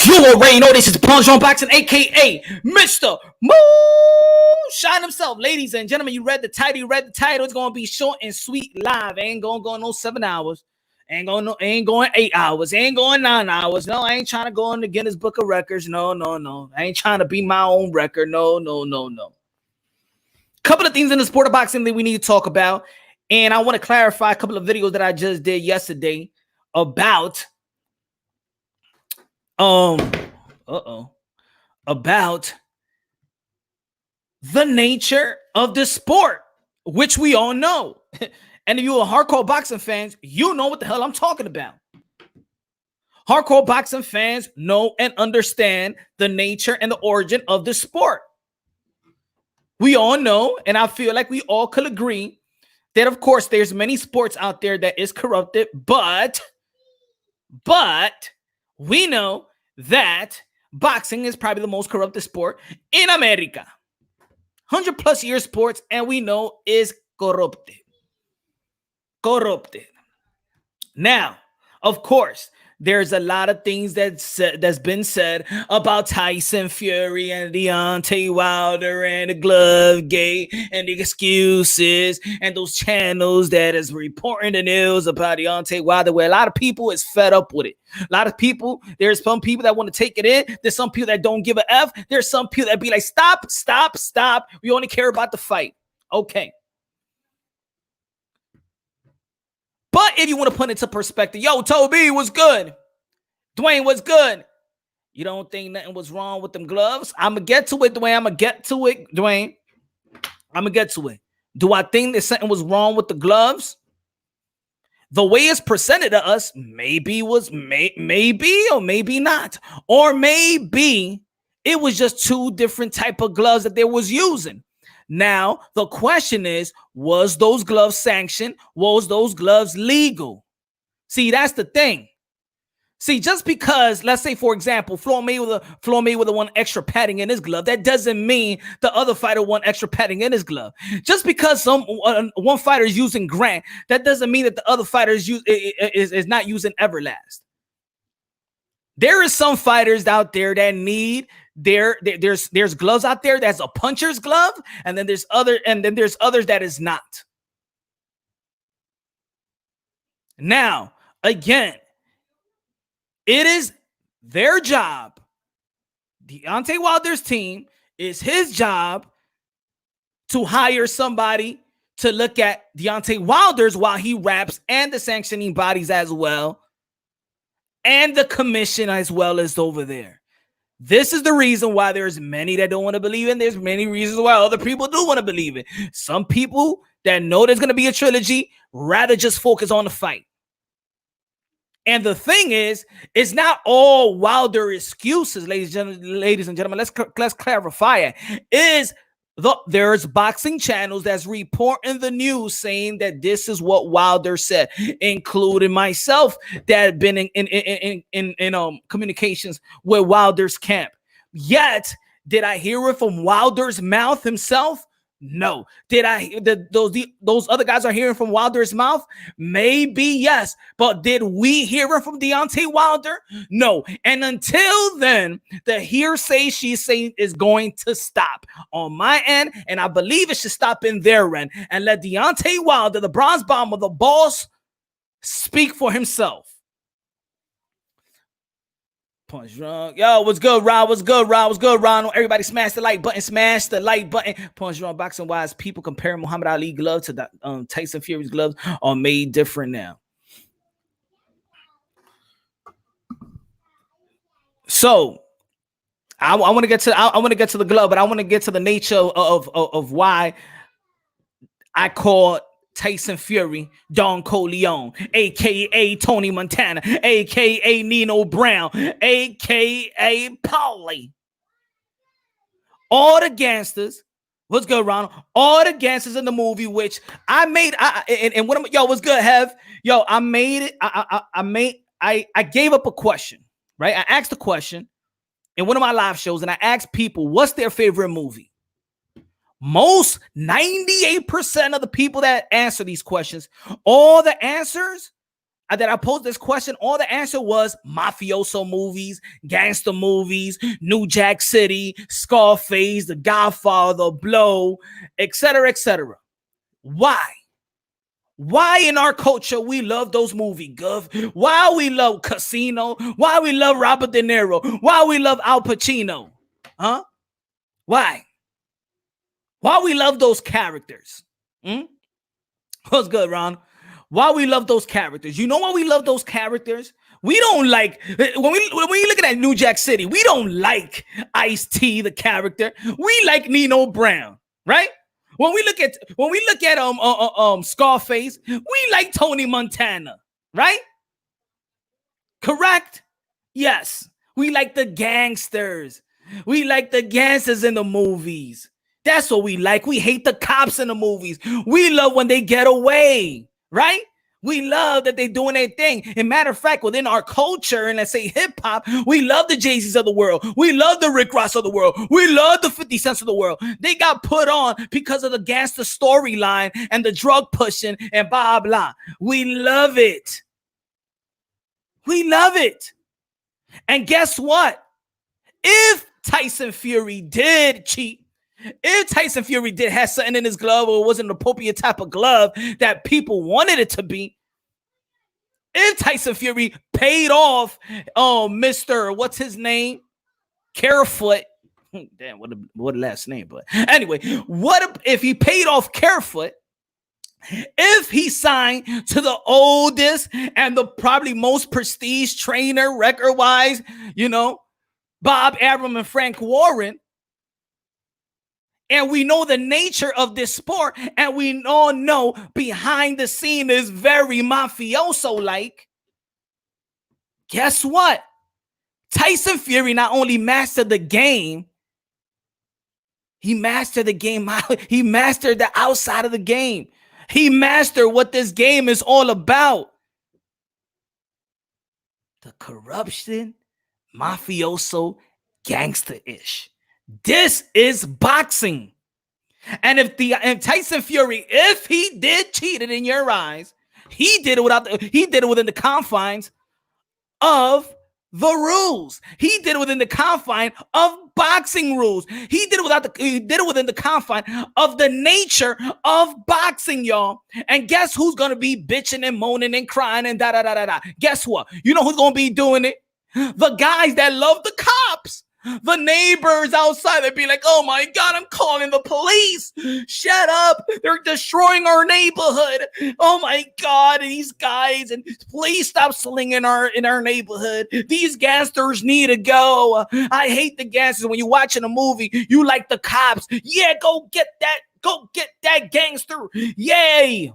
You already know this is Punch on Boxing, aka Mr. Moonshine himself. Ladies and gentlemen, you read the title. It's gonna be short and sweet live. Ain't gonna go no 7 hours. Ain't going 8 hours. Ain't going 9 hours. No, I ain't trying to go in the Guinness Book of Records. No. I ain't trying to be my own record. No. Couple of things in the sport of boxing that we need to talk about. And I want to clarify a couple of videos that I just did yesterday about about the nature of the sport, which we all know. And if you're a hardcore boxing fans, you know what the hell I'm talking about. Hardcore boxing fans know and understand the nature and the origin of the sport. We all know, and I feel like we all could agree that, of course, there's many sports out there that is corrupted, but we know that boxing is probably the most corrupted sport in America. 100 plus year sports, and we know is corrupted. Now, of course, there's a lot of things that's been said about Tyson Fury and Deontay Wilder and the glove gate and the excuses and those channels that is reporting the news about Deontay Wilder, where a lot of people is fed up with it. A lot of people, there's some people that want to take it in. There's some people that don't give a F. There's some people that be like, stop. We only care about the fight. Okay. But if you want to put it into perspective, yo, Toby was good. Dwayne was good. You don't think nothing was wrong with them gloves? I'm going to get to it, Dwayne. I'm going to get to it. Do I think that something was wrong with the gloves? The way it's presented to us, maybe or maybe not. Or maybe it was just two different type of gloves that they was using. Now, the question is, was those gloves sanctioned? Was those gloves legal? See, that's the thing. See, just because, let's say, for example, Floyd Mayweather won extra padding in his glove, that doesn't mean the other fighter won extra padding in his glove. Just because one fighter is using Grant, that doesn't mean that the other fighter is not using Everlast. There is some fighters out there that need there's gloves out there that's a puncher's glove, and then there's others that is not. Now, again, it is their job. Deontay Wilder's team is his job to hire somebody to look at Deontay Wilder's while he raps, and the sanctioning bodies as well, and the commission as well as over there. This is the reason why there's many that don't want to believe it. There's many reasons why other people do want to believe it. Some people that know there's going to be a trilogy rather just focus on the fight. And the thing is, it's not all Wilder excuses, ladies and gentlemen. Let's clarify it. There's boxing channels that's reporting the news saying that this is what Wilder said, including myself, that have been in communications with Wilder's camp. Yet, did I hear it from Wilder's mouth himself? No. Those other guys are hearing from Wilder's mouth? Maybe yes. But did we hear it from Deontay Wilder? No. And until then, the hearsay she's saying is going to stop on my end, and I believe it should stop in their end, and let Deontay Wilder, the bronze bomber, the boss, speak for himself. Punch Drunk. Yo, what's good, Ron? What's good, Ron? Everybody smash the like button. Punch Drunk. Boxing wise, people comparing Muhammad Ali gloves to the, Tyson Fury's gloves are made different now. So I want to get to the glove, but I want to get to the nature of why I call Tyson Fury Don Corleone, a.k.a. Tony Montana, a.k.a. Nino Brown, a.k.a. Paulie. All the gangsters. What's good, Ronald? All the gangsters in the movie, which I made. What's good, Hev? Yo, I made it. I gave up a question, right? I asked a question in one of my live shows, and I asked people, what's their favorite movie? Most 98% of the people that answer these questions, all the answers, that I posed this question, all the answer was mafioso movies, gangster movies, New Jack City, Scarface, The Godfather, Blow, etc., etc. Why? Why in our culture we love those movies, Gov? Why we love Casino? Why we love Robert De Niro? Why we love Al Pacino? Huh? Why? Why we love those characters? What's good, Ron? Why we love those characters? You know why we love those characters? We don't like when we look at New Jack City. We don't like Ice-T, the character. We like Nino Brown, right? When we look at Scarface, we like Tony Montana, right? Correct? Yes. We like the gangsters. We like the gangsters in the movies. That's what we like. We hate the cops in the movies. We love when they get away, right? We love that they're doing their thing. And matter of fact, within our culture, and let's say hip hop, we love the Jay-Z's of the world. We love the Rick Ross of the world. We love the 50 Cents of the world. They got put on because of the gangster storyline and the drug pushing and blah, blah. We love it. We love it. And guess what? If Tyson Fury did cheat, if Tyson Fury did have something in his glove or wasn't an appropriate type of glove that people wanted it to be, if Tyson Fury paid off Mr. what's his name? Carefoot. Damn, what a last name. But anyway, what if he paid off Carefoot? If he signed to the oldest and the probably most prestige trainer record-wise, Bob Arum and Frank Warren, and we know the nature of this sport, and we all know behind the scene is very mafioso-like. Guess what? Tyson Fury not only mastered the game, he mastered the game. He mastered the outside of the game. He mastered what this game is all about. The corruption, mafioso, gangster-ish. This is boxing. And if Tyson Fury, if he did cheat it in your eyes, he did it within the confines of the rules. He did it within the confine of boxing rules. He did it within the confine of the nature of boxing, y'all. And guess who's gonna be bitching and moaning and crying and da da da da da? Guess what? You know who's gonna be doing it? The guys that love the cops. The neighbors outside, they'd be like, oh my God, I'm calling the police. Shut up. They're destroying our neighborhood. Oh my God, these guys, and please stop slinging in our neighborhood. These gangsters need to go. I hate the gangsters. When you're watching a movie, you like the cops. Yeah, go get that gangster. Yay.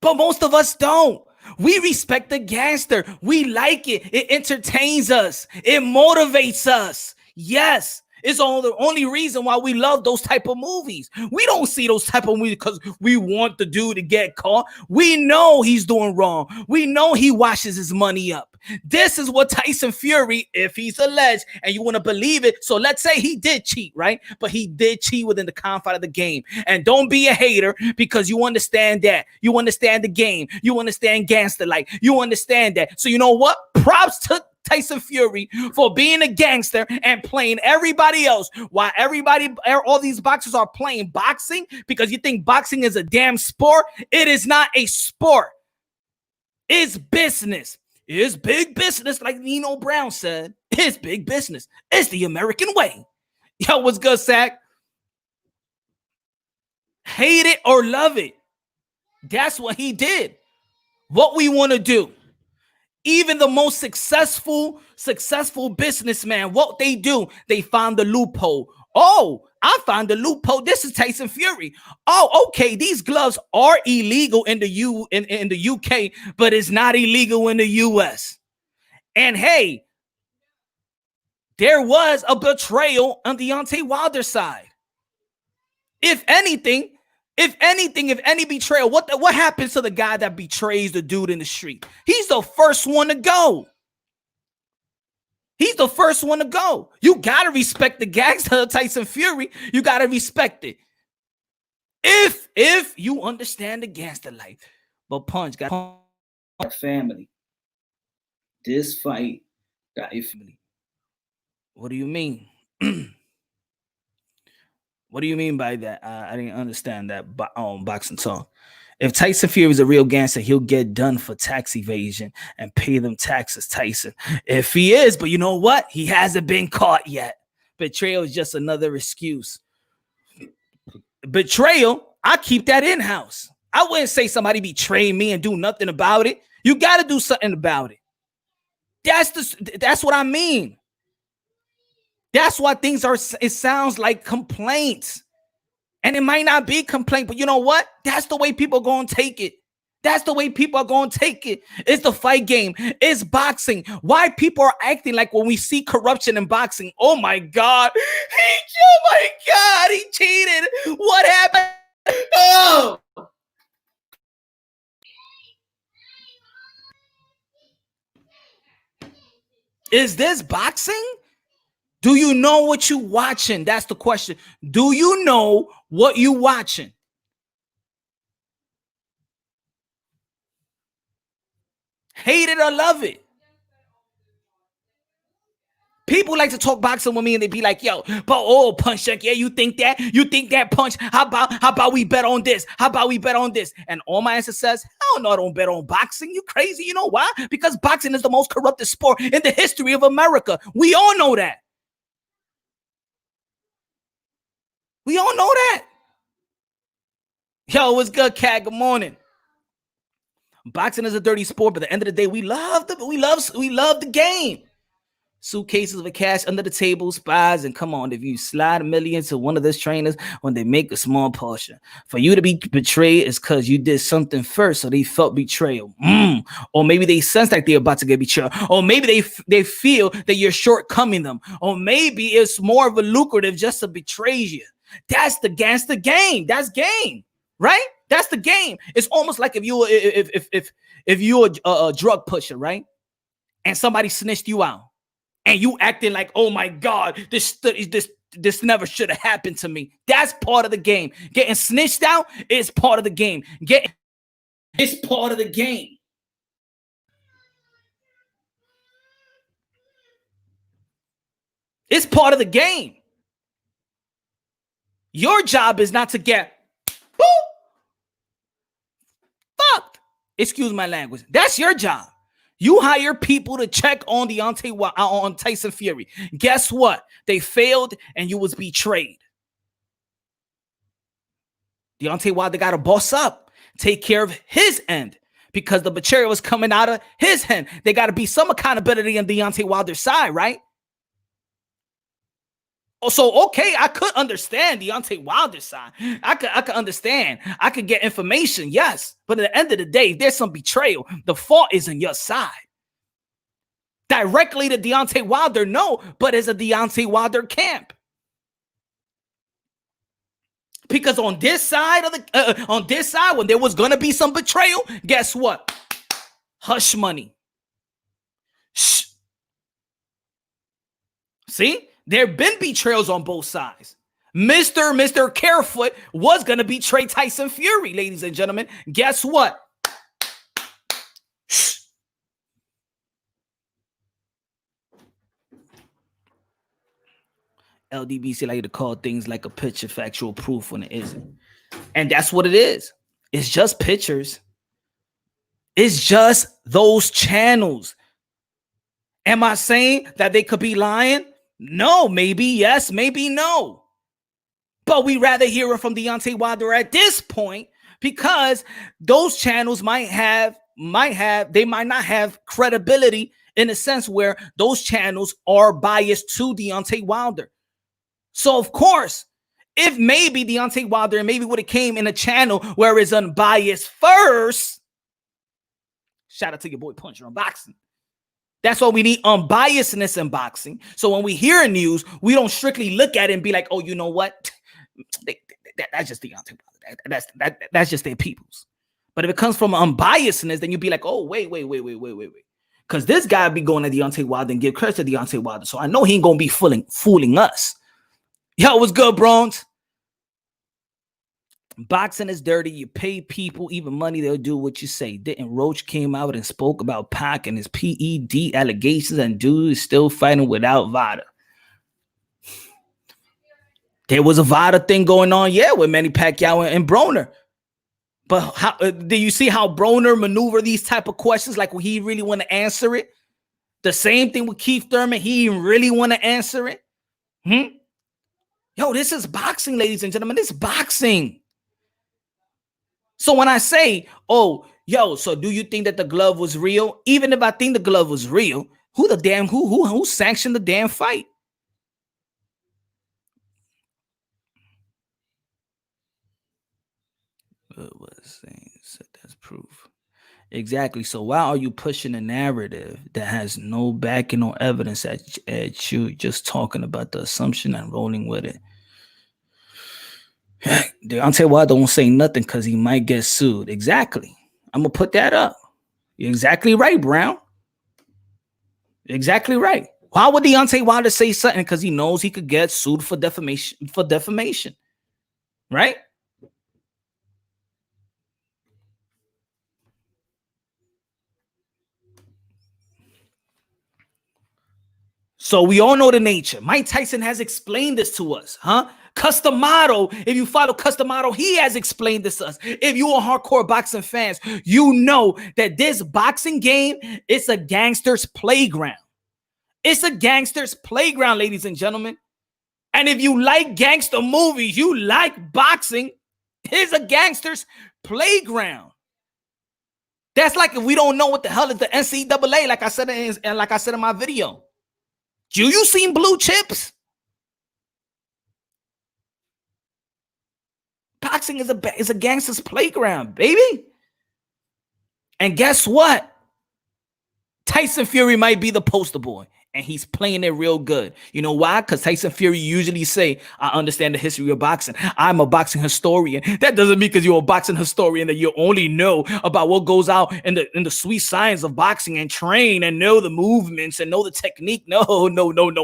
But most of us don't. We respect the gangster. We like it. It entertains us. It motivates us. Yes. It's the only reason why we love those type of movies. We don't see those type of movies because we want the dude to get caught. We know he's doing wrong. We know he washes his money up. This is what Tyson Fury, if he's alleged, and you want to believe it. So let's say he did cheat, right? But he did cheat within the confine of the game. And don't be a hater because you understand that. You understand the game. You understand gangster like. You understand that. So you know what? Props to Tyson Fury for being a gangster and playing everybody else while all these boxers are playing boxing because you think boxing is a damn sport. It is not a sport. It's business. It's big business, like Nino Brown said. It's big business. It's the American way. Yo, what's good, Sack? Hate it or love it. That's what he did. What we want to do. Even the most successful businessman, what they do, they find the loophole. Oh, I found the loophole. This is Tyson Fury. Oh, okay. These gloves are illegal in the UK, but it's not illegal in the US. And hey, there was a betrayal on Deontay Wilder's side. If any betrayal, what happens to the guy that betrays the dude in the street? He's the first one to go. He's the first one to go. You got to respect the gangster of Tyson Fury. You got to respect it. If you understand the gangster life. But Punch got family. This fight got a family. What do you mean? What do you mean by that? I didn't understand that boxing talk. If Tyson Fury is a real gangster, he'll get done for tax evasion and pay them taxes, Tyson. If he is, but you know what? He hasn't been caught yet. Betrayal is just another excuse. Betrayal, I keep that in-house. I wouldn't say somebody betrayed me and do nothing about it. You got to do something about it. That's what I mean. That's why things are, it sounds like complaints. And it might not be complaint, but you know what? That's the way people are going to take it. That's the way people are going to take it. It's the fight game. It's boxing. Why people are acting like when we see corruption in boxing, oh my God, he cheated. What happened? Oh. Is this boxing? Do you know what you watching? That's the question. Do you know what you watching? Hate it or love it. People like to talk boxing with me and they be like, yo, but Punch, yeah, you think that? You think that, Punch? How about we bet on this? How about we bet on this? And all my answer says, hell no, I don't bet on boxing. You crazy? You know why? Because boxing is the most corrupted sport in the history of America. We all know that. We all know that. Yo, what's good, Cat? Good morning. Boxing is a dirty sport, but at the end of the day, we love the game. Suitcases of cash under the table, spies, and come on, if you slide $1 million to one of those trainers when they make a small portion, for you to be betrayed is because you did something first, so they felt betrayal. Or maybe they sense like they're about to get betrayed, or maybe they feel that you're shortcoming them, or maybe it's more of a lucrative just to betray you. That's the gangster game. That's game, right? That's the game. It's almost like if you're a drug pusher, right? And somebody snitched you out. And you acting like, oh my God, this never should have happened to me. That's part of the game. Getting snitched out is part of the game. It's part of the game. It's part of the game. Your job is not to get fucked. Excuse my language. That's your job. You hire people to check on on Tyson Fury. Guess what? They failed and you was betrayed. Deontay Wilder got to boss up, take care of his end because the betrayal was coming out of his hand. They got to be some accountability on Deontay Wilder's side, right? So, okay, I could understand Deontay Wilder's side. I could understand. I could get information, yes. But at the end of the day, if there's some betrayal, the fault is on your side. Directly to Deontay Wilder, no, but as a Deontay Wilder camp. Because on this side, when there was going to be some betrayal, guess what? Hush money. Shh. See? There have been betrayals on both sides. Mr. Carefoot was going to betray Tyson Fury, ladies and gentlemen. Guess what? Shh. LDBC like to call things like a picture factual proof when it isn't. And that's what it is. It's just pictures. It's just those channels. Am I saying that they could be lying? No, maybe yes, maybe no. But we rather hear it from Deontay Wilder at this point because those channels might not have credibility in a sense where those channels are biased to Deontay Wilder. So of course, if maybe Deontay Wilder maybe would have came in a channel where it's unbiased first, shout out to your boy Puncher on boxing. That's why we need unbiasedness in boxing. So when we hear news, we don't strictly look at it and be like, oh, you know what? That's just Deontay Wilder. That's just their peoples. But if it comes from unbiasedness, then you'd be like, oh, wait. Because this guy be going to Deontay Wilder and give credit to Deontay Wilder. So I know he ain't going to be fooling us. Yo, what's good, Bronze? Boxing is dirty. You pay people even money, they'll do what you say. Didn't Roach came out and spoke about Pac and his PED allegations, and dude is still fighting without VADA. There was a VADA thing going on, yeah, with Manny Pacquiao and Broner. But how do you see how Broner maneuver these type of questions? Like, when he really want to answer it. The same thing with Keith Thurman. He really want to answer it. Yo, this is boxing, ladies and gentlemen. This is boxing. So when I say, oh, yo, so do you think that the glove was real? Even if I think the glove was real, who sanctioned the damn fight? What was saying? So that's proof. Exactly. So why are you pushing a narrative that has no backing or evidence at you just talking about the assumption and rolling with it? Deontay Wilder don't say nothing because he might get sued. Exactly. I'm gonna put that up. You're exactly right, Brown. Exactly right. Why would Deontay Wilder say something? Because he knows he could get sued for defamation. Right? So we all know the nature. Mike Tyson has explained this to us, huh? Customato, if you follow Customato, he has explained this to us. If you are hardcore boxing fans, you know that this boxing game is a gangster's playground. It's a gangster's playground, ladies and gentlemen. And if you like gangster movies, you like boxing, it's a gangster's playground. That's like if we don't know what the hell is the NCAA, like I said in my video. Do you seen Blue Chips? Boxing is a gangster's playground, baby. And guess what? Tyson Fury might be the poster boy, and he's playing it real good. You know why? Because Tyson Fury usually say, I understand the history of boxing. I'm a boxing historian. That doesn't mean because you're a boxing historian that you only know about what goes out in the sweet science of boxing and train and know the movements and know the technique. No.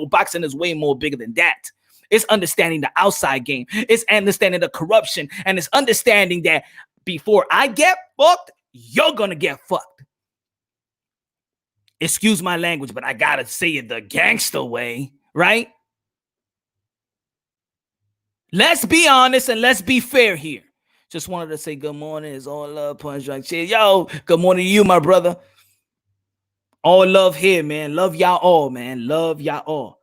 Boxing is way more bigger than that. It's understanding the outside game. It's understanding the corruption. And it's understanding that before I get fucked, you're going to get fucked. Excuse my language, but I got to say it the gangster way, right? Let's be honest and let's be fair here. Just wanted to say good morning. It's all love, Punch Drunk Cheers. Yo, good morning to you, my brother. All love here, man. Love y'all all, man. Love y'all all.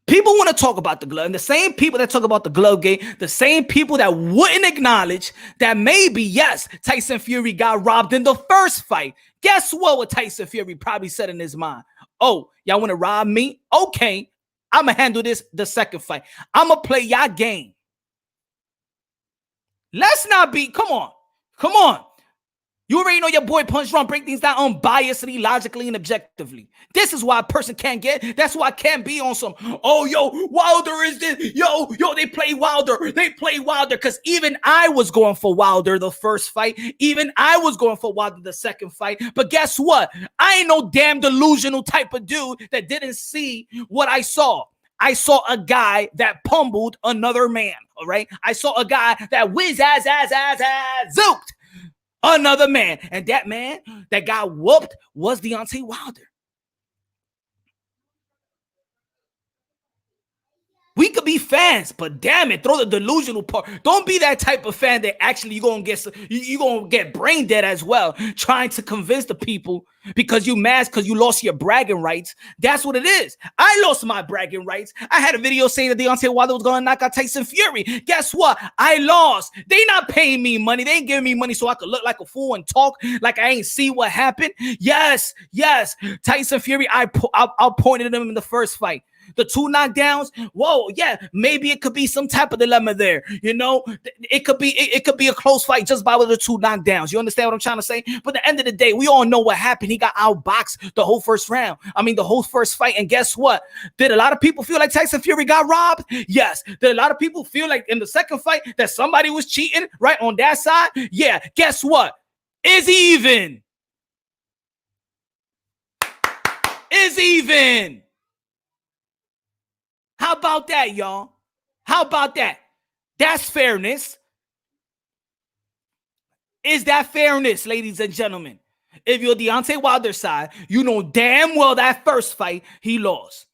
People want to talk about the glove, and the same people that talk about the glove game, the same people that wouldn't acknowledge that maybe, yes, Tyson Fury got robbed in the first fight. Guess what Tyson Fury probably said in his mind? Oh, y'all want to rob me? Okay, I'm going to handle this the second fight. I'm going to play y'all game. Let's not be, come on. You already know your boy Punch Drunk break things down unbiasedly, logically, and objectively. This is why a person can't get. That's why I can't be on some, oh, yo, Wilder is this. Yo, they play Wilder. Because even I was going for Wilder the first fight. Even I was going for Wilder the second fight. But guess what? I ain't no damn delusional type of dude that didn't see what I saw. I saw a guy that pummeled another man, all right? I saw a guy that zooked another man. And that man that got whooped was Deontay Wilder. We could be fans, but damn it, throw the delusional part. Don't be that type of fan that actually you're gonna get brain dead as well, trying to convince the people because you mad because you lost your bragging rights. That's what it is. I lost my bragging rights. I had a video saying that Deontay Wilder was gonna knock out Tyson Fury. Guess what? I lost. They not paying me money. They ain't giving me money so I could look like a fool and talk like I ain't see what happened. Yes. Tyson Fury, I pointed him in the first fight. The 2 knockdowns, whoa, yeah, maybe it could be some type of dilemma there. You know, it could be a close fight just by the 2 knockdowns. You understand what I'm trying to say? But at the end of the day, we all know what happened. He got outboxed the whole first round. I mean, the whole first fight. And guess what? Did a lot of people feel like Tyson Fury got robbed? Yes. Did a lot of people feel like in the second fight that somebody was cheating right on that side? Yeah. Guess what? Is even. How about that, y'all? How about that? That's fairness. Is that fairness, ladies and gentlemen? If you're Deontay Wilder's side, you know damn well that first fight he lost.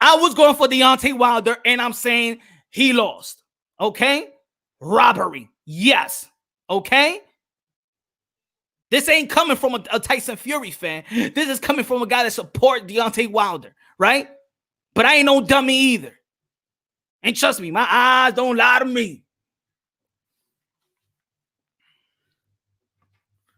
I was going for Deontay Wilder, and I'm saying he lost. Okay? Robbery. Yes. Okay? This ain't coming from a Tyson Fury fan. This is coming from a guy that support Deontay Wilder, right? But I ain't no dummy either. And trust me, my eyes don't lie to me.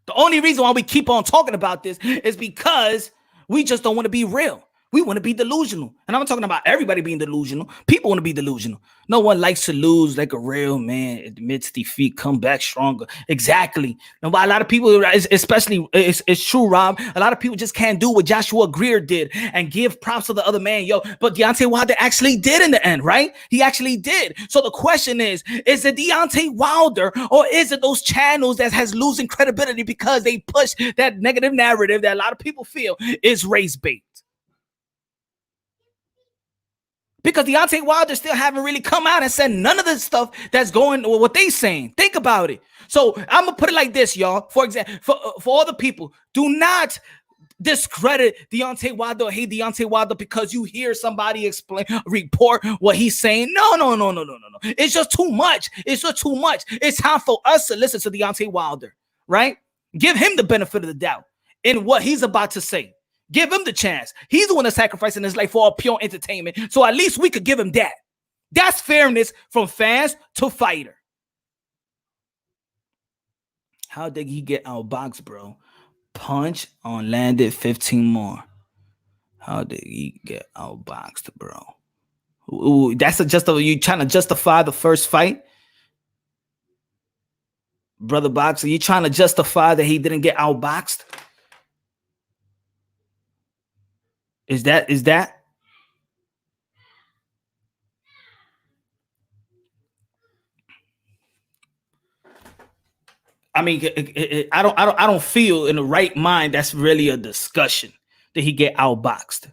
The only reason why we keep on talking about this is because we just don't want to be real. We want to be delusional. And I'm talking about everybody being delusional. People want to be delusional. No one likes to lose like a real man. Admits defeat, come back stronger. Exactly. Now, a lot of people, especially, it's true, Rob. A lot of people just can't do what Joshua Greer did and give props to the other man. Yo, but Deontay Wilder actually did in the end, right? He actually did. So the question is it Deontay Wilder or is it those channels that has losing credibility because they push that negative narrative that a lot of people feel is race bait? Because Deontay Wilder still haven't really come out and said none of the stuff that's going what they saying. Think about it. So I'm gonna put it like this, y'all. For example, for all the people, do not discredit Deontay Wilder or hate Deontay Wilder because you hear somebody report what he's saying. No. It's just too much. It's just too much. It's time for us to listen to Deontay Wilder, right? Give him the benefit of the doubt in what he's about to say. Give him the chance. He's the one that's sacrificing his life for pure entertainment. So at least we could give him that. That's fairness from fans to fighter. How did he get outboxed, bro? Punch on landed 15 more. How did he get outboxed, bro? Ooh, that's you trying to justify the first fight? Brother Boxer, you trying to justify that he didn't get outboxed? Is that? I mean, I don't feel in the right mind that's really a discussion. Did he get outboxed?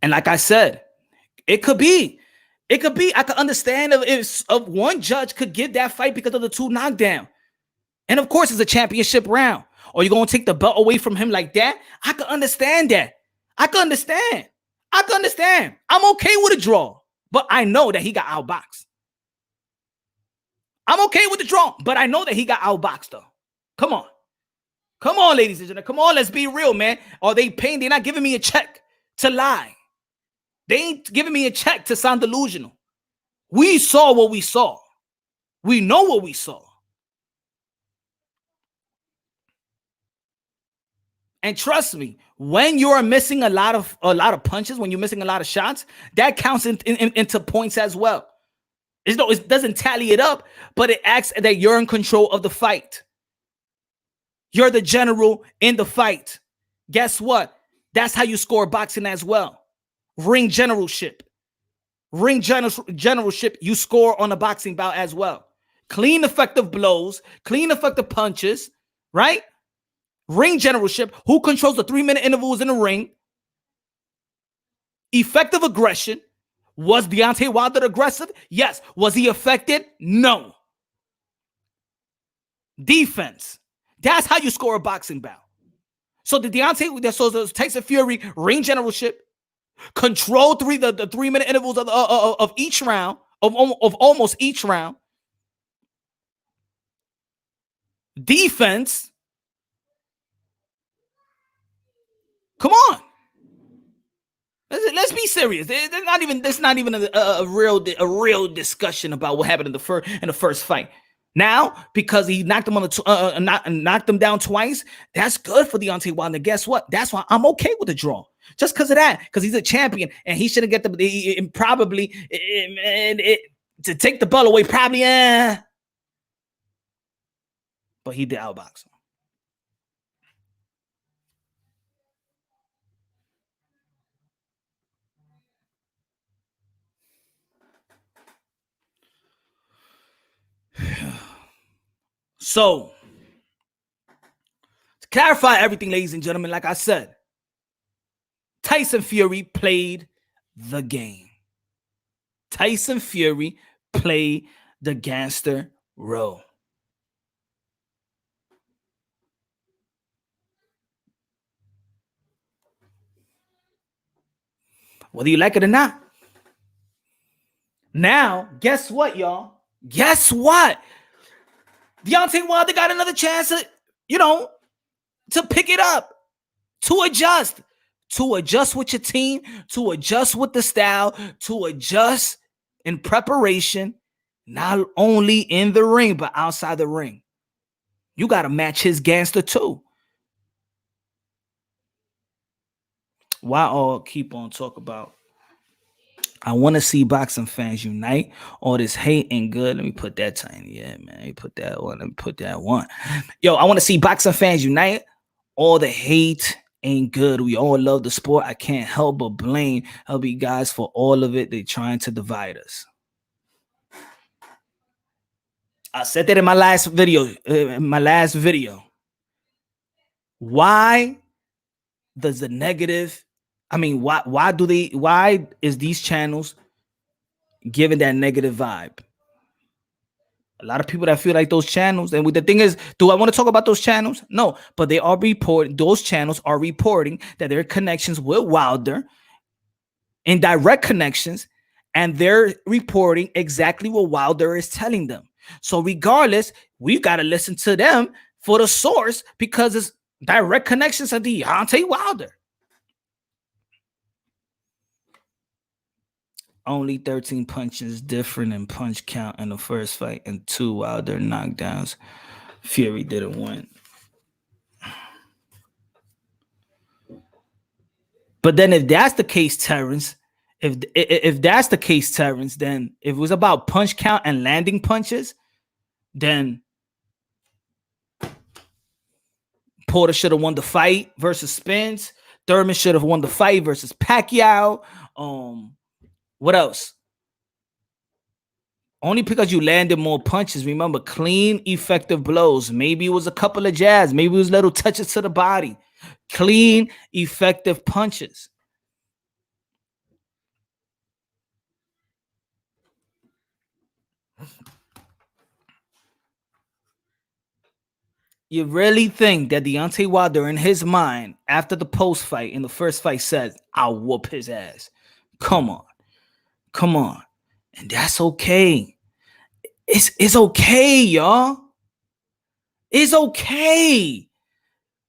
And like I said, it could be. I could understand if one judge could give that fight because of the 2 knockdown. And of course, it's a championship round. Or you're going to take the belt away from him like that? I could understand that. I could understand. I'm okay with a draw. But I know that he got outboxed. I'm okay with the draw. But I know that he got outboxed, though. Come on, ladies and gentlemen. Come on, let's be real, man. Are they paying? They're not giving me a check to lie. They ain't giving me a check to sound delusional. We saw what we saw. We know what we saw. And trust me, when you're missing a lot of punches, when you're missing a lot of shots, that counts into points as well. It doesn't tally it up, but it acts that you're in control of the fight. You're the general in the fight. Guess what? That's how you score boxing as well. Ring generalship. You score on a boxing bout as well. Clean, effective blows, clean, effective punches, right? Ring generalship. Who controls the 3-minute intervals in the ring? Effective aggression. Was Deontay Wilder aggressive? Yes. Was he affected? No. Defense. That's how you score a boxing bout. So the Tyson Fury ring generalship, control the 3-minute intervals of each round, of almost each round. Defense. Come on. Let's be serious. There's not even a real discussion about what happened in the first fight. Now, because he knocked him knocked him down twice, that's good for Deontay Wilder. Guess what? That's why I'm okay with the draw. Just because of that, because he's a champion and he shouldn't get to take the ball away. Probably, but he did outbox him. So, to clarify everything, ladies and gentlemen, like I said, Tyson Fury played the game. Tyson Fury played the gangster road. Whether you like it or not. Now, guess what, y'all? Guess what? Deontay Wilder got another chance to, to pick it up, to adjust with your team, to adjust with the style, to adjust in preparation, not only in the ring, but outside the ring. You got to match his gangster too. Why all keep on talk about, I want to see boxing fans unite. All this hate ain't good. Let me put that tiny. Yeah, man. Let me put that one. Yo, I want to see boxing fans unite. All the hate ain't good. We all love the sport. I can't help but blame LB guys for all of it. They trying to divide us. I said that in my last video. Why does the negative? I mean, why is these channels giving that negative vibe? A lot of people that feel like those channels, and the thing is, do I want to talk about those channels? No, but those channels are reporting that there are connections with Wilder, indirect connections, and they're reporting exactly what Wilder is telling them. So regardless, we got to listen to them for the source because it's direct connections to Deontay Wilder. Only 13 punches different in punch count in the first fight and 2 Wilder knockdowns. Fury didn't win. But then if that's the case, Terrence, if that's the case, Terrence, then if it was about punch count and landing punches, then Porter should have won the fight versus Spence. Thurman should have won the fight versus Pacquiao. What else? Only because you landed more punches. Remember, clean, effective blows. Maybe it was a couple of jabs. Maybe it was little touches to the body. Clean, effective punches. You really think that Deontay Wilder, in his mind, after the post fight, in the first fight, says, I'll whoop his ass? Come on. And that's okay. It's okay, y'all. It's okay.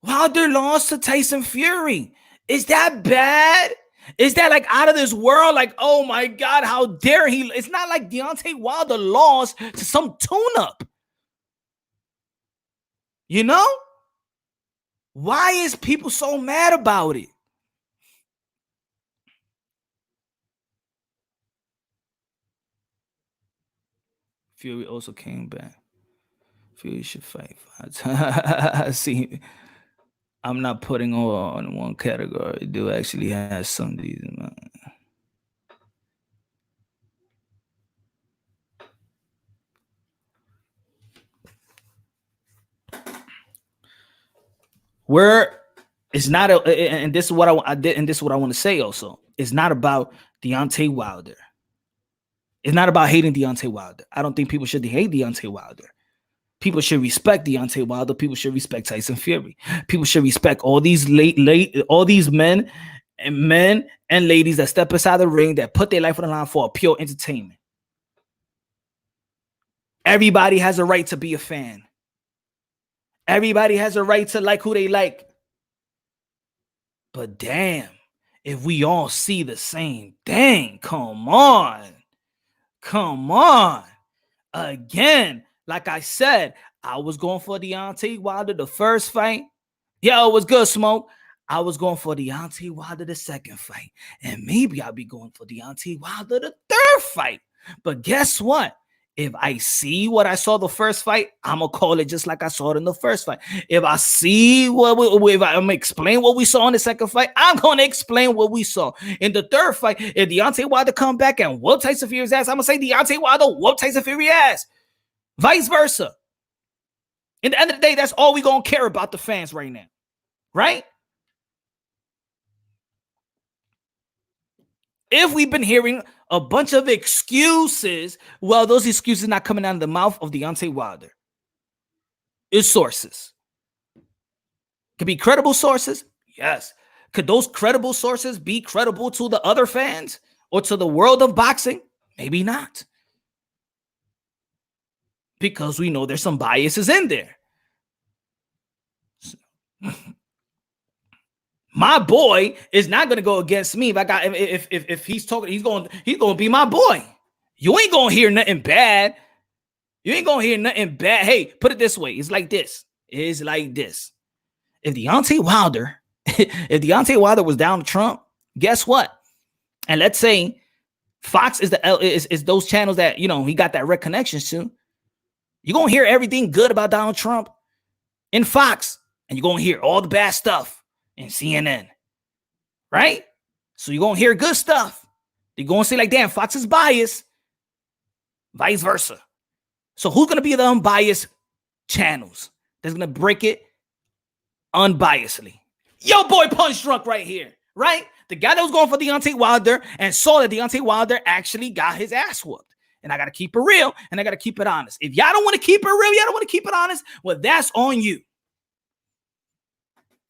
Wilder lost to Tyson Fury. Is that bad? Is that like out of this world? Like, oh my God, how dare he? It's not like Deontay Wilder lost to some tune-up. You know? Why is people so mad about it? Fury also came back. Fury should fight 5 times. See, I'm not putting all on one category. Do actually have some of these. Where it's not and this is what I did, and this is what I want to say also. It's not about Deontay Wilder. It's not about hating Deontay Wilder. I don't think people should hate Deontay Wilder. People should respect Deontay Wilder. People should respect Tyson Fury. People should respect all these all these men and ladies that step inside the ring, that put their life on the line for a pure entertainment. Everybody has a right to be a fan. Everybody has a right to like who they like. But damn, if we all see the same thing, come on. Again, like I said, I was going for Deontay Wilder the first fight. Yo, it was good, Smoke. I was going for Deontay Wilder the second fight. And maybe I'll be going for Deontay Wilder the third fight. But guess what? If I see what I saw the first fight, I'm going to call it just like I saw it in the first fight. If I see if I'm going to explain what we saw in the second fight, I'm going to explain what we saw. In the third fight, if Deontay Wilder come back and whoop Tyson Fury's ass, I'm going to say Deontay Wilder whoop Tyson Fury's ass. Vice versa. In the end of the day, that's all we going to care about, the fans right now. Right? If we've been hearing a bunch of excuses. Well, those excuses not coming out of the mouth of Deontay Wilder. It's sources. Could be credible sources. Yes. Could those credible sources be credible to the other fans or to the world of boxing? Maybe not. Because we know there's some biases in there. My boy is not going to go against me. If he's talking, he's going to be my boy. You ain't going to hear nothing bad. You ain't going to hear nothing bad. Hey, put it this way. It's like this. It's like this. If Deontay Wilder was down to Trump, guess what? And let's say Fox is those channels that, you know, he got that red connections to. You're going to hear everything good about Donald Trump in Fox, and you're going to hear all the bad stuff in CNN, right? So you're going to hear good stuff. You're going to say like, damn, Fox is biased, vice versa. So who's going to be the unbiased channels that's going to break it unbiasedly? Yo, boy, Punch Drunk right here, right? The guy that was going for Deontay Wilder and saw that Deontay Wilder actually got his ass whooped. And I got to keep it real, and I got to keep it honest. If y'all don't want to keep it real, y'all don't want to keep it honest, well, that's on you.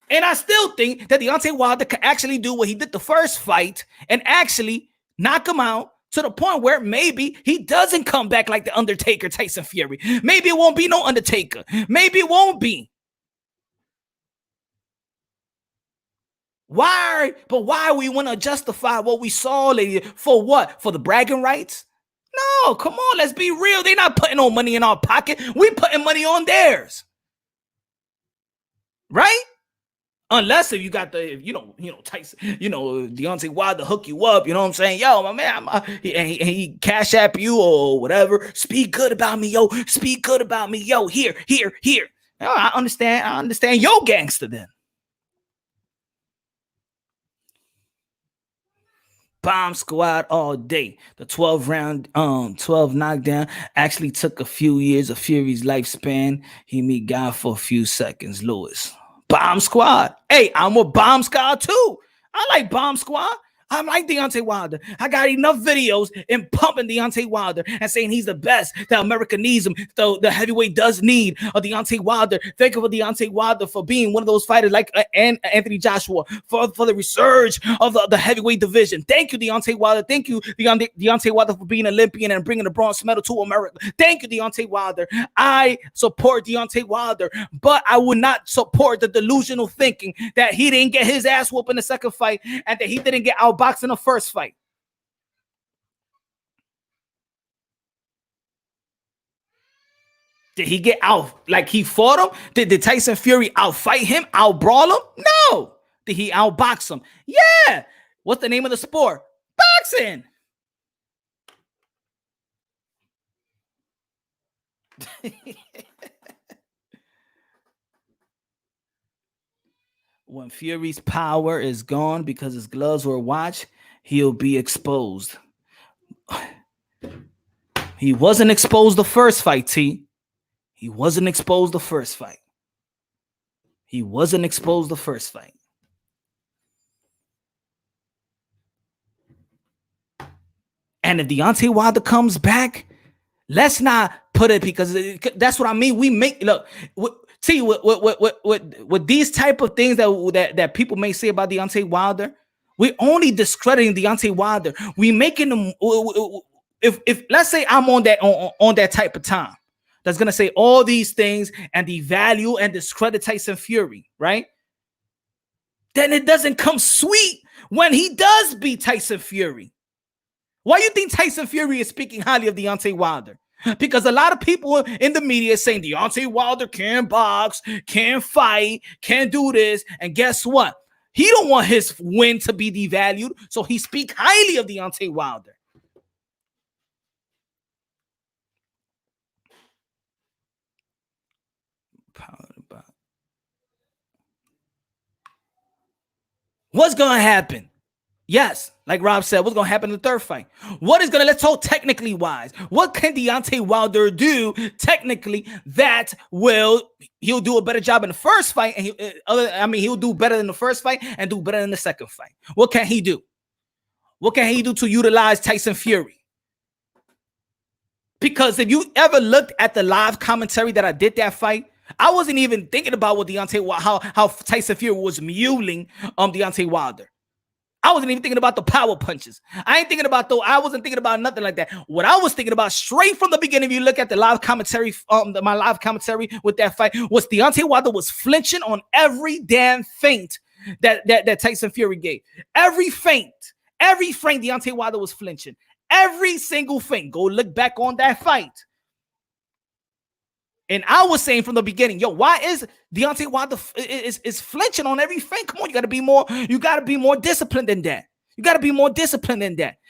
And I still think that Deontay Wilder could actually do what he did the first fight and actually knock him out to the point where maybe he doesn't come back like the Undertaker, Tyson Fury. Maybe it won't be no Undertaker. Maybe it won't be. Why we want to justify what we saw, lady? For what? For the bragging rights? No, come on, let's be real. They're not putting no money in our pocket. We putting money on theirs. Right? Unless if you got Tyson, Deontay Wilder hook you up, you know what I'm saying? Yo, my man, he cash app you or whatever. Speak good about me, yo. Speak good about me, yo. Here. I understand. Yo, gangster then. Bomb squad all day. The 12 knockdown actually took a few years of Fury's lifespan. He meet God for a few seconds. Lewis. Bomb squad. Hey, I'm a bomb squad too. I like bomb squad. I like Deontay Wilder. I got enough videos in pumping Deontay Wilder and saying he's the best, that America needs him. The heavyweight does need a Deontay Wilder. Thank you for Deontay Wilder for being one of those fighters like Anthony Joshua, for the resurge of the heavyweight division. Thank you, Deontay Wilder. Thank you, Deontay Wilder, for being Olympian and bringing the bronze medal to America. Thank you, Deontay Wilder. I support Deontay Wilder, but I would not support the delusional thinking that he didn't get his ass whooped in the second fight and that he didn't get out boxing the first fight. Did he get out like he fought him? Did Tyson Fury outfight him, outbrawl him? No. Did he outbox him? Yeah. What's the name of the sport? Boxing. When Fury's power is gone because his gloves were watched, he'll be exposed. He wasn't exposed the first fight, T. He wasn't exposed the first fight. And if Deontay Wilder comes back, let's not put it, because that's what I mean. We make, look, see, with these type of things that people may say about Deontay Wilder, we're only discrediting Deontay Wilder. We making them. If let's say I'm on that type of time, that's gonna say all these things and devalue and discredit Tyson Fury, right? Then it doesn't come sweet when he does beat Tyson Fury. Why do you think Tyson Fury is speaking highly of Deontay Wilder? Because a lot of people in the media are saying Deontay Wilder can't box, can't fight, can't do this. And guess what? He don't want his win to be devalued, so he speak highly of Deontay Wilder. What's going to happen? Yes, like Rob said, what's going to happen in the third fight? Let's talk technically wise. What can Deontay Wilder do technically that he'll do a better job in the first fight, and he'll do better in the first fight and do better in the second fight? What can he do? What can he do to utilize Tyson Fury? Because if you ever looked at the live commentary that I did that fight, I wasn't even thinking about what how Tyson Fury was muling Deontay Wilder. I wasn't even thinking about the power punches. I wasn't thinking about nothing like that. What I was thinking about straight from the beginning, if you look at the live commentary, my live commentary with that fight, was Deontay Wilder was flinching on every damn feint that Tyson Fury gave. Every feint Deontay Wilder was flinching. Every single feint. Go look back on that fight. And I was saying from the beginning, why is Deontay Wilder is flinching on every feint? Come on, you gotta be more disciplined than that.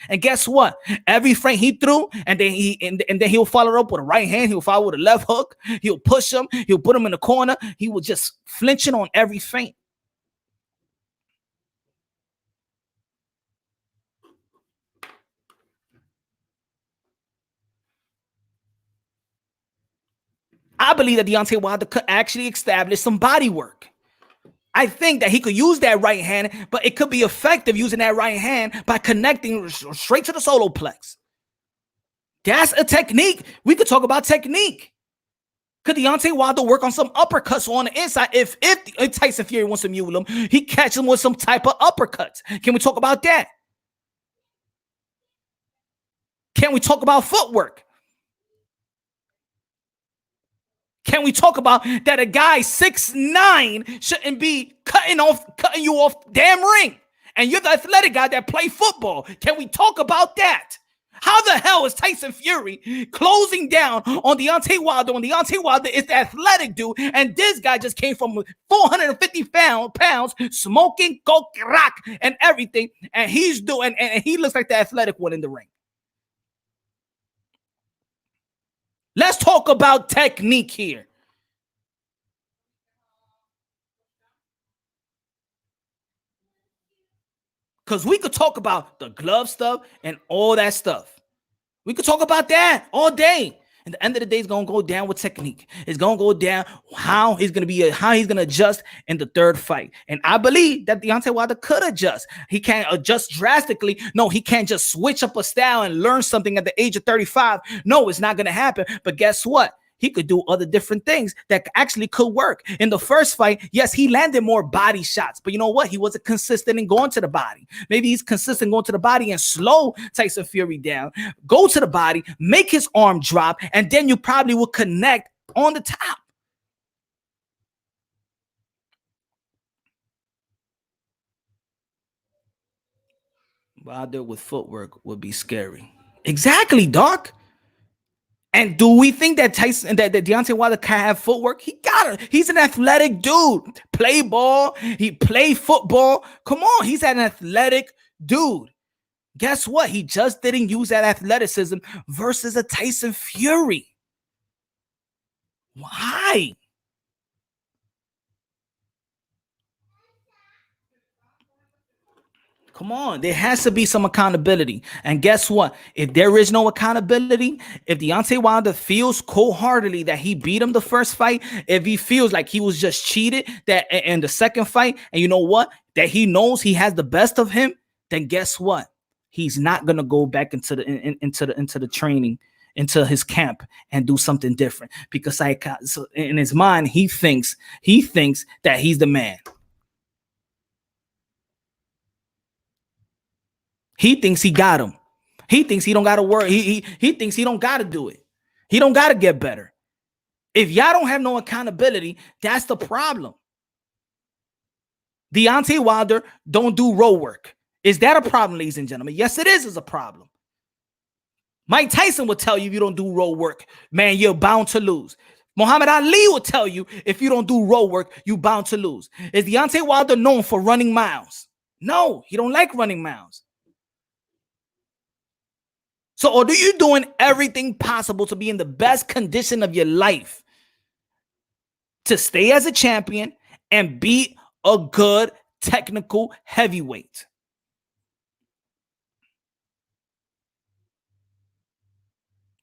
And guess what? Every feint he threw, and then he'll follow up with a right hand, he'll follow with a left hook, he'll push him, he'll put him in the corner. He was just flinching on every feint. I believe that Deontay Wilder could actually establish some body work. I think that he could use that right hand, but it could be effective using that right hand by connecting straight to the solar plex. That's a technique. We could talk about technique. Could Deontay Wilder work on some uppercuts on the inside? If Tyson Fury wants to mule him, he catch him with some type of uppercuts. Can we talk about that? Can we talk about footwork? Can we talk about that a guy 6'9" shouldn't be cutting you off damn ring? And you're the athletic guy that play football. Can we talk about that? How the hell is Tyson Fury closing down on Deontay Wilder when Deontay Wilder is the athletic dude, and this guy just came from 450 pounds smoking coke rock and everything, and he looks like the athletic one in the ring. Let's talk about technique here. Because we could talk about the glove stuff and all that stuff. We could talk about that all day. At the end of the day, it's going to go down with technique. It's going to go down how he's going to adjust in the third fight. And I believe that Deontay Wilder could adjust. He can't adjust drastically. No, he can't just switch up a style and learn something at the age of 35. No, it's not going to happen. But guess what? He could do other different things that actually could work. In the first fight, yes, he landed more body shots, but you know what? He wasn't consistent in going to the body. Maybe he's consistent going to the body and slow Tyson Fury down. Go to the body, make his arm drop, and then you probably will connect on the top. Wilder with footwork would be scary. Exactly, Doc. And do we think that Deontay Wilder can have footwork? He got it. He's an athletic dude. Play ball. He play football. Come on. He's an athletic dude. Guess what? He just didn't use that athleticism versus a Tyson Fury. Why? Come on, there has to be some accountability. And guess what? If there is no accountability, if Deontay Wilder feels cold-heartedly that he beat him the first fight, if he feels like he was just cheated that in the second fight, and you know what? That he knows he has the best of him, then guess what? He's not gonna go back into the training, into his camp, and do something different because so in his mind he thinks that he's the man. He thinks he got him. He thinks he don't got to work. He thinks he don't got to do it. He don't got to get better. If y'all don't have no accountability, that's the problem. Deontay Wilder don't do road work. Is that a problem, ladies and gentlemen? Yes, it is a problem. Mike Tyson will tell you if you don't do road work, man, you're bound to lose. Muhammad Ali will tell you if you don't do road work, you're bound to lose. Is Deontay Wilder known for running miles? No, he don't like running miles. So are you doing everything possible to be in the best condition of your life to stay as a champion and beat a good technical heavyweight?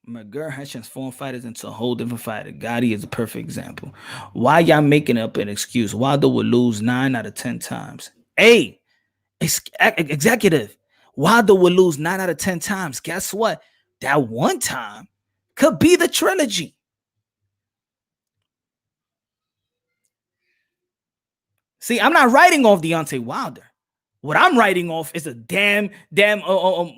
McGregor has transformed fighters into a whole different fighter. Gotti is a perfect example. Why y'all making up an excuse? Wilder will lose 9 out of 10 times. Hey, executive, Wilder would lose 9 out of 10 times. Guess what? That one time could be the trilogy. See, I'm not writing off Deontay Wilder. What I'm writing off is a damn,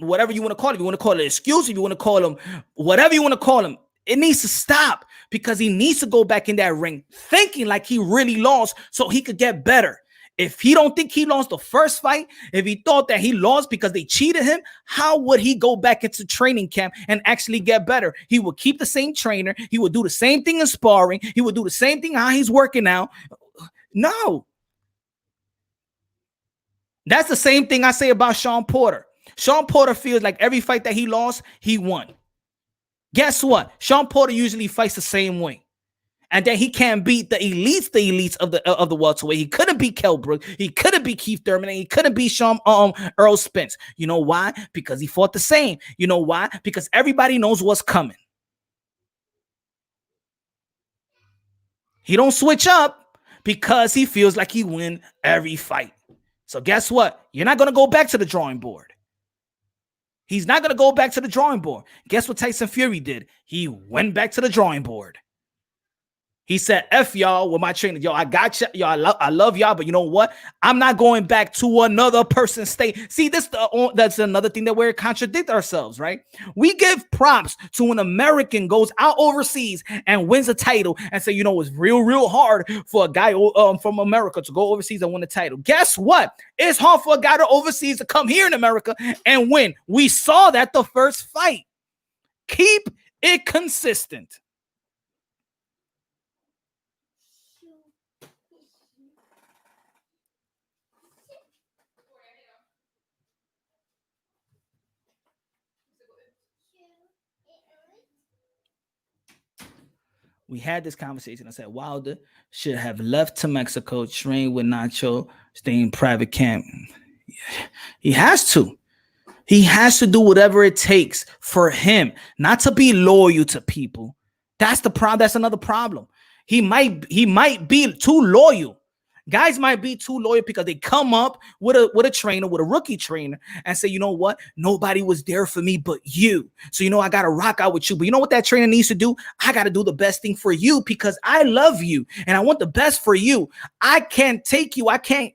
whatever you want to call it. If you want to call it an excuse, if you want to call him whatever you want to call him, it needs to stop, because he needs to go back in that ring thinking like he really lost so he could get better. If he don't think he lost the first fight, if he thought that he lost because they cheated him, how would he go back into training camp and actually get better? He would keep the same trainer. He would do the same thing in sparring. He would do the same thing how he's working out. No. That's the same thing I say about Sean Porter. Sean Porter feels like every fight that he lost, he won. Guess what? Sean Porter usually fights the same way. And then he can't beat the elites of the welterweight. He couldn't beat Kell Brook. He couldn't beat Keith Thurman. And he couldn't beat Earl Spence. You know why? Because he fought the same. You know why? Because everybody knows what's coming. He don't switch up because he feels like he win every fight. So guess what? You're not going to go back to the drawing board. He's not going to go back to the drawing board. Guess what Tyson Fury did? He went back to the drawing board. He said, F y'all with my trainer. Yo, I got you. Yo, I love y'all, but you know what? I'm not going back to another person's state. See, that's another thing that we contradict ourselves, right? We give props to an American goes out overseas and wins a title and say, you know, it's real hard for a guy from America to go overseas and win a title. Guess what? It's hard for a guy to overseas to come here in America and win. We saw that the first fight. Keep it consistent. We had this conversation. I said Wilder should have left to Mexico, trained with Nacho, stay in private camp. He has to. He has to do whatever it takes for him not to be loyal to people. That's the problem. That's another problem. He might be too loyal. Guys might be too loyal because they come up with a trainer, with a rookie trainer, and say, you know what? Nobody was there for me but you. So, you know, I got to rock out with you. But you know what that trainer needs to do? I got to do the best thing for you because I love you and I want the best for you. I can't take you. I can't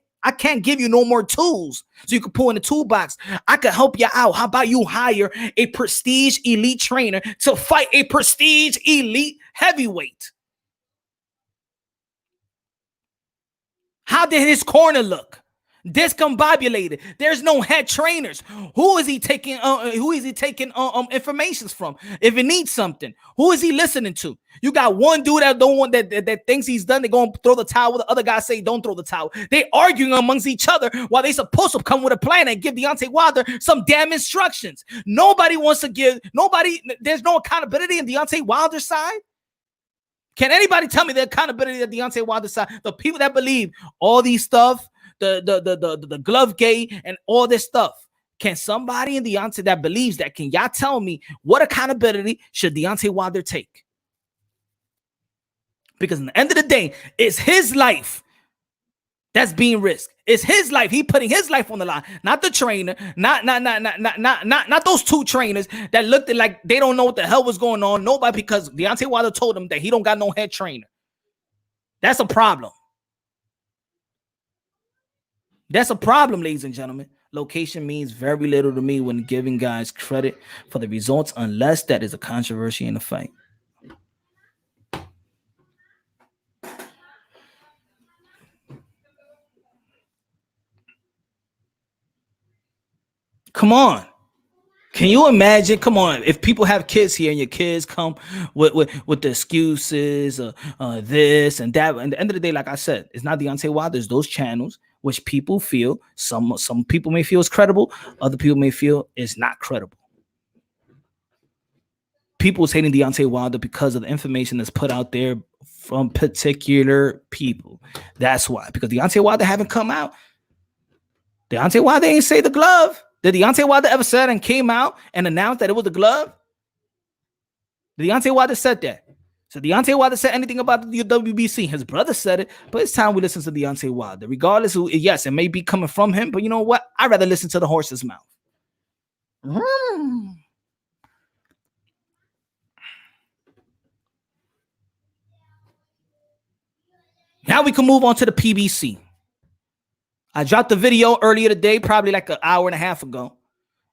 give you no more tools so you can pull in the toolbox. I can help you out. How about you hire a prestige elite trainer to fight a prestige elite heavyweight? How did his corner look? Discombobulated. There's no head trainers. Who is he taking? Information from? If it needs something, who is he listening to? You got one dude that thinks he's done. They're gonna throw the towel. The other guy say don't throw the towel. They arguing amongst each other while they supposed to come with a plan and give Deontay Wilder some damn instructions. Nobody wants to give. There's no accountability in Deontay Wilder's side. Can anybody tell me the accountability of Deontay Wilder's side? The people that believe all these stuff, the glove gate and all this stuff. Can somebody in Deontay that believes that, can y'all tell me what accountability should Deontay Wilder take? Because at the end of the day, it's his life that's being risked. It's his life. He putting his life on the line, not the trainer, not those two trainers that looked like they don't know what the hell was going on. Nobody, because Deontay Wilder told him that he don't got no head trainer. That's a problem. That's a problem, ladies and gentlemen. Location means very little to me when giving guys credit for the results, unless that is a controversy in the fight. Come on. Can you imagine? Come on. If people have kids here and your kids come with the excuses, this and that. And at the end of the day, like I said, it's not Deontay Wilder. There's those channels which people feel, some people may feel is credible. Other people may feel is not credible. People is hating Deontay Wilder because of the information that's put out there from particular people. That's why. Because Deontay Wilder haven't come out. Deontay Wilder ain't say the glove. Did Deontay Wilder ever said and came out and announced that it was the glove? Did Deontay Wilder said that? So Deontay Wilder said anything about the WBC? His brother said it, but it's time we listen to Deontay Wilder. Regardless, yes, it may be coming from him, but you know what? I'd rather listen to the horse's mouth. Now we can move on to the PBC. I dropped the video earlier today, probably like an hour and a half ago.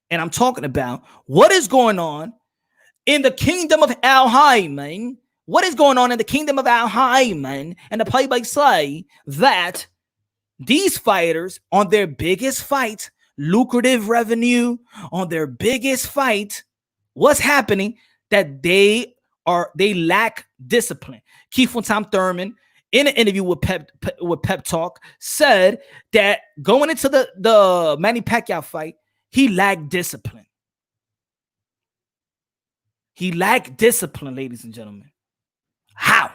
And I'm talking about what is going on in the kingdom of Al Hyman. What is going on in the kingdom of Al Hyman? And the play-by say that these fighters on their biggest fight, lucrative revenue, on their biggest fight, what's happening? That they lack discipline. Keith von Tom Thurman, in an interview with Pep Talk, said that going into the Manny Pacquiao fight, he lacked discipline. He lacked discipline, ladies and gentlemen. How?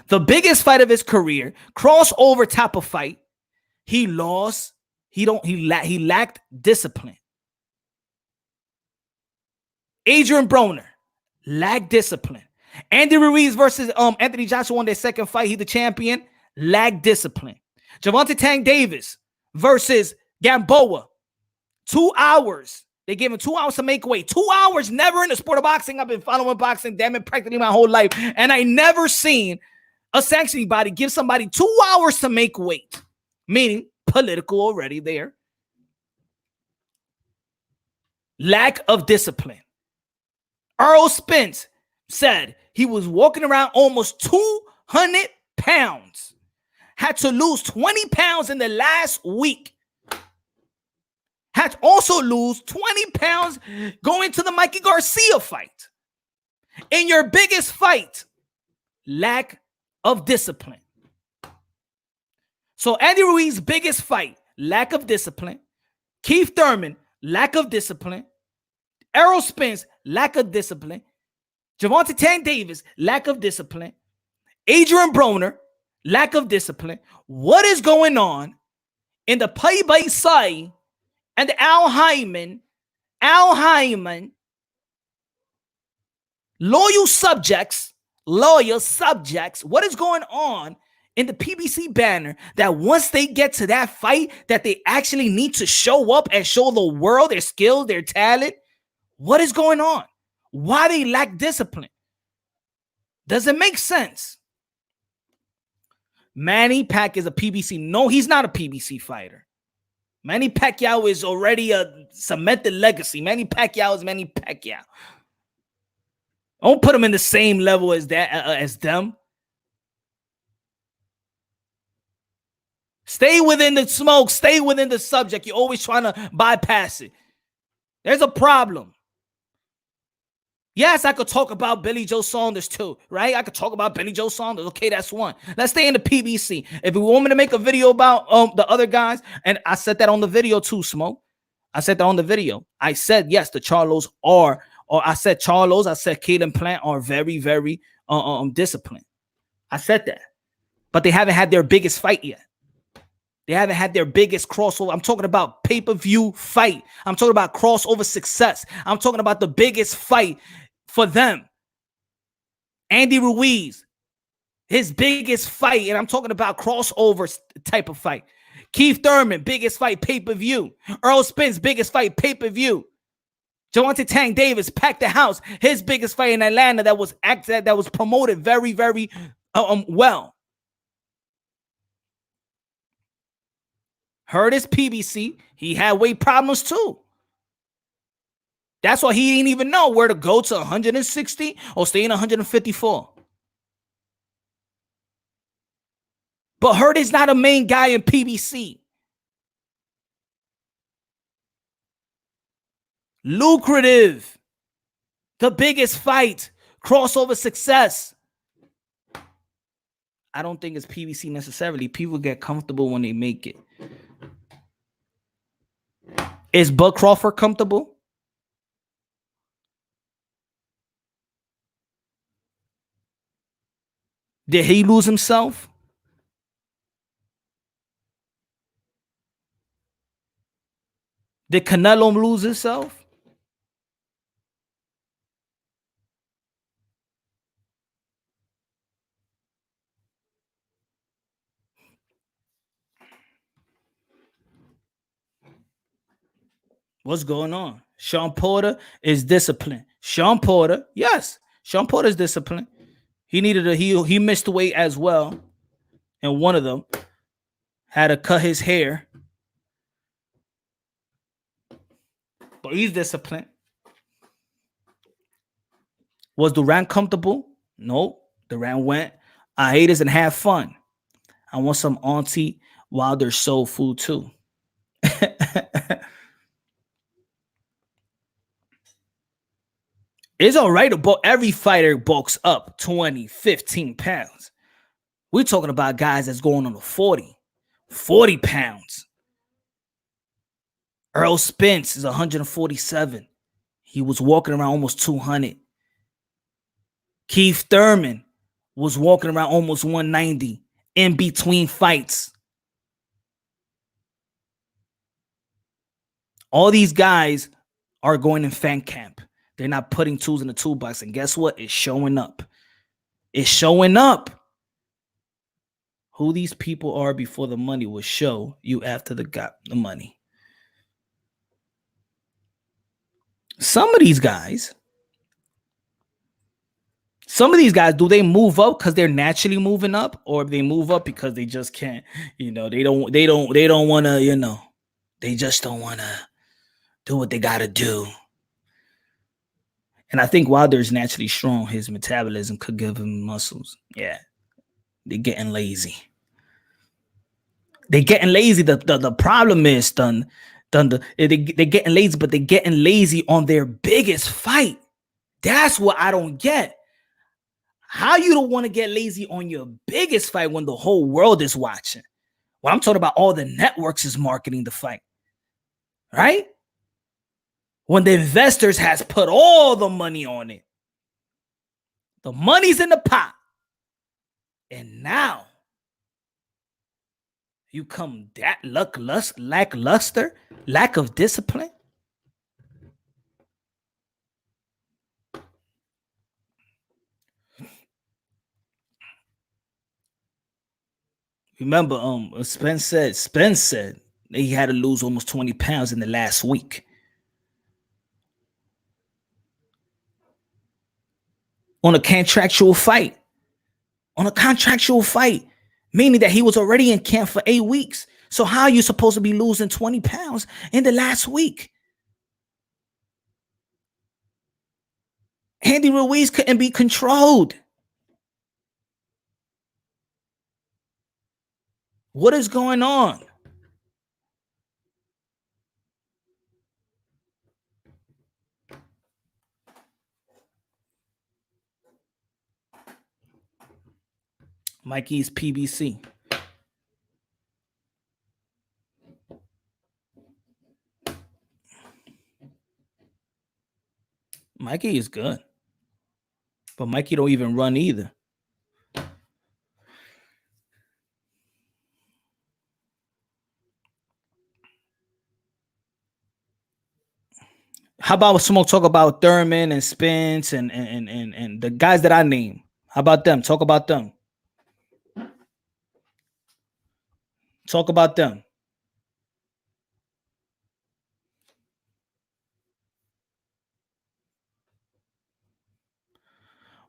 The biggest fight of his career, crossover type of fight, he lost. He lacked discipline. Adrian Broner lacked discipline. Andy Ruiz versus Anthony Joshua won their second fight. He's the champion. Lacked discipline. Gervonta Tank Davis versus Gamboa. 2 hours. They gave him 2 hours to make weight. 2 hours, never in the sport of boxing. I've been following boxing, damn it, practically my whole life. And I never seen a sanctioning body give somebody 2 hours to make weight. Meaning political already there. Lack of discipline. Earl Spence said he was walking around almost 200 pounds. Had to lose 20 pounds in the last week. Had to also lose 20 pounds going to the Mikey Garcia fight. In your biggest fight, lack of discipline. So Andy Ruiz's biggest fight, lack of discipline. Keith Thurman, lack of discipline. Errol Spence, lack of discipline. Gervonta Tank Davis, lack of discipline. Adrian Broner, lack of discipline. What is going on in the play-by-play and the Al Hyman, loyal subjects, what is going on in the PBC banner that once they get to that fight that they actually need to show up and show the world their skill, their talent? What is going on? Why they lack discipline? Does it make sense? Manny Pacquiao is a PBC. No, he's not a PBC fighter. Manny Pacquiao is already a cemented legacy. Manny Pacquiao is Manny Pacquiao. Don't put him in the same level as them. Stay within the smoke. Stay within the subject. You're always trying to bypass it. There's a problem. Yes, I could talk about Billy Joe Saunders too, right? I could talk about Billy Joe Saunders. Okay, that's one. Let's stay in the PBC. If you want me to make a video about the other guys, and I said that on the video too, Smoke. I said that on the video. I said, yes, the Charlos are, or I said Charlos, I said Caden Plant are very, very disciplined. I said that. But they haven't had their biggest fight yet. They haven't had their biggest crossover. I'm talking about pay-per-view fight. I'm talking about crossover success. I'm talking about the biggest fight for them. Andy Ruiz, his biggest fight, and I'm talking about crossover type of fight. Keith Thurman, biggest fight, pay-per-view. Earl Spence, biggest fight, pay-per-view. Gervonta Tank Davis packed the house. His biggest fight in Atlanta that was promoted very, very well. Heard his PBC. He had weight problems too. That's why he didn't even know where to go to 160 or stay in 154. But Hurt is not a main guy in PBC. Lucrative. The biggest fight. Crossover success. I don't think it's PBC necessarily. People get comfortable when they make it. Is Bud Crawford comfortable? Did he lose himself? Did Canelo lose himself? What's going on? Sean Porter is disciplined. Sean Porter, yes, Sean Porter is disciplined. He needed he missed weight as well, and one of them had to cut his hair, but he's disciplined. Was Durant comfortable? No. Durant went, I hate this and have fun. I want some Auntie Wilder soul food too. It's all right, but every fighter bulks up 20, 15 pounds. We're talking about guys that's going on to 40 pounds. Earl Spence is 147. He was walking around almost 200. Keith Thurman was walking around almost 190 in between fights. All these guys are going in fan camp. They're not putting tools in the toolbox. And guess what? It's showing up. It's showing up. Who these people are before the money will show you after the money. Some of these guys, do they move up because they're naturally moving up, or they move up because they just can't, they don't want to, they just don't want to do what they got to do. And I think Wilder's naturally strong. His metabolism could give him muscles. Yeah. They're getting lazy. The problem is, they're getting lazy, but they're getting lazy on their biggest fight. That's what I don't get. How you don't want to get lazy on your biggest fight when the whole world is watching? Well, I'm talking about all the networks is marketing the fight. Right? When the investors has put all the money on it. The money's in the pot. And now you come that lackluster, lack of discipline. Remember, Spence said he had to lose almost 20 pounds in the last week. On a contractual fight. Meaning that he was already in camp for 8 weeks. So how are you supposed to be losing 20 pounds in the last week? Andy Ruiz couldn't be controlled. What is going on? Mikey's PBC. Mikey is good. But Mikey don't even run either. How about Smoke talk about Thurman and Spence and the guys that I name? How about them? Talk about them. Talk about them.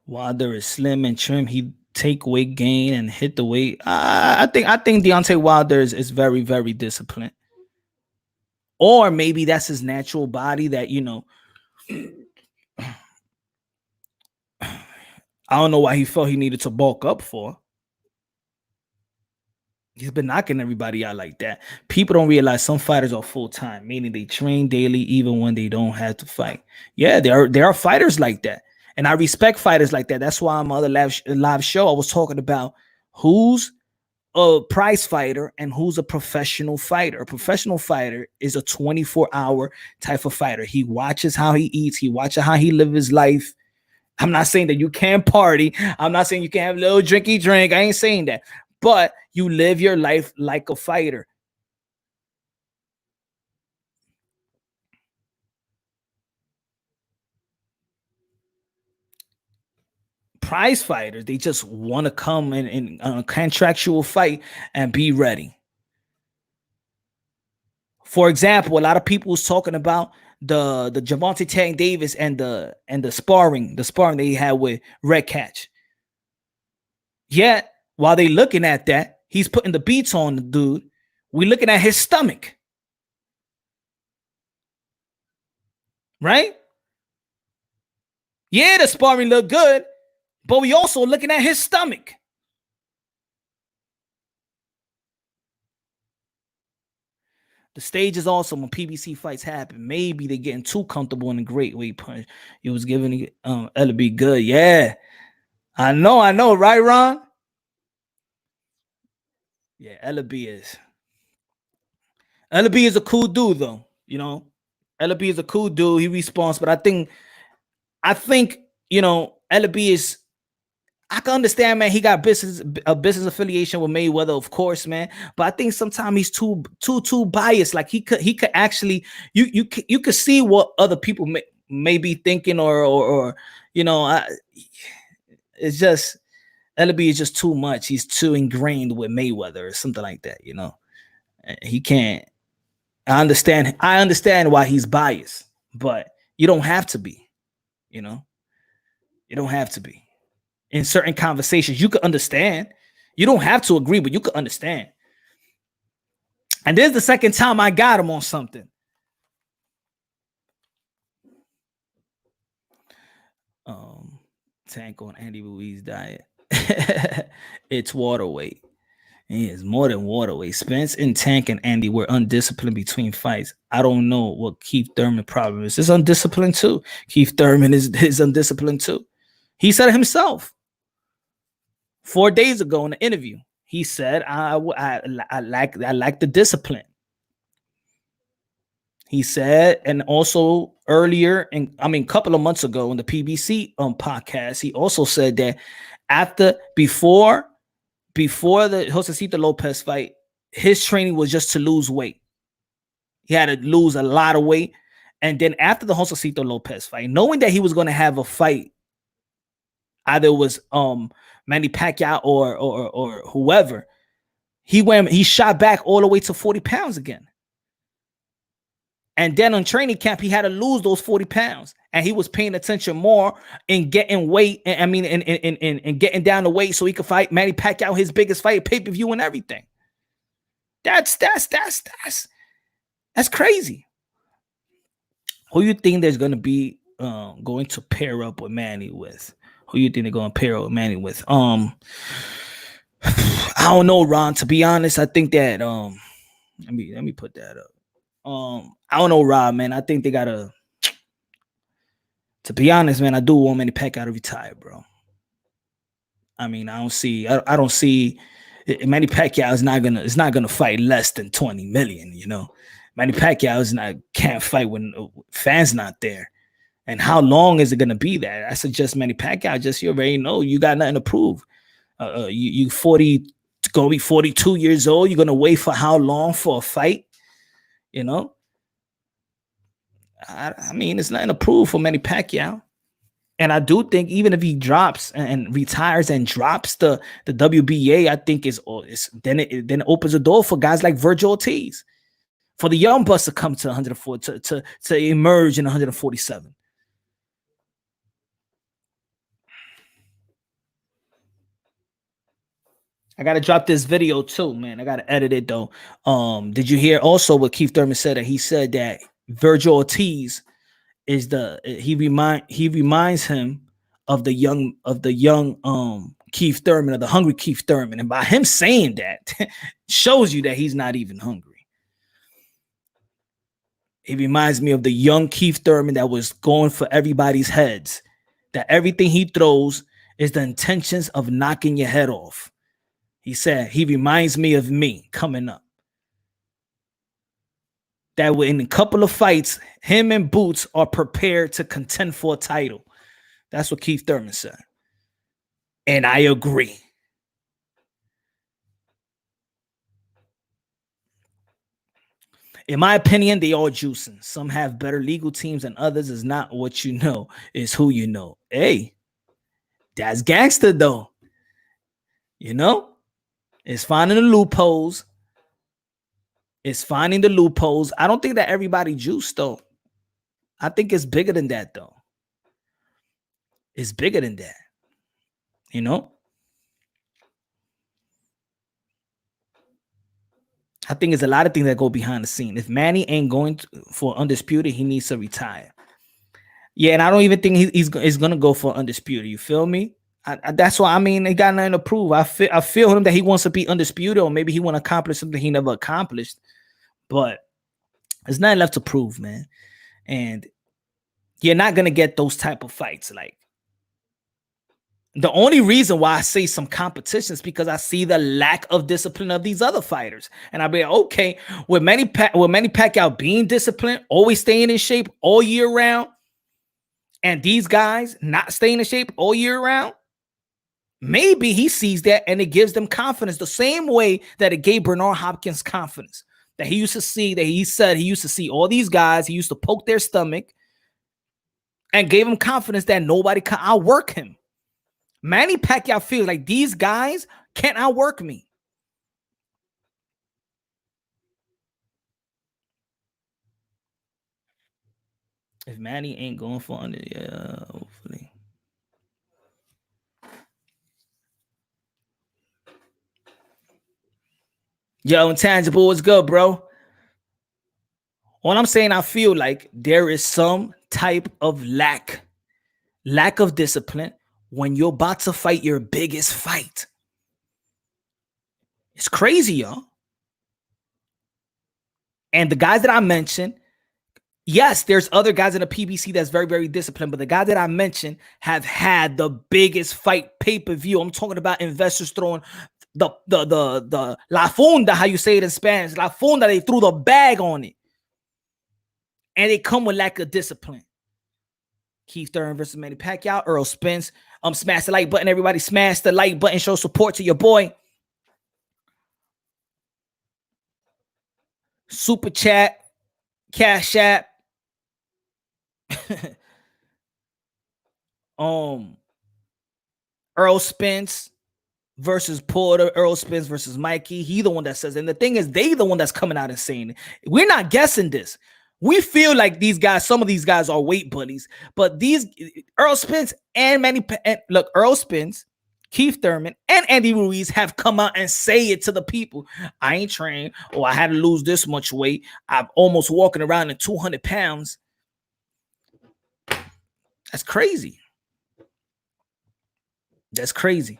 Wilder is slim and trim. He take weight gain and hit the weight. I think Deontay Wilder is very, very disciplined. Or maybe that's his natural body that, I don't know why he felt he needed to bulk up for. He's been knocking everybody out like that. People don't realize some fighters are full-time, meaning they train daily even when they don't have to fight. Yeah, there are fighters like that. And I respect fighters like that. That's why on my other live show, I was talking about who's a prize fighter and who's a professional fighter. A professional fighter is a 24-hour type of fighter. He watches how he eats. He watches how he lives his life. I'm not saying that you can't party. I'm not saying you can't have a little drinky drink. I ain't saying that. But you live your life like a fighter. Prize fighters, they just want to come in a contractual fight and be ready. For example, a lot of people was talking about the Javante Tank Davis and the sparring that he had with Red Catch. Yet, while they looking at that, he's putting the beats on the dude. We looking at his stomach. Right? Yeah, the sparring looked good, but we also looking at his stomach. The stage is also when PBC fights happen. Maybe they're getting too comfortable in the great weight punch. He was giving LB good. Yeah. I know, right, Ron? Yeah, LB is a cool dude, though. You know, LB is a cool dude. He responds, but I think, LB is. I can understand, man. He got a business affiliation with Mayweather, of course, man. But I think sometimes he's too biased. Like he could actually, you could see what other people may be thinking, or it's just LB is just too much. He's too ingrained with Mayweather or something like that. He can't. I understand why he's biased, but you don't have to be. You don't have to be. In certain conversations, you could understand. You don't have to agree, but you could understand. And this is the second time I got him on something. Tank on Andy Ruiz's diet. It's water weight. He is more than water weight. Spence and Tank and Andy were undisciplined between fights. I don't know what Keith Thurman's problem is. It's undisciplined too. Keith Thurman is undisciplined too. He said it himself. 4 days ago in the interview, he said, I like the discipline. He said, and also earlier, a couple of months ago in the PBC podcast, he also said that before the Josecito Lopez fight, his training was just to lose weight. He had to lose a lot of weight. And then after the Josecito Lopez fight, knowing that he was going to have a fight, either it was Manny Pacquiao or whoever, he shot back all the way to 40 pounds again. And then on training camp, he had to lose those 40 pounds. And he was paying attention more in getting weight. And getting down the weight so he could fight Manny Pacquiao, his biggest fight, pay-per-view and everything. That's crazy. Who you think there's going to be going to pair up with Manny with? Who you think they're going to pair up with Manny with? I don't know, Ron. To be honest, I think that let me put that up. I don't know, Rob, man. I think they gotta. To be honest, man, I do want Manny Pacquiao to retire, bro. I don't see Manny Pacquiao is not gonna fight less than 20 million. Manny Pacquiao can't fight when fans not there. And how long is it gonna be that? I suggest Manny Pacquiao. You already know you got nothing to prove. You 40, gonna be 42 years old. You're gonna wait for how long for a fight? It's nothing to prove for Manny Pacquiao. And I do think even if he drops and retires and drops the WBA, I think then it opens the door for guys like Virgil Ortiz, for the young bucks to come to 104 to emerge in 147. I gotta drop this video too, man. I gotta edit it though. Did you hear also what Keith Thurman said? That he said that Virgil Ortiz is he reminds him of the young Keith Thurman, or the hungry Keith Thurman. And by him saying that, shows you that he's not even hungry. He reminds me of the young Keith Thurman that was going for everybody's heads, that everything he throws is the intentions of knocking your head off. He said, he reminds me of me coming up. That in a couple of fights, him and Boots are prepared to contend for a title. That's what Keith Thurman said. And I agree. In my opinion, they all juicing. Some have better legal teams than others. Is not what you know, is who you know. Hey, that's gangster though. It's finding the loopholes. I don't think that everybody juiced though. I think it's bigger than that, though. It's bigger than that. You know? I think it's a lot of things that go behind the scene. If Manny ain't going for undisputed, he needs to retire. Yeah, and I don't even think he's going to go for undisputed. You feel me? That's why, I mean, he got nothing to prove. I feel him that he wants to be undisputed, or maybe he want to accomplish something he never accomplished. But there's nothing left to prove, man. And you're not going to get those type of fights. Like, the only reason why I say some competition is because I see the lack of discipline of these other fighters. And I'll be like, okay, with Manny Pacquiao being disciplined, always staying in shape all year round, and these guys not staying in shape all year round, maybe he sees that and it gives them confidence the same way that it gave Bernard Hopkins confidence. That he used to see, that he said he used to see all these guys, he used to poke their stomach and gave him confidence that nobody can outwork him. Manny Pacquiao feels like these guys can't outwork me. If Manny ain't going for under, yeah, hopefully. Yo, Intangible, what's good, bro? All I'm saying, I feel like there is some type of lack of discipline when you're about to fight your biggest fight. It's crazy, y'all. And the guys that I mentioned, yes, there's other guys in the PBC that's very, very disciplined, but the guys that I mentioned have had the biggest fight pay-per-view. I'm talking about investors throwing the la funda, how you say it in Spanish, la funda, they threw the bag on it. And they come with lack of discipline. Keith Thurman versus Manny Pacquiao, Earl Spence. Smash the like button, everybody. Smash the like button, show support to your boy. Super chat, Cash App. Earl Spence versus Porter, Earl Spence versus Mikey. He the one that says, and the thing is, they the one that's coming out and saying it. We're not guessing this. We feel like these guys, some of these guys are weight bullies, but these Earl Spence and Manny, look, Earl Spence, Keith Thurman, and Andy Ruiz have come out and say it to the people. I ain't trained, or I had to lose this much weight. I'm almost walking around in 200 pounds. That's crazy. That's crazy.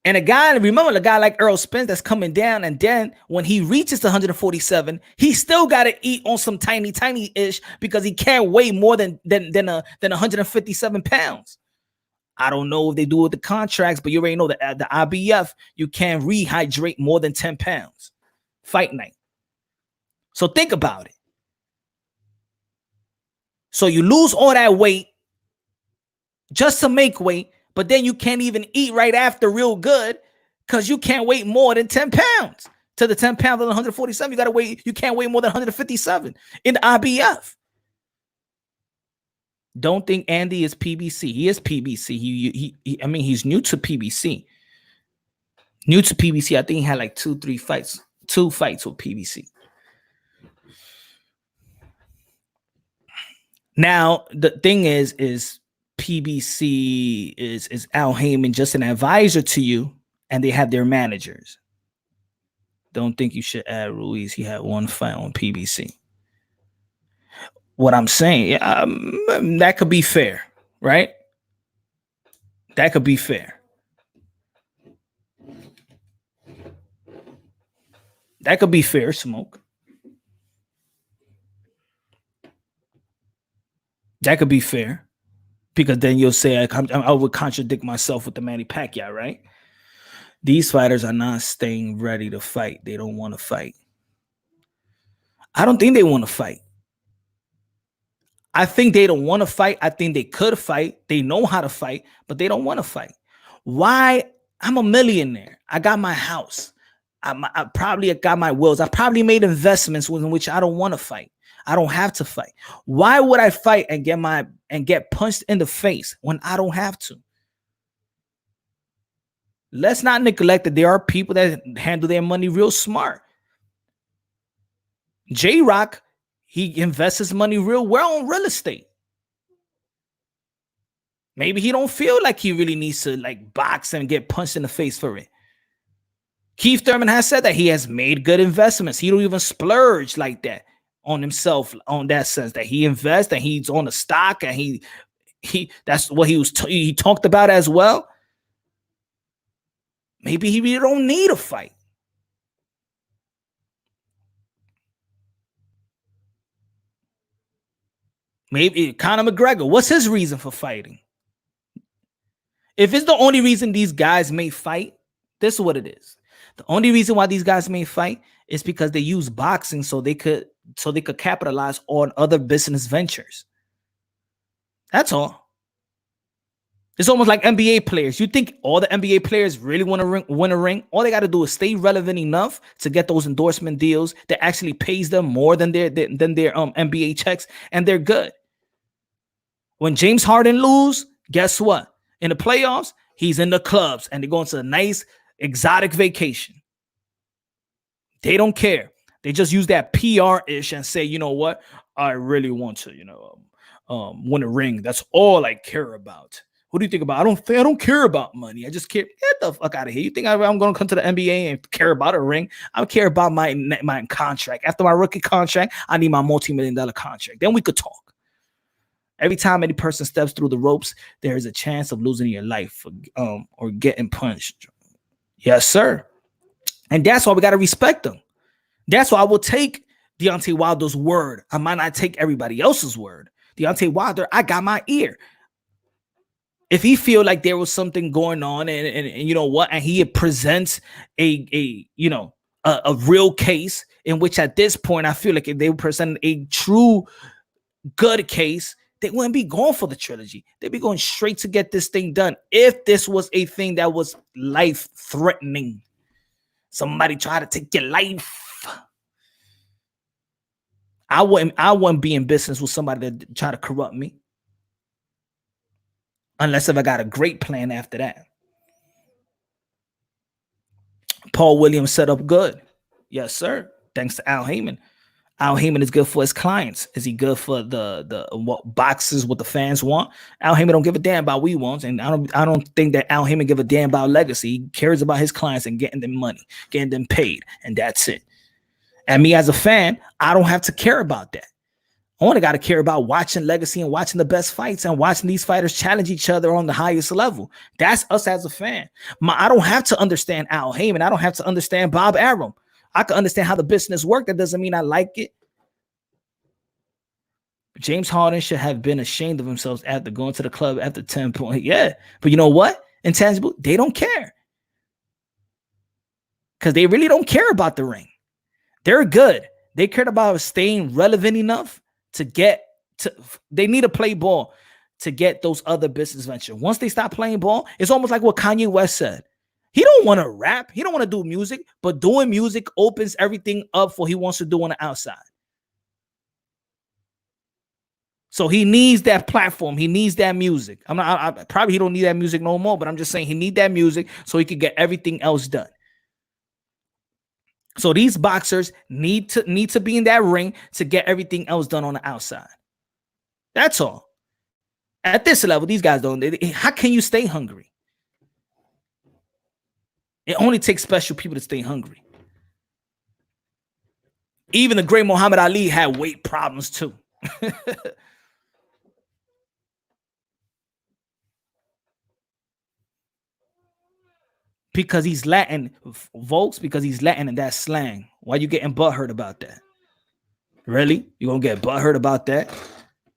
And remember the guy like Earl Spence that's coming down, and then when he reaches the 147, he still got to eat on some tiny-ish because he can't weigh more than 157 pounds. I don't know if they do with the contracts, but you already know that at the IBF, you can't rehydrate more than 10 pounds. Fight night. So think about it. So you lose all that weight just to make weight, but then you can't even eat right after real good because you can't weigh more than 10 pounds. To the 10 pounds of 147, you can't weigh more than 157 in the IBF. Don't think Andy is PBC. He is PBC. He's new to PBC. New to PBC. I think he had like 2 fights with PBC. Now, the thing is PBC is Al Heyman just an advisor to you, and they have their managers. Don't think you should add Ruiz. He had 1 fight on PBC. What I'm saying, that could be fair, right? That could be fair. That could be fair, Smoke. That could be fair. Because then you'll say I would contradict myself with the Manny Pacquiao, right? These fighters are not staying ready to fight. They don't want to fight. I don't think they want to fight. I think they don't want to fight. I think they could fight. They know how to fight, but they don't want to fight. Why? I'm a millionaire. I got my house. I probably got my wills. I probably made investments in which I don't want to fight. I don't have to fight. Why would I fight and get punched in the face when I don't have to? Let's not neglect that there are people that handle their money real smart. J-Rock, he invests his money real well on real estate. Maybe he don't feel like he really needs to like box and get punched in the face for it. Keith Thurman has said that he has made good investments. He don't even splurge like that on himself, on that sense that he invests and he's on the stock and he that's what he talked about as well. Maybe he really don't need a fight. Maybe Conor McGregor, what's his reason for fighting? If it's the only reason these guys may fight, this is what it is. The only reason why these guys may fight is because they use boxing so they could capitalize on other business ventures. That's all. It's almost like NBA players. You think all the NBA players really want to win a ring? All they got to do is stay relevant enough to get those endorsement deals that actually pays them more than their NBA checks, and they're good. When James Harden lose, guess what? In the playoffs, he's in the clubs and they're going to a nice exotic vacation. They don't care. They just use that PR-ish and say, you know what? I really want to, win a ring. That's all I care about. What do you think about? I don't care about money. I just care. Get the fuck out of here. You think I'm going to come to the NBA and care about a ring? I care about my contract. After my rookie contract, I need my multi-million-dollar contract. Then we could talk. Every time any person steps through the ropes, there is a chance of losing your life or getting punched. Yes, sir. And that's why we got to respect them. That's why I will take Deontay Wilder's word. I might not take everybody else's word. Deontay Wilder, I got my ear. If he feel like there was something going on and you know what, and he presents a real case in which at this point I feel like if they present a true good case, they wouldn't be going for the trilogy. They'd be going straight to get this thing done. If this was a thing that was life-threatening, somebody try to take your life, I wouldn't be in business with somebody that try to corrupt me. Unless if I got a great plan after that. Paul Williams set up good. Yes, sir. Thanks to Al Heyman. Al Heyman is good for his clients. Is he good for the what boxes, what the fans want? Al Heyman don't give a damn about what we want, and I don't think that Al Heyman give a damn about legacy. He cares about his clients and getting them money, getting them paid, and that's it. And me as a fan, I don't have to care about that. I only got to care about watching legacy and watching the best fights and watching these fighters challenge each other on the highest level. That's us as a fan. I don't have to understand Al Heyman. I don't have to understand Bob Arum. I can understand how the business works. That doesn't mean I like it. James Harden should have been ashamed of himself after going to the club after 10 points. Yeah. But you know what? Intangible, they don't care. Because they really don't care about the ring. They're good. They cared about staying relevant enough to get to, they need to play ball to get those other business ventures. Once they stop playing ball, it's almost like what Kanye West said. He don't want to rap. He don't want to do music, but doing music opens everything up for he wants to do on the outside. So he needs that platform. He needs that music. Probably he don't need that music no more, but I'm just saying he need that music so he could get everything else done. So these boxers need to be in that ring to get everything else done on the outside. That's all. At this level, these guys don't. How can you stay hungry? It only takes special people to stay hungry. Even the great Muhammad Ali had weight problems too. Because he's Latin, folks, because he's Latin and that's slang. Why you getting butthurt about that? Really? You gonna get butthurt about that?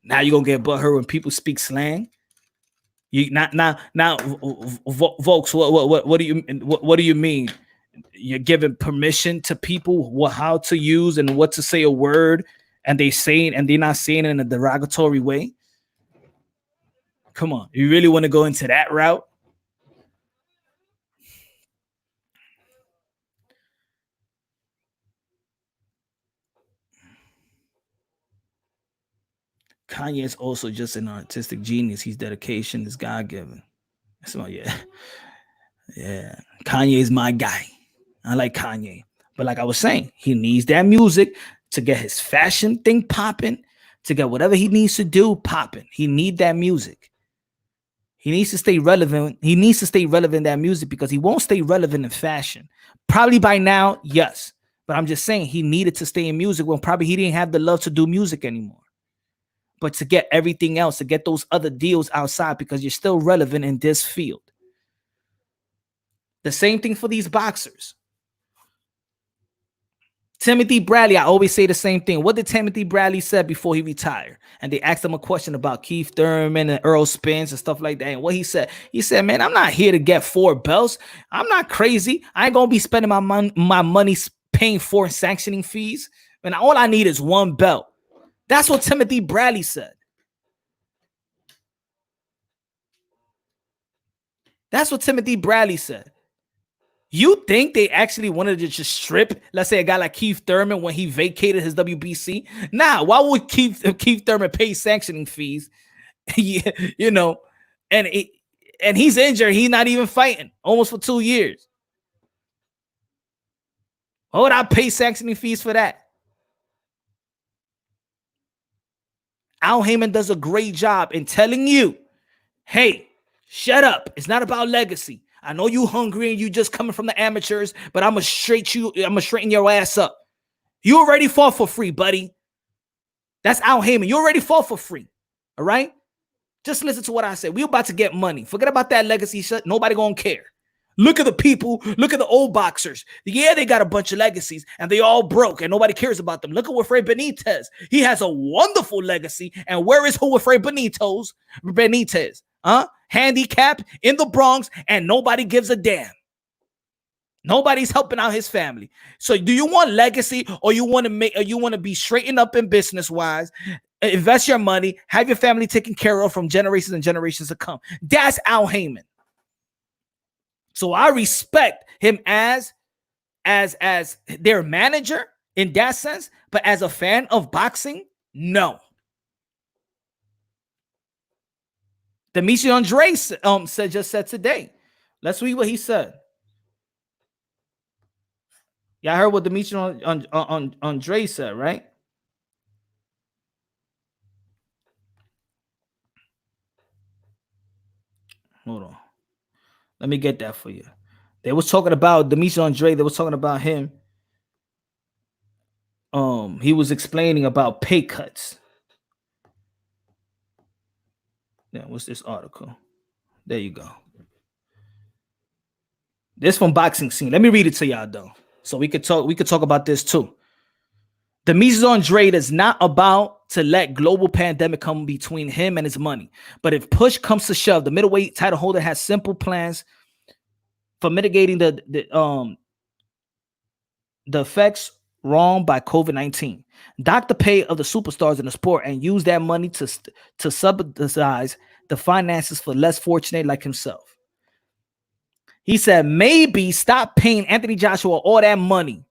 Now you gonna get butthurt when people speak slang? You now, folks. What do you mean? You're giving permission to people how to use and what to say a word, and they're not saying it in a derogatory way. Come on, you really want to go into that route? Kanye is also just an artistic genius. His dedication is God-given. So yeah. Kanye is my guy. I like Kanye. But like I was saying, he needs that music to get his fashion thing popping, to get whatever he needs to do popping. He need that music. He needs to stay relevant. He needs to stay relevant in that music because he won't stay relevant in fashion. Probably by now, yes. But I'm just saying he needed to stay in music when probably he didn't have the love to do music anymore. But to get everything else, to get those other deals outside because you're still relevant in this field. The same thing for these boxers. Timothy Bradley, I always say the same thing. What did Timothy Bradley say before he retired? And they asked him a question about Keith Thurman and Earl Spence and stuff like that. And what he said, man, I'm not here to get 4 belts. I'm not crazy. I ain't going to be spending my money paying for sanctioning fees. And all I need is 1 belt. That's what Timothy Bradley said. That's what Timothy Bradley said. You think they actually wanted to just strip, let's say, a guy like Keith Thurman when he vacated his WBC? Nah, why would Keith Thurman pay sanctioning fees? Yeah, you know, and he's injured. He's not even fighting almost for 2 years. Why would I pay sanctioning fees for that? Al Heyman does a great job in telling you, hey, shut up. It's not about legacy. I know you hungry and you just coming from the amateurs, but I'm gonna straighten your ass up. You already fought for free, buddy. That's Al Heyman. You already fought for free. All right? Just listen to what I said. We about to get money. Forget about that legacy shit. Nobody gonna care. Look at the people. Look at the old boxers. Yeah, they got a bunch of legacies and they all broke and nobody cares about them. Look at Wilfred Benitez. He has a wonderful legacy. And where is Wilfred Benitez? Handicap in the Bronx and nobody gives a damn. Nobody's helping out his family. So do you want legacy or you want to be straightened up in business wise, invest your money, have your family taken care of from generations and generations to come? That's Al Heyman. So I respect him as their manager in that sense, but as a fan of boxing, no. Demetri Andre said today. Let's read what he said. Yeah, I heard what Demetri Andre said, right? Hold on. Let me get that for you. They was talking about Demetri Andre. They was talking about him. He was explaining about pay cuts. Yeah, what's this article? There you go. This from Boxing Scene. Let me read it to y'all though, so we could talk about this too. Demetri Andre is not about to let global pandemic come between him and his money. But if push comes to shove, the middleweight title holder has simple plans for mitigating the effects wrong by COVID-19. Dock the pay of the superstars in the sport and use that money to subsidize the finances for less fortunate like himself. He said, maybe stop paying Anthony Joshua all that money.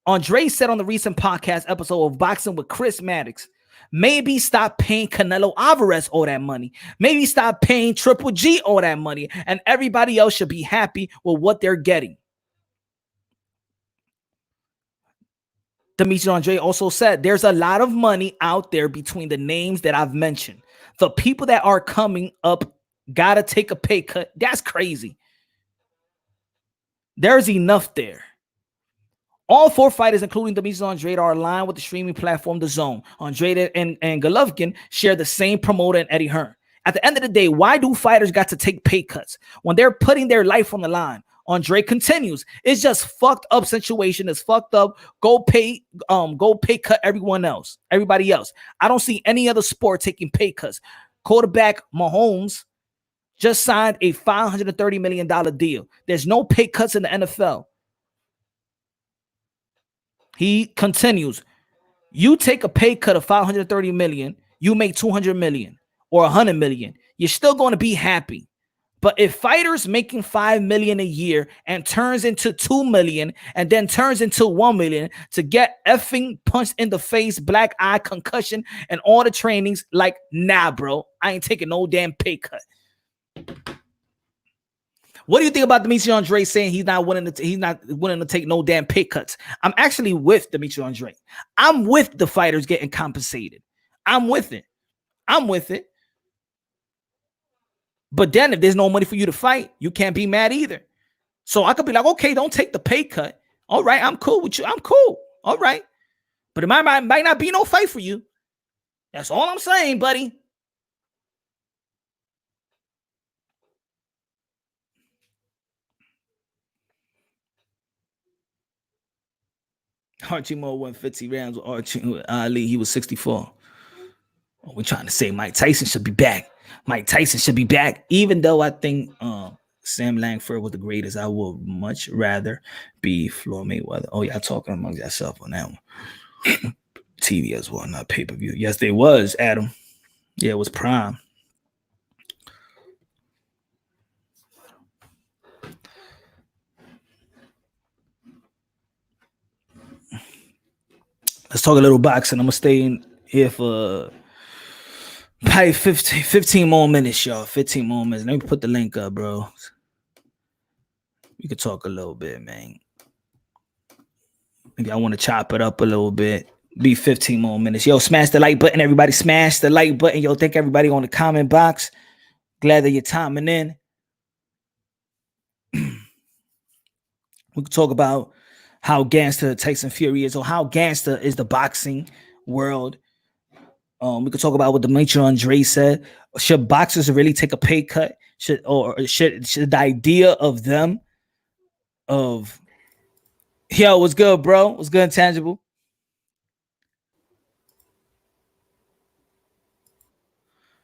Andre said on the recent podcast episode of Boxing with Chris Maddox, maybe stop paying Canelo Alvarez all that money. Maybe stop paying Triple G all that money. And everybody else should be happy with what they're getting. Demetri Andre also said, there's a lot of money out there between the names that I've mentioned. The people that are coming up gotta take a pay cut. That's crazy. There's enough there. All 4 fighters, including Demetri Andre, are aligned with the streaming platform DAZN. Andre and Golovkin share the same promoter and Eddie Hearn. At the end of the day, why do fighters got to take pay cuts when they're putting their life on the line? Andre continues, it's just fucked up situation. It's fucked up. Go pay cut everybody else. I don't see any other sport taking pay cuts. Quarterback Mahomes just signed a $530 million deal. There's no pay cuts in the NFL. He continues, you take a pay cut of $530 million, you make $200 million or $100 million. You're still going to be happy. But if fighters making $5 million a year and turns into $2 million and then turns into $1 million to get effing punched in the face, black eye, concussion, and all the trainings, like, nah, bro, I ain't taking no damn pay cut. What do you think about Demetrius Andre saying he's not willing to take no damn pay cuts? I'm actually with Demetrius Andre. I'm with the fighters getting compensated. I'm with it. But then if there's no money for you to fight, you can't be mad either. So I could be like, okay, don't take the pay cut. All right, I'm cool with you. I'm cool. All right. But it might not be no fight for you. That's all I'm saying, buddy. Archie Moore won 50 rounds with Ali. He was 64. Oh, we're trying to say Mike Tyson should be back. Even though I think Sam Langford was the greatest, I would much rather be Floyd Mayweather. Oh, y'all talking amongst yourself on that one. TV as well, not pay-per-view. Yes, there was, Adam. Yeah, it was Prime. Let's talk a little boxing. I'm going to stay in here for probably 15 more minutes, y'all. 15 more minutes. Let me put the link up, bro. We could talk a little bit, man. Maybe I want to chop it up a little bit. Be 15 more minutes. Yo, smash the like button, everybody. Smash the like button. Yo, thank everybody on the comment box. Glad that you're timing in. We could talk about how gangster Tyson Fury is, or how gangster is the boxing world. We could talk about what Demetrius Andre said. Should boxers really take a pay cut? Should the idea of them of yo, what's good, bro? What's good, Tangible?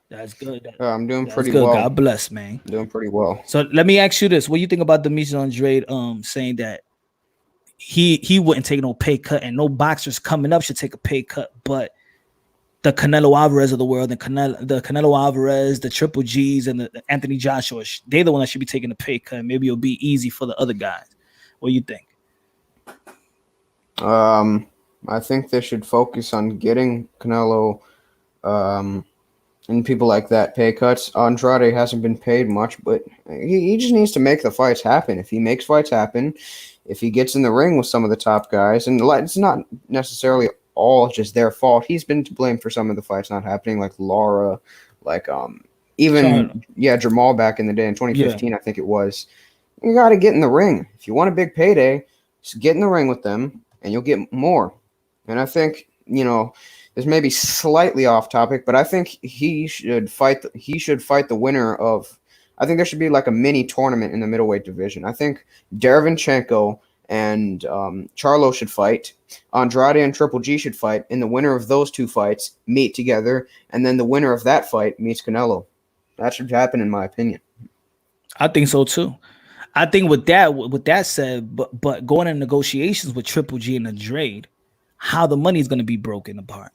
That's good. I'm doing pretty well. God bless, man. Doing pretty well. So let me ask you this: what do you think about Demetrius Andre saying that he wouldn't take no pay cut, and no boxers coming up should take a pay cut, but the Canelo Alvarez of the world, the Canelo Alvarez, the Triple G's, and the Anthony Joshua, they're the one that should be taking the pay cut. Maybe it'll be easy for the other guys. What do you think? I think they should focus on getting Canelo and people like that pay cuts. Andrade hasn't been paid much, but he just needs to make the fights happen. If he makes fights happen, if he gets in the ring with some of the top guys, and it's not necessarily all just their fault. He's been to blame for some of the fights not happening, like Lara, like Jamal back in the day in 2015, I think it was. You got to get in the ring. If you want a big payday, just get in the ring with them, and you'll get more. And I think, this may be slightly off topic, but I think he should fight the winner of. I think there should be like a mini tournament in the middleweight division. I think Derevyanchenko and Charlo should fight. Andrade and Triple G should fight, and the winner of those two fights meet together, and then the winner of that fight meets Canelo. That should happen, in my opinion. I think so too. I think with that said, but going in negotiations with Triple G and Andrade, how the money is going to be broken apart.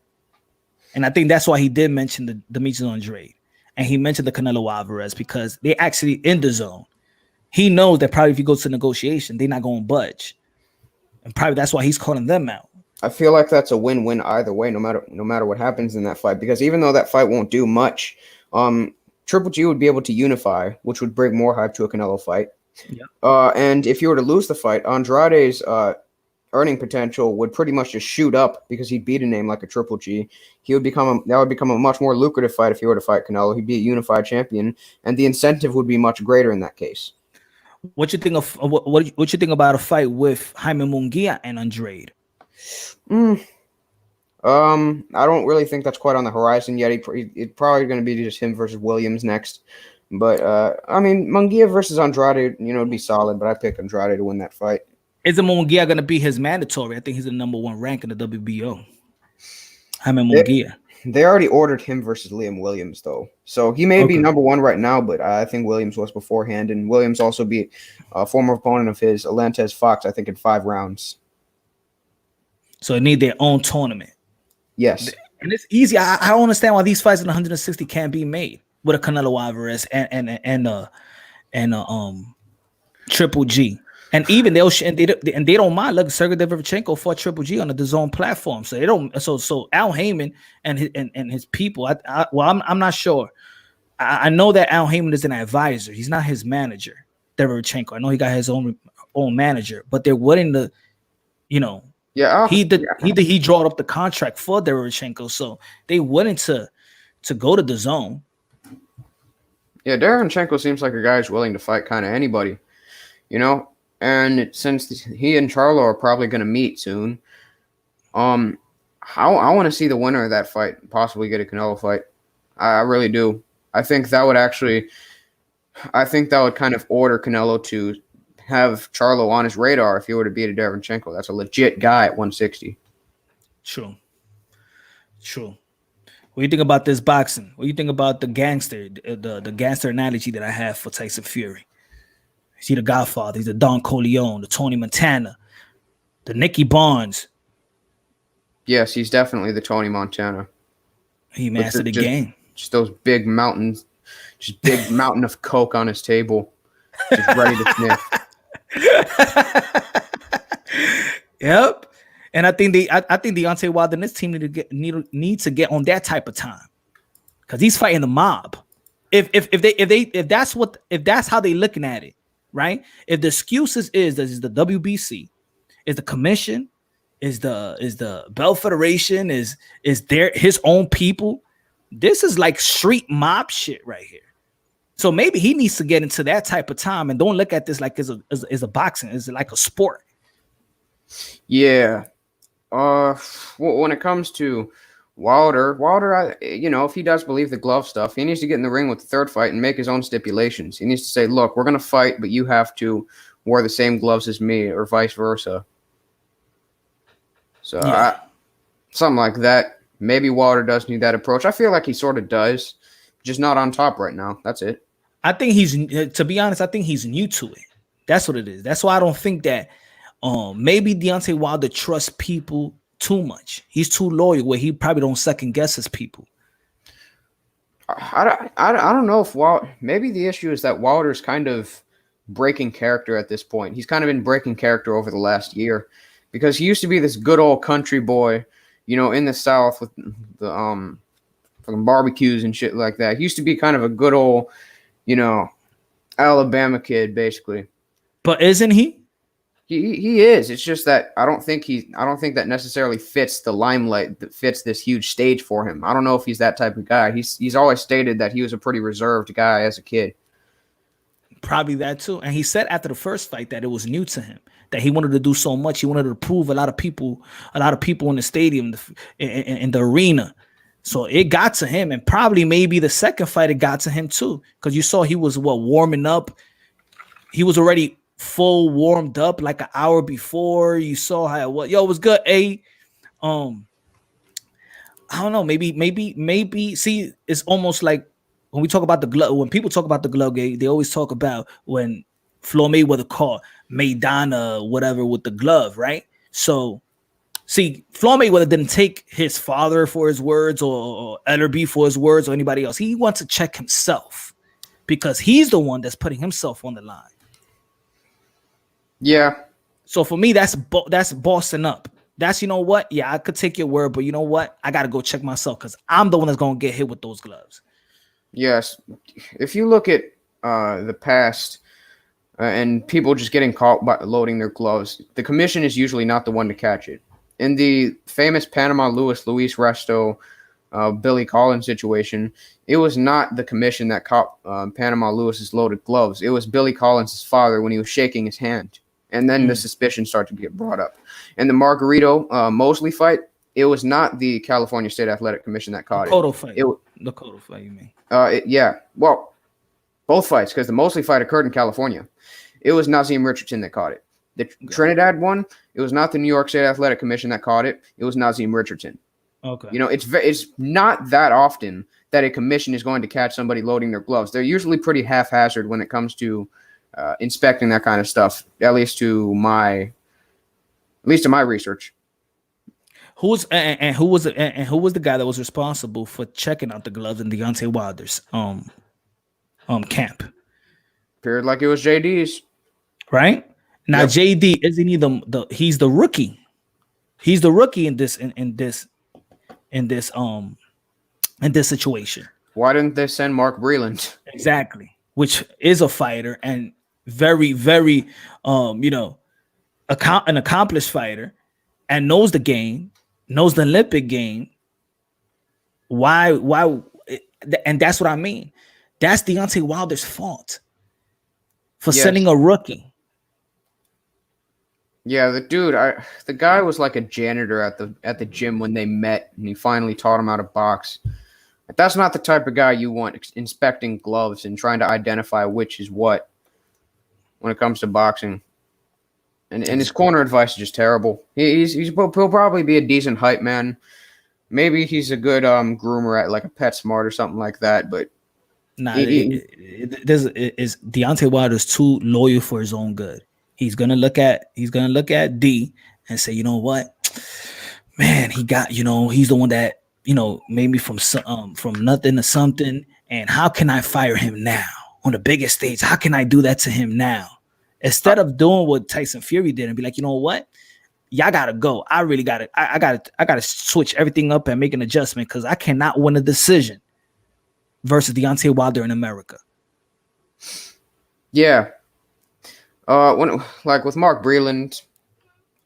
And I think that's why he did mention the Demetrius Andrade, and he mentioned the Canelo Alvarez, because they're actually in the zone. He knows that probably if he goes to negotiation, they're not going to budge, and probably that's why he's calling them out. I feel like that's a win-win either way, no matter what happens in that fight, because even though that fight won't do much, Triple G would be able to unify, which would bring more hype to a Canelo fight. Yeah. And if you were to lose the fight, Andrade's earning potential would pretty much just shoot up because he'd beat a name like a Triple G. That would become a much more lucrative fight if he were to fight Canelo. He'd be a unified champion, and the incentive would be much greater in that case. What you think of what you think about a fight with Jaime Munguia and Andrade? I don't really think that's quite on the horizon yet. It's probably going to be just him versus Williams next. But Munguia versus Andrade, would be solid. But I pick Andrade to win that fight. Isn't Munguia going to be his mandatory? I think he's the number one rank in the WBO. Jaime Munguia. They already ordered him versus Liam Williams, though. So he may be number one right now, but I think Williams was beforehand. And Williams also beat a former opponent of his, Alantez Fox, I think, in 5 rounds. So they need their own tournament. Yes. And it's easy. I don't understand why these fights in 160 can't be made with a Canelo Alvarez and Triple G. And even they don't mind. Look, Sergey Derevyanchenko fought Triple G on the DAZN platform, so they don't. So Al Heyman and his people. I'm not sure. I know that Al Heyman is an advisor. He's not his manager. Derevchenko. I know he got his own manager, but they're willing to, Yeah, he draw up the contract for Derevchenko, so they willing to go to the zone. Yeah, Derevchenko seems like a guy who's willing to fight kind of anybody, And since he and Charlo are probably going to meet soon, I want to see the winner of that fight possibly get a Canelo fight. I really do. I think that would kind of order Canelo to have Charlo on his radar if he were to beat a Derevchenko. That's a legit guy at 160. True. What do you think about this boxing? What do you think about the gangster analogy that I have for Tyson Fury? Is he the Godfather? He's the Don Corleone, the Tony Montana, the Nicky Barnes. Yes, he's definitely the Tony Montana. He mastered the game. Just those big mountains, just big mountain of coke on his table, just ready to sniff. Yep. And I think Deontay Wilder and this team need to get on that type of time, because he's fighting the mob. If that's how they looking at it, right? If the excuses is the WBC, is the commission, is the Bell Federation, is his own people, this is like street mob shit right here. So maybe he needs to get into that type of time and don't look at this like as a boxing, is like a sport. Yeah. When it comes to Wilder, if he does believe the glove stuff, he needs to get in the ring with the third fight and make his own stipulations. He needs to say, look, we're going to fight, but you have to wear the same gloves as me, or vice versa. So something like that. Maybe Wilder does need that approach. I feel like he sort of does, just not on top right now. That's it. I think to be honest, I think he's new to it. That's what it is. That's why I don't think that maybe Deontay Wilder trusts people too much. He's too loyal, where he probably don't second guess his people. I don't know if maybe the issue is that Wilder's kind of breaking character at this point. He's kind of been breaking character over the last year, because he used to be this good old country boy, in the South with the fucking barbecues and shit like that. He used to be kind of a good old, Alabama kid, basically. But isn't he? He is. It's just that I don't think that necessarily fits the limelight, that fits this huge stage for him. I don't know if he's that type of guy. He's always stated that he was a pretty reserved guy as a kid. Probably that too. And he said after the first fight that it was new to him, that he wanted to do so much. He wanted to prove a lot of people in the stadium, in the arena. So it got to him, and probably maybe the second fight it got to him too, because you saw he was warming up. He was already full warmed up like an hour before. You saw how it was. Yo, it was good. I don't know. Maybe. See, it's almost like when we talk about the glove. When people talk about the glove game, they always talk about when Floyd Mayweather caught Maidana, whatever, with the glove, right? So, see, Floyd Mayweather didn't take his father for his words or Ellerby for his words or anybody else. He wants to check himself, because he's the one that's putting himself on the line. Yeah. So for me, that's bossing up. That's, yeah, I could take your word, but you know what? I got to go check myself, because I'm the one that's going to get hit with those gloves. Yes. If you look at the past and people just getting caught by loading their gloves, the commission is usually not the one to catch it. In the famous Panama Luis Resto, Billy Collins situation, it was not the commission that caught Panama Lewis's loaded gloves. It was Billy Collins' father when he was shaking his hand. And then the suspicion started to get brought up. In the Margarito Mosley fight, it was not the California State Athletic Commission that caught the Cotto fight, you mean? Yeah. Well, both fights, because the Mosley fight occurred in California. It was Nazim Richardson that caught it. The Trinidad one, it was not the New York State Athletic Commission that caught it. It was Nazim Richardson. Okay. It's not that often that a commission is going to catch somebody loading their gloves. They're usually pretty haphazard when it comes to inspecting that kind of stuff, at least to my research. Who was the guy that was responsible for checking out the gloves in Deontay Wilder's camp? Appeared like it was JD's. Right? Now, yep. JD, isn't he he's the rookie? He's the rookie in this situation. Why didn't they send Mark Breland? Exactly, which is a fighter, and very, very, you know, an accomplished fighter, and knows the game, knows the Olympic game. Why? And that's what I mean. That's Deontay Wilder's fault for sending Yes. a rookie. Yeah, the guy was like a janitor at the gym when they met, and he finally taught him how to box. But that's not the type of guy you want inspecting gloves and trying to identify which is what when it comes to boxing. And his corner advice is just terrible. He'll probably be a decent hype man. Maybe he's a good groomer at like a PetSmart or something like that. But Nah, he, is Deontay Wilder's too loyal for his own good. He's gonna look at D and say, you know what, man, he's the one that made me from nothing to something, and how can I fire him now on the biggest stage? How can I do that to him now? Instead of doing what Tyson Fury did and be like, you know what, y'all gotta go. I really gotta, I gotta switch everything up and make an adjustment because I cannot win a decision versus Deontay Wilder in America. yeah. When like with Mark Breland,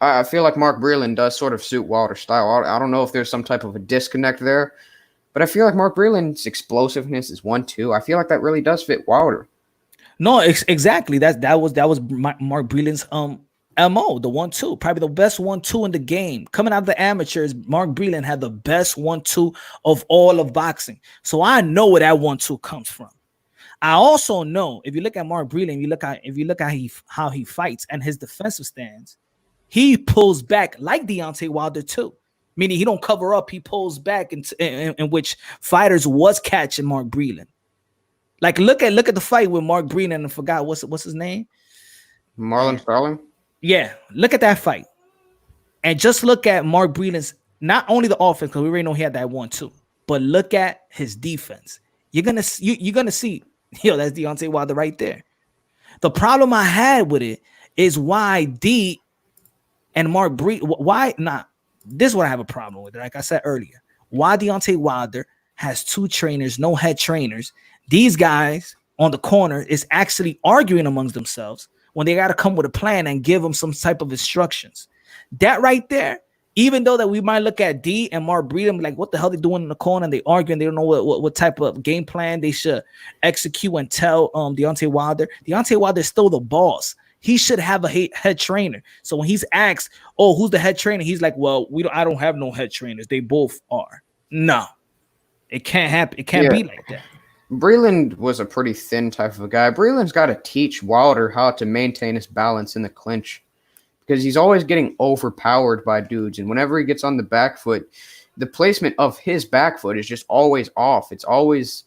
I feel like Mark Breland does sort of suit Wilder's style. I don't know if there's some type of a disconnect there, but I feel like Mark Breland's explosiveness is 1-2. I feel like that really does fit Wilder. No, exactly. That was Mark Breland's MO, the 1-2, probably the best 1-2 in the game. Coming out of the amateurs, Mark Breland had the best 1-2 of all of boxing. So I know where that 1-2 comes from. I also know if you look at Mark Breland, if you look at how he fights and his defensive stance, he pulls back like Deontay Wilder too. Meaning he don't cover up, he pulls back in which fighters was catching Mark Breland. Like look at the fight with Mark Breland and I forgot what's his name? Marlon Sterling? Yeah, look at that fight. And just look at Mark Breland's not only the offense, because we already know he had that 1-2, but look at his defense. You're gonna see, that's Deontay Wilder right there. The problem I had with it is why D and Mark Breland, why not? This is what I have a problem with. Like I said earlier, why Deontay Wilder has two trainers, no head trainers. These guys on the corner is actually arguing amongst themselves when they got to come with a plan and give them some type of instructions. That right there, even though that we might look at D and Mark Breeden like, what the hell they doing in the corner? And they arguing, they don't know what type of game plan they should execute and tell Deontay Wilder. Deontay Wilder is still the boss. He should have a head trainer. So when he's asked, "Oh, who's the head trainer?" He's like, "Well, I don't have no head trainers. They both are." No, it can't happen. It can't be like that. Breland was a pretty thin type of a guy. Breland's got to teach Wilder how to maintain his balance in the clinch because he's always getting overpowered by dudes. And whenever he gets on the back foot, the placement of his back foot is just always off. It's always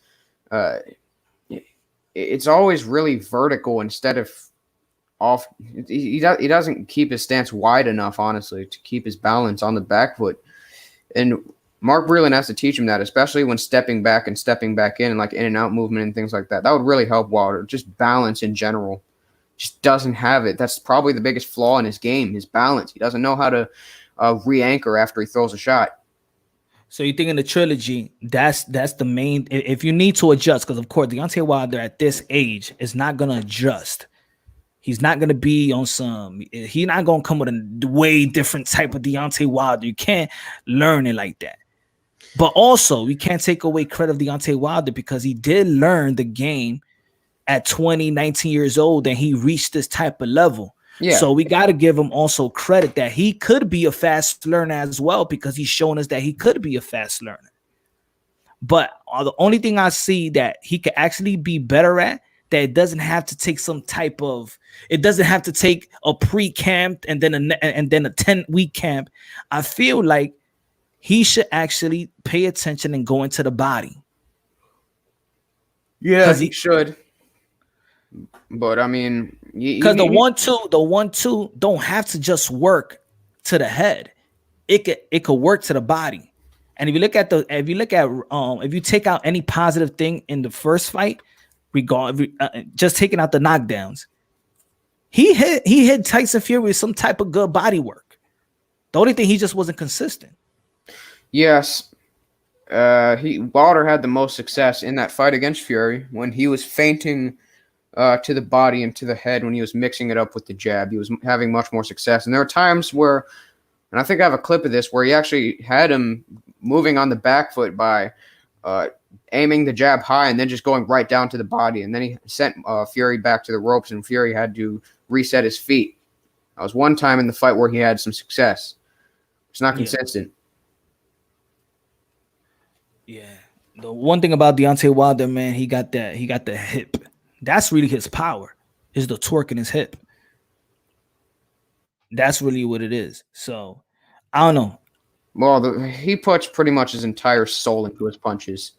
really vertical instead of off. He doesn't keep his stance wide enough, honestly, to keep his balance on the back foot. And Mark Breland has to teach him that, especially when stepping back and stepping back in and like in and out movement and things like that. That would really help Wilder. Just balance in general. Just doesn't have it. That's probably the biggest flaw in his game, his balance. He doesn't know how to re-anchor after he throws a shot. So you think in the trilogy, that's the main, if you need to adjust, because of course Deontay Wilder at this age is not going to adjust. He's not going to be on he's not going to come with a way different type of Deontay Wilder. You can't learn it like that. But also, we can't take away credit of Deontay Wilder because he did learn the game at 20, 19 years old, and he reached this type of level. Yeah. So we got to give him also credit that he could be a fast learner as well because he's shown us that he could be a fast learner. But the only thing I see that he could actually be better at, that it doesn't have to take it doesn't have to take a pre-camp and then a 10-week camp. I feel like he should actually pay attention and go into the body. Yeah, he should. But I mean, because the 1-2 don't have to just work to the head. It could work to the body. And if you take out any positive thing in the first fight, just taking out the knockdowns, he hit Tyson Fury with some type of good body work. The only thing, he just wasn't consistent. Yes. Wilder had the most success in that fight against Fury when he was feinting to the body and to the head when he was mixing it up with the jab. He was having much more success. And there are times where, and I think I have a clip of this, where he actually had him moving on the back foot by aiming the jab high and then just going right down to the body. And then he sent Fury back to the ropes, and Fury had to reset his feet. That was one time in the fight where he had some success. It's not consistent. Yeah. The one thing about Deontay Wilder, man, he got the hip. That's really his power, is the torque in his hip. That's really what it is. So, I don't know. Well, he puts pretty much his entire soul into his punches.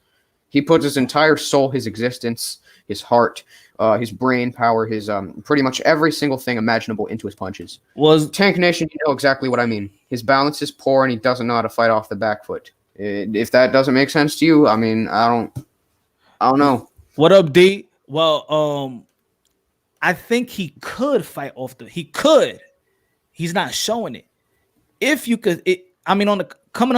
He puts his entire soul, his existence, his heart, his brain power, his pretty much every single thing imaginable into his punches. Tank Nation, you know exactly what I mean. His balance is poor, and he doesn't know how to fight off the back foot. If that doesn't make sense to you, I mean, I don't know. What up, D? Well, I think he could fight off he could. He's not showing it. If you could, coming on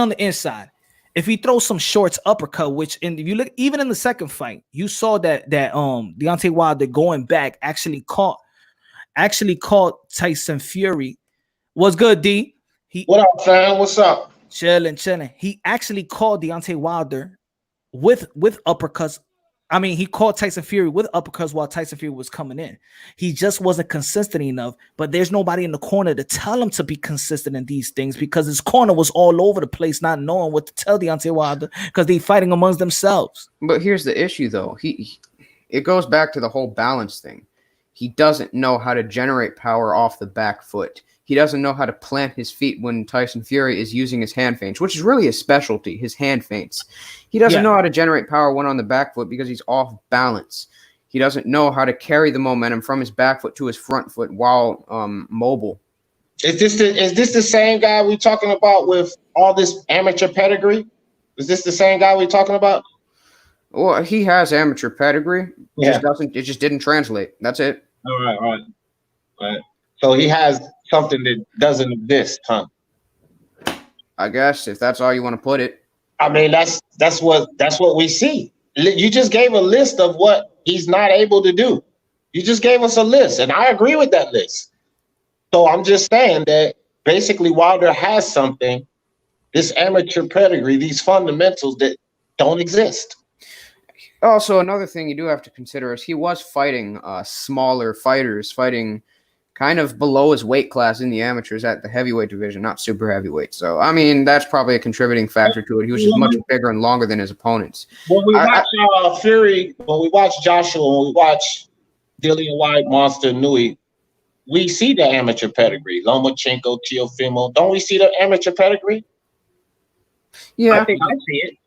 the inside, if he throws some shorts uppercut, which if you look even in the second fight, you saw that Deontay Wilder going back actually caught Tyson Fury. What's good, D? What up, fam? What's up? Chilling. He actually called Deontay Wilder with uppercuts. I mean, he caught Tyson Fury with uppercuts while Tyson Fury was coming in. He just wasn't consistent enough, but there's nobody in the corner to tell him to be consistent in these things, because his corner was all over the place, not knowing what to tell Deontay Wilder, because they're fighting amongst themselves. But here's the issue, though. It goes back to the whole balance thing. He doesn't know how to generate power off the back foot. He doesn't know how to plant his feet when Tyson Fury is using his hand feints, which is really his specialty, his hand feints. He doesn't know how to generate power when on the back foot because he's off balance. He doesn't know how to carry the momentum from his back foot to his front foot while mobile. Is this the same guy we're talking about with all this amateur pedigree? Is this the same guy we're talking about? Well, he has amateur pedigree. Yeah. It just didn't translate. That's it. All right. So he has something that doesn't exist, huh? I guess, if that's how you want to put it. I mean, that's what we see. You just gave a list of what he's not able to do. You just gave us a list, and I agree with that list. So I'm just saying that basically Wilder has something, this amateur pedigree, these fundamentals that don't exist. Also, another thing you do have to consider is he was fighting smaller fighters, fighting kind of below his weight class in the amateurs at the heavyweight division, not super heavyweight. So, I mean, that's probably a contributing factor to it. He was just much bigger and longer than his opponents. When we watch Fury, when we watch Joshua, when we watch Dillian White, Monster Nui, we see the amateur pedigree. Lomachenko, Teofimo. Don't we see the amateur pedigree? Yeah. I think I see it.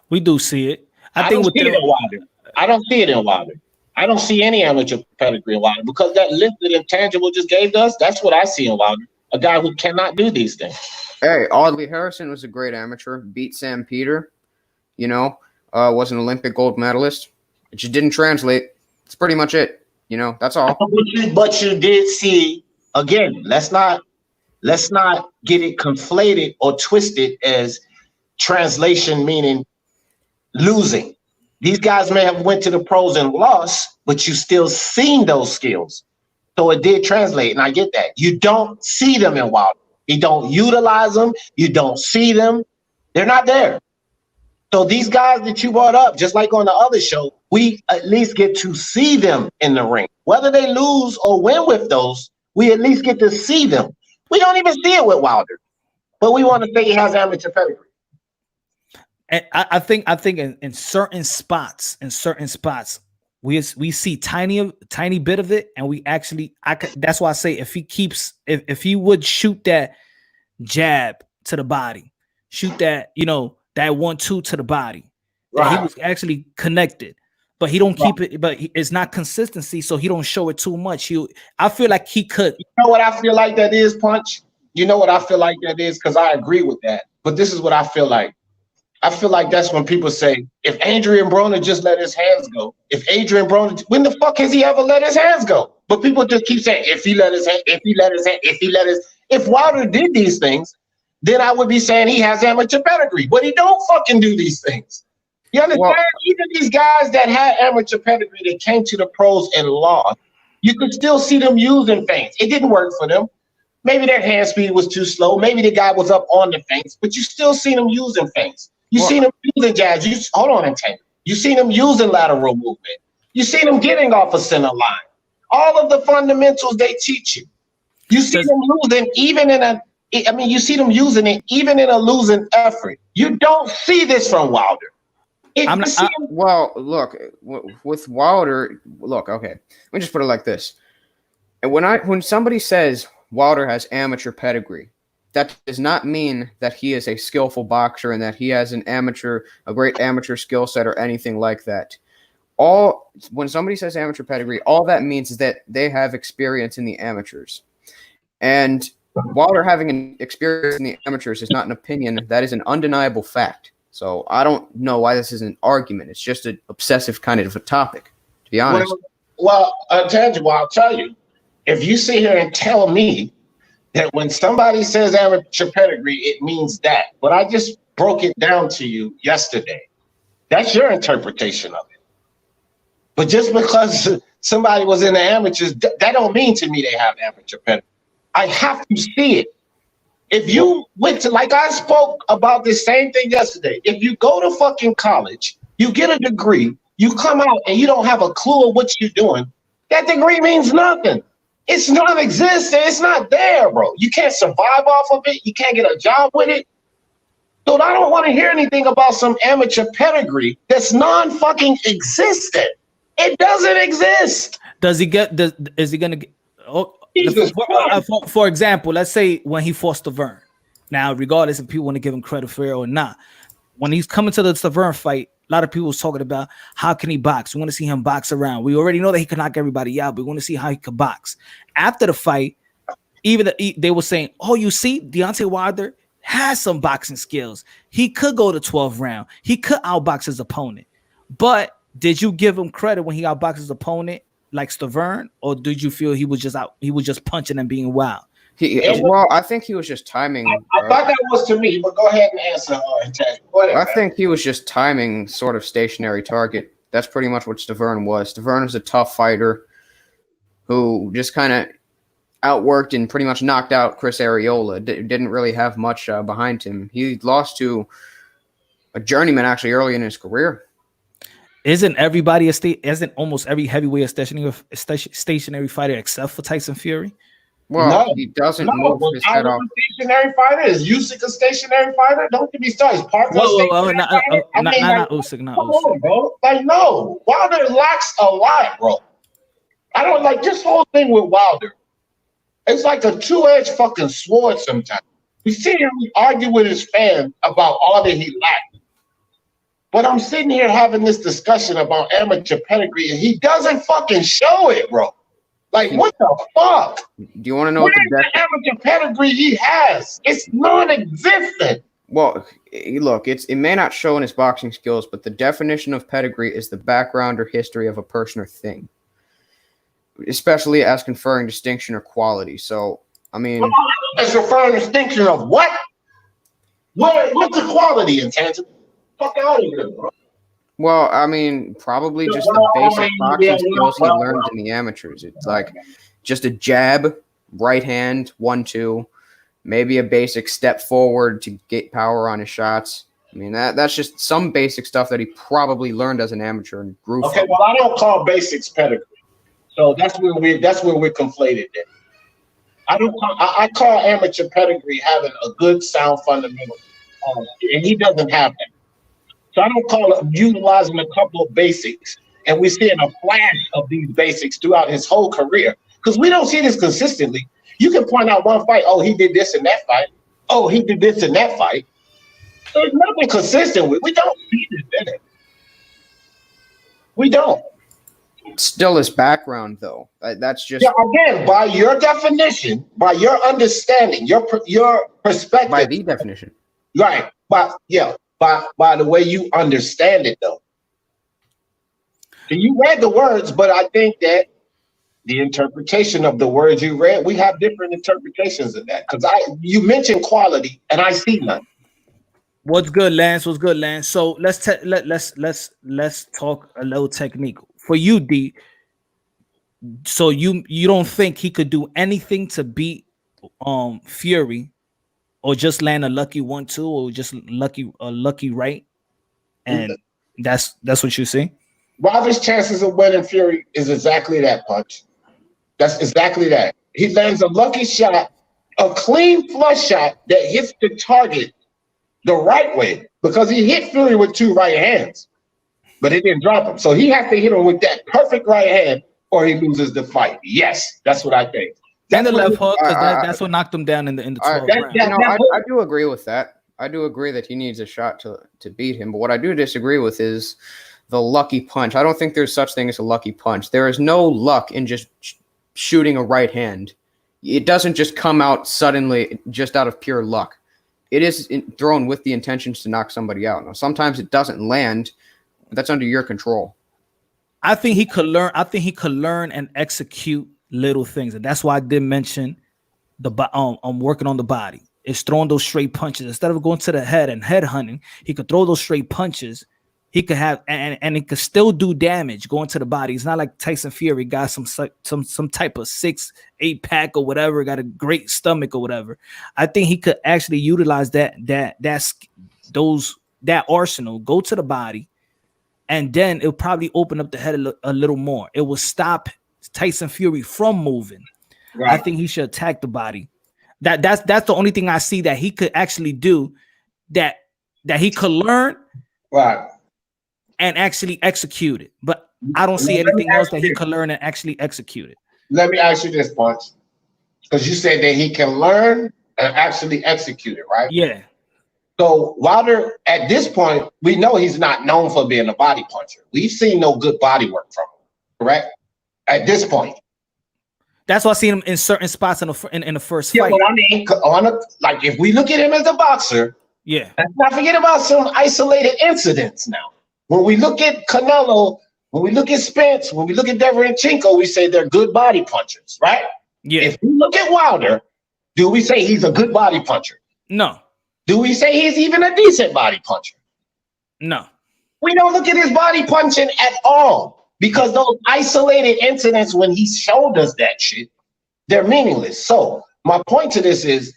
We do see it. I don't see it in Wilder. I don't see it in Wilder. I don't see any amateur pedigree in Wilder, because that list that Intangible just gave us, that's what I see in Wilder. A guy who cannot do these things. Hey, Audley Harrison was a great amateur. Beat Sam Peter. Was an Olympic gold medalist. It just didn't translate. That's pretty much it. That's all. But you did see, again, let's not get it conflated or twisted as translation meaning losing. These guys may have went to the pros and lost, but you still seen those skills. So it did translate, and I get that. You don't see them in Wilder. You don't utilize them. You don't see them. They're not there. So these guys that you brought up, just like on the other show, we at least get to see them in the ring. Whether they lose or win with those, we at least get to see them. We don't even see it with Wilder, but we want to say he has amateur pedigree. And I think in certain spots, we see tiny bit of it, and we actually, that's why I say if he would shoot that jab to the body, shoot that that 1-2 to the body, right, he was actually connected, but he don't keep it, but it's not consistency, so he don't show it too much. I feel like he could. You know what I feel like that is, Punch? You know what I feel like that is, because I agree with that. But this is what I feel like. I feel like that's when people say, if Adrian Broner just let his hands go, when the fuck has he ever let his hands go? But people just keep saying, if Wilder did these things, then I would be saying he has amateur pedigree, but he don't fucking do these things. You understand? Well, Even these guys that had amateur pedigree that came to the pros and lost, you could still see them using feints. It didn't work for them. Maybe their hand speed was too slow. Maybe the guy was up on the feints, but you still seen them using feints. You seen them using jabs. Hold on, Antonio. You seen them using lateral movement. You seen them getting off a center line. All of the fundamentals they teach you. You see them losing even in a. I mean, you see them using it even in a losing effort. You don't see this from Wilder. Well, look, with Wilder, look, okay. Let me just put it like this. And when somebody says Wilder has amateur pedigree, that does not mean that he is a skillful boxer and that he has a great amateur skill set or anything like that. When somebody says amateur pedigree, all that means is that they have experience in the amateurs. And Wilder having an experience in the amateurs is not an opinion. That is an undeniable fact. So I don't know why this is an argument. It's just an obsessive kind of a topic, to be honest. Well, Tangible, I'll tell you. If you sit here and tell me that when somebody says amateur pedigree, it means that. But I just broke it down to you yesterday. That's your interpretation of it. But just because somebody was in the amateurs, that don't mean to me they have amateur pedigree. I have to see it. If you went to, like I spoke about this same thing yesterday, if you go to fucking college, you get a degree, you come out and you don't have a clue of what you're doing, that degree means nothing. It's non-existent. It's not there, bro. You can't survive off of it. You can't get a job with it. Dude, I don't want to hear anything about some amateur pedigree that's non-fucking existent. It doesn't exist. Is he going to get... For example, let's say when he fought Stavern. Now, regardless if people want to give him credit for it or not, when he's coming to the Stavern fight, a lot of people was talking about how can he box. We want to see him box around. We already know that he can knock everybody out, but we want to see how he can box. After the fight, they were saying, "Oh, you see, Deontay Wilder has some boxing skills. He could go to 12 round. He could outbox his opponent." But did you give him credit when he outboxed his opponent like Stavern, or did you feel he was just punching and being wild? Well, I think he was just timing. I thought that was to me, but go ahead and answer. I think he was just timing sort of stationary target. That's pretty much what Stavern was. Stavern was a tough fighter who just kind of outworked and pretty much knocked out Chris Arreola. Didn't really have much behind him. He lost to a journeyman actually early in his career. Isn't almost every heavyweight a stationary fighter except for Tyson Fury? Well, no, he doesn't move his head off. Stationary fighter? Is Usyk a stationary fighter? Don't get me started. Not Usyk, not Usyk. Bro. Like, no. Wilder lacks a lot, bro. I don't like this whole thing with Wilder. It's like a two-edged fucking sword sometimes. You see him argue with his fans about all that he lacks. But I'm sitting here having this discussion about amateur pedigree, and he doesn't fucking show it, bro. Like, what the fuck? Do you want to know what the amateur pedigree he has? It's non-existent. Well, look, it may not show in his boxing skills, but the definition of pedigree is the background or history of a person or thing, especially as conferring distinction or quality. So, I mean... It's referring distinction of what? What's the quality, intangible? Fuck out of here, bro. Well, I mean, probably just the basic boxing skills he learned in the amateurs. It's like just a jab, right hand, 1-2, maybe a basic step forward to get power on his shots. I mean, that's just some basic stuff that he probably learned as an amateur and grew from. Okay, well, I don't call basics pedigree, so that's where we're conflated there. I call amateur pedigree having a good sound fundamental, and he doesn't have that. So I don't call it utilizing a couple of basics, and we're seeing a flash of these basics throughout his whole career because we don't see this consistently. You can point out one fight, oh, he did this in that fight. Oh, he did this in that fight. There's nothing consistent with. We don't see this in it. We don't. Still his background, though. That's just again by your definition, by your understanding, your perspective. By the definition, right? By the way you understand it, though. And you read the words, but I think that the interpretation of the words you read, we have different interpretations of that. Because you mentioned quality, and I see none. What's good, Lance? What's good, Lance? So let's talk a little technique for you, D. So you don't think he could do anything to beat Fury, or just land a lucky 1-2, or just lucky right, and that's what you see. Wilder's chances of winning Fury is exactly that, Punch. That's exactly that. He lands a lucky shot, a clean flush shot that hits the target the right way, because he hit Fury with 2 right hands, but it didn't drop him. So he has to hit him with that perfect right hand, or he loses the fight. Yes, that's what I think. And the left hook, because that's what knocked him down in the 12th round. I do agree with that. I do agree that he needs a shot to beat him. But what I do disagree with is the lucky punch. I don't think there's such thing as a lucky punch. There is no luck in just shooting a right hand. It doesn't just come out suddenly just out of pure luck. It is thrown with the intentions to knock somebody out. Now, sometimes it doesn't land. But that's under your control. I think he could learn. I think he could learn and execute little things, and that's why I did mention I'm working on the body. It's throwing those straight punches instead of going to the head and head hunting. He could throw those straight punches. He could have and it could still do damage going to the body. It's not like Tyson Fury got some type of 6-8 pack or whatever, got a great stomach or whatever. I think he could actually utilize that arsenal, go to the body, and then it'll probably open up the head a little more. It will stop Tyson Fury from moving. Right. I think he should attack the body. That's the only thing I see that he could actually do, that he could learn, right, and actually execute it. But I don't see anything else that he could learn and actually execute it. Let me ask you this, Punch, because you said that he can learn and actually execute it, right? Yeah. So Wilder, at this point, we know he's not known for being a body puncher. We've seen no good body work from him, correct? At this point. That's why I seen him in certain spots in the first fight. What I mean, like if we look at him as a boxer, yeah, let's not forget about some isolated incidents now. When we look at Canelo, when we look at Spence, when we look at Deverenchenko, we say they're good body punchers, right? Yeah. If we look at Wilder, do we say he's a good body puncher? No. Do we say he's even a decent body puncher? No. We don't look at his body punching at all, because those isolated incidents when he showed us that shit, they're meaningless. So my point to this is,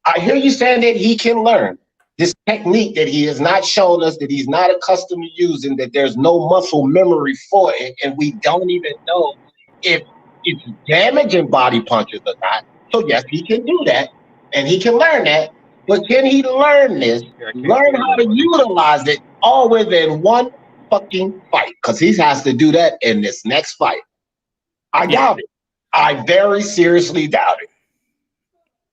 I hear you saying that he can learn this technique that he has not shown us, that he's not accustomed to using, that there's no muscle memory for it, and we don't even know if it's damaging body punches or not. So yes, he can do that, and he can learn that. But can he learn this, learn how to utilize it all within one fucking fight? Because he has to do that in this next fight. I doubt it. I very seriously doubt it.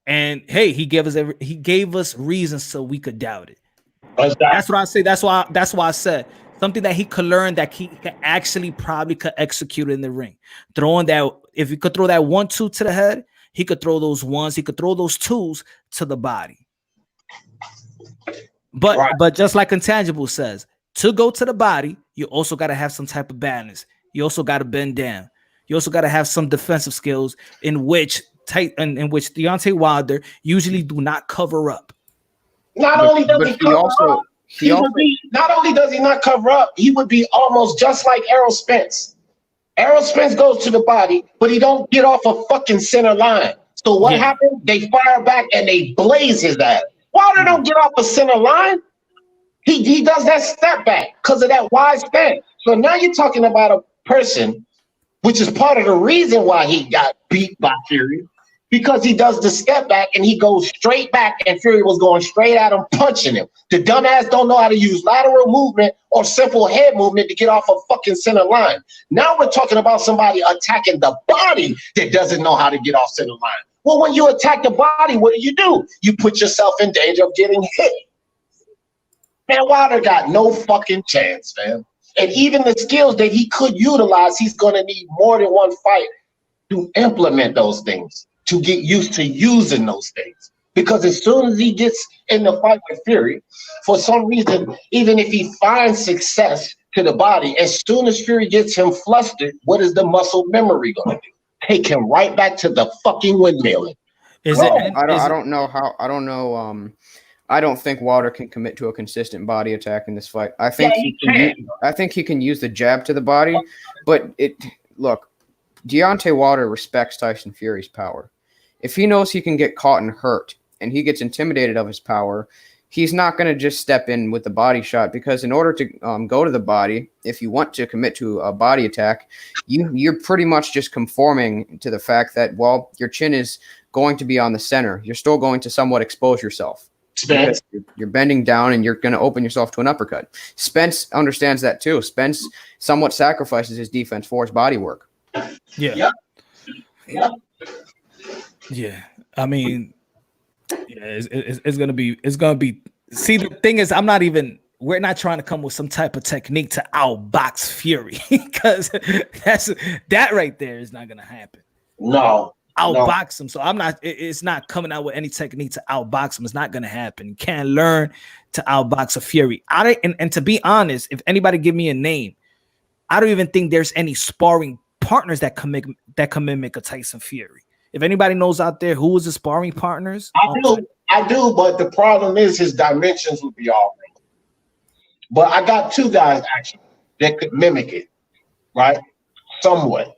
And hey, he gave us reasons so we could doubt it. That's what I say. That's why I said something that he could learn, that he could actually probably could execute in the ring. Throwing that, if he could throw that 1-2 to the head, he could throw those ones, he could throw those 2s to the body. But just like Intangible says, to go to the body, you also got to have some type of balance. You also got to bend down. You also got to have some defensive skills in which Deontay Wilder usually do not cover up. Not only does he not cover up, he would be almost just like Errol Spence. Errol Spence goes to the body, but he don't get off a fucking center line. So what happened? They fire back and they blaze his ass. Wilder don't get off a center line. He does that step back because of that wide stance. So now you're talking about a person, which is part of the reason why he got beat by Fury, because he does the step back and he goes straight back, and Fury was going straight at him, punching him. The dumbass don't know how to use lateral movement or simple head movement to get off a fucking center line. Now we're talking about somebody attacking the body that doesn't know how to get off center line. Well, when you attack the body, what do? You put yourself in danger of getting hit. Man, Wilder got no fucking chance, man. And even the skills that he could utilize, he's going to need more than one fight to implement those things, to get used to using those things. Because as soon as he gets in the fight with Fury, for some reason, even if he finds success to the body, as soon as Fury gets him flustered, what is the muscle memory going to do? Take him right back to the fucking windmill. I don't know. I don't think Wilder can commit to a consistent body attack in this fight. I think I think he can use the jab to the body, but look, Deontay Wilder respects Tyson Fury's power. If he knows he can get caught and hurt, and he gets intimidated of his power, he's not going to just step in with the body shot, because in order to go to the body, if you want to commit to a body attack, you're pretty much just conforming to the fact that, well, your chin is going to be on the center. You're still going to somewhat expose yourself. Spence. You're bending down and you're going to open yourself to an uppercut. Spence understands that too. Spence somewhat sacrifices his defense for his body work. Yeah. Yeah. I mean, yeah, it's gonna be. See, the thing is, we're not trying to come with some type of technique to outbox Fury, because that right there is not gonna happen. No. Outbox him. So it's not coming out with any technique to outbox him. It's not going to happen. You can't learn to outbox a Fury. And to be honest, if anybody give me a name, I don't even think there's any sparring partners that can mimic a Tyson Fury. If anybody knows out there who is the sparring partners, I do, but the problem is his dimensions would be all wrong. But I got two guys actually that could mimic it, right? Somewhat.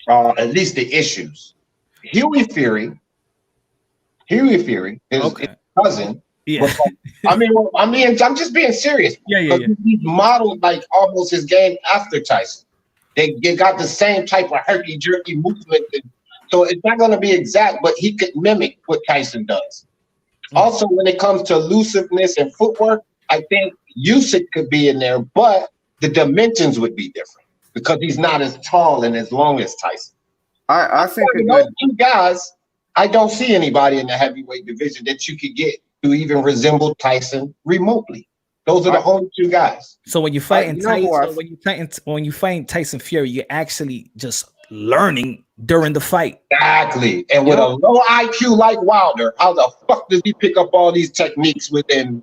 At least the issues. Huey Fury is his cousin. Yeah. I'm just being serious. Yeah. He's modeled like almost his game after Tyson. They got the same type of herky jerky movement. So it's not going to be exact, but he could mimic what Tyson does. Also, when it comes to elusiveness and footwork, I think Usyk could be in there, but the dimensions would be different, because he's not as tall and as long as Tyson. I think those two guys, I don't see anybody in the heavyweight division that you could get to even resemble Tyson remotely. Those are the only two guys. So when you fight when you fight Tyson Fury, you're actually just learning during the fight. Exactly. And with a low IQ like Wilder, how the fuck does he pick up all these techniques within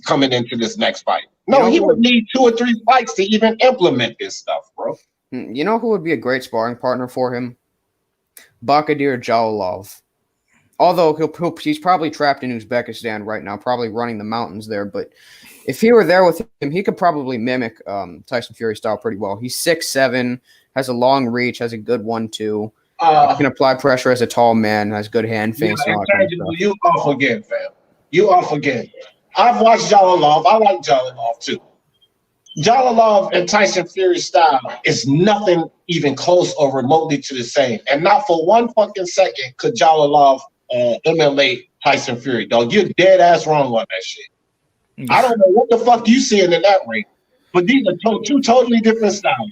coming into this next fight? No, he would need 2 or 3 fights to even implement this stuff, bro. You know who would be a great sparring partner for him? Bakadir Jalolov. Although he's probably trapped in Uzbekistan right now, probably running the mountains there. But if he were there with him, he could probably mimic Tyson Fury style pretty well. He's 6'7", has a long reach, has a good 1-2. Can apply pressure as a tall man, has good hand face. You off again, fam. You off again. I've watched Jalolov. I like Jalolov too. Jalolov and Tyson Fury style is nothing even close or remotely to the same. And not for one fucking second could Jalolov emulate Tyson Fury, dog. You're dead ass wrong on that shit. I don't know what the fuck you seeing in that ring, but these are two totally different styles.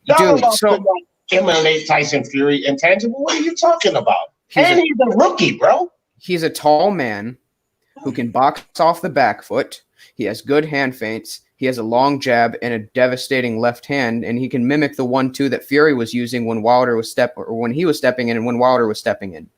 Jalolov could not emulate Tyson Fury intangible. What are you talking about? He's a rookie, bro. He's a tall man who can box off the back foot. He has good hand feints. He has a long jab and a devastating left hand, and he can mimic the 1-2 that Fury was using when when he was stepping in and when Wilder was stepping in.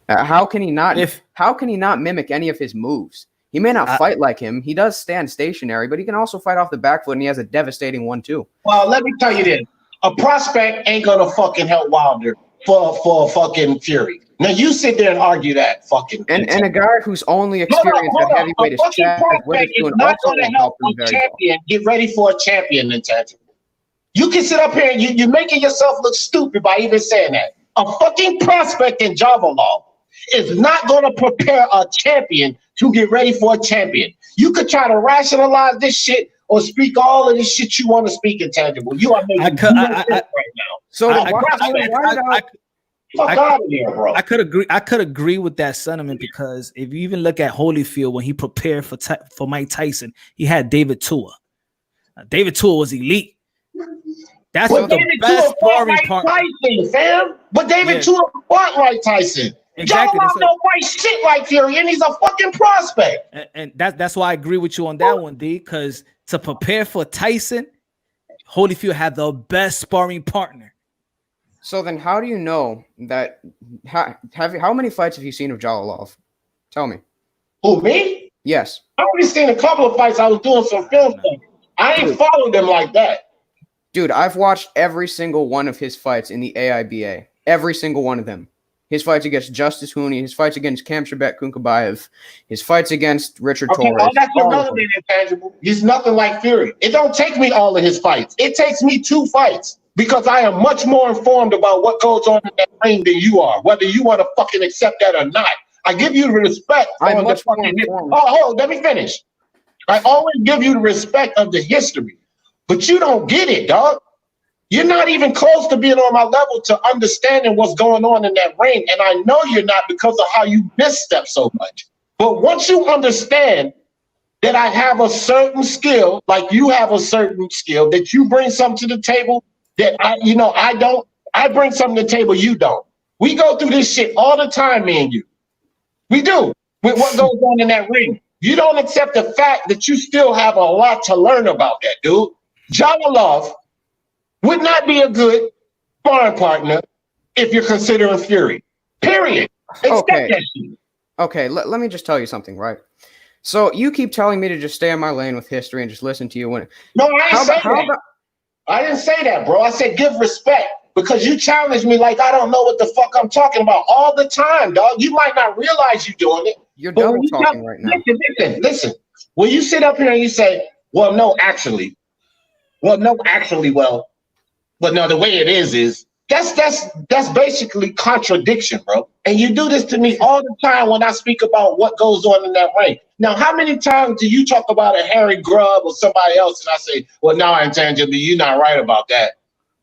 How can he not mimic any of his moves? He may not fight like him. He does stand stationary, but he can also fight off the back foot, and he has a devastating 1-2. Well, let me tell you this: a prospect ain't gonna fucking help Wilder for fucking Fury. Now you sit there and argue that fucking and a guy who's only experienced at heavyweight is Chad Witherspoon not going to help a champion get ready for a champion intangible. You can sit up here and you're making yourself look stupid by even saying that. A fucking prospect in Javalov is not going to prepare a champion to get ready for a champion. You could try to rationalize this shit or speak all of this shit you want to speak intangible. You are making right now. So fuck out of here, bro. I could agree with that sentiment, because if you even look at Holyfield when he prepared for Mike Tyson, he had David Tua. David Tua was elite. That's the best sparring partner. Tyson, fam. But David Tua fought like Tyson. Exactly. Y'all don't fight shit like Fury, and he's a fucking prospect. And that's why I agree with you on that one, D. Because to prepare for Tyson, Holyfield had the best sparring partner. So then how do you know that? How many fights have you seen of Jalolov? Tell me. Who, me? Yes. I only seen a couple of fights. I was doing some film stuff. I ain't followed them like that. Dude, I've watched every single one of his fights in the AIBA. Every single one of them. his fights against Justice Hooney, his fights against Kamshabek Kunkabayev, his fights against Richard Okay, Torres. all that's irrelevant, intangible. He's nothing like Fury. It don't take me all of his fights. It takes me 2 fights because I am much more informed about what goes on in that ring than you are, whether you want to fucking accept that or not. I give you the respect on the fucking let me finish. I always give you the respect of the history, but you don't get it, dog. You're not even close to being on my level to understanding what's going on in that ring. And I know you're not because of how you misstep so much. But once you understand that I have a certain skill, like you have a certain skill, that you bring something to the table that I don't, I bring something to the table you don't. We go through this shit all the time, me and you. We do, with what goes on in that ring. You don't accept the fact that you still have a lot to learn about that, dude. Jalilov would not be a good sparring partner if you're considering Fury. Period. Okay. Okay, let me just tell you something, right? So you keep telling me to just stay in my lane with history and just listen to you when. No, I didn't say that. I didn't say that, bro. I said give respect because you challenge me like I don't know what the fuck I'm talking about all the time, dog. You might not realize you're doing it. You're double talking right now. Listen. When you sit up here and you say, well, no, actually. Well, no, but no, the way it is that's basically contradiction, bro. And you do this to me all the time when I speak about what goes on in that ring. Now, how many times do you talk about a Harry Grubb or somebody else and I say, well, no, intangibly, you're not right about that.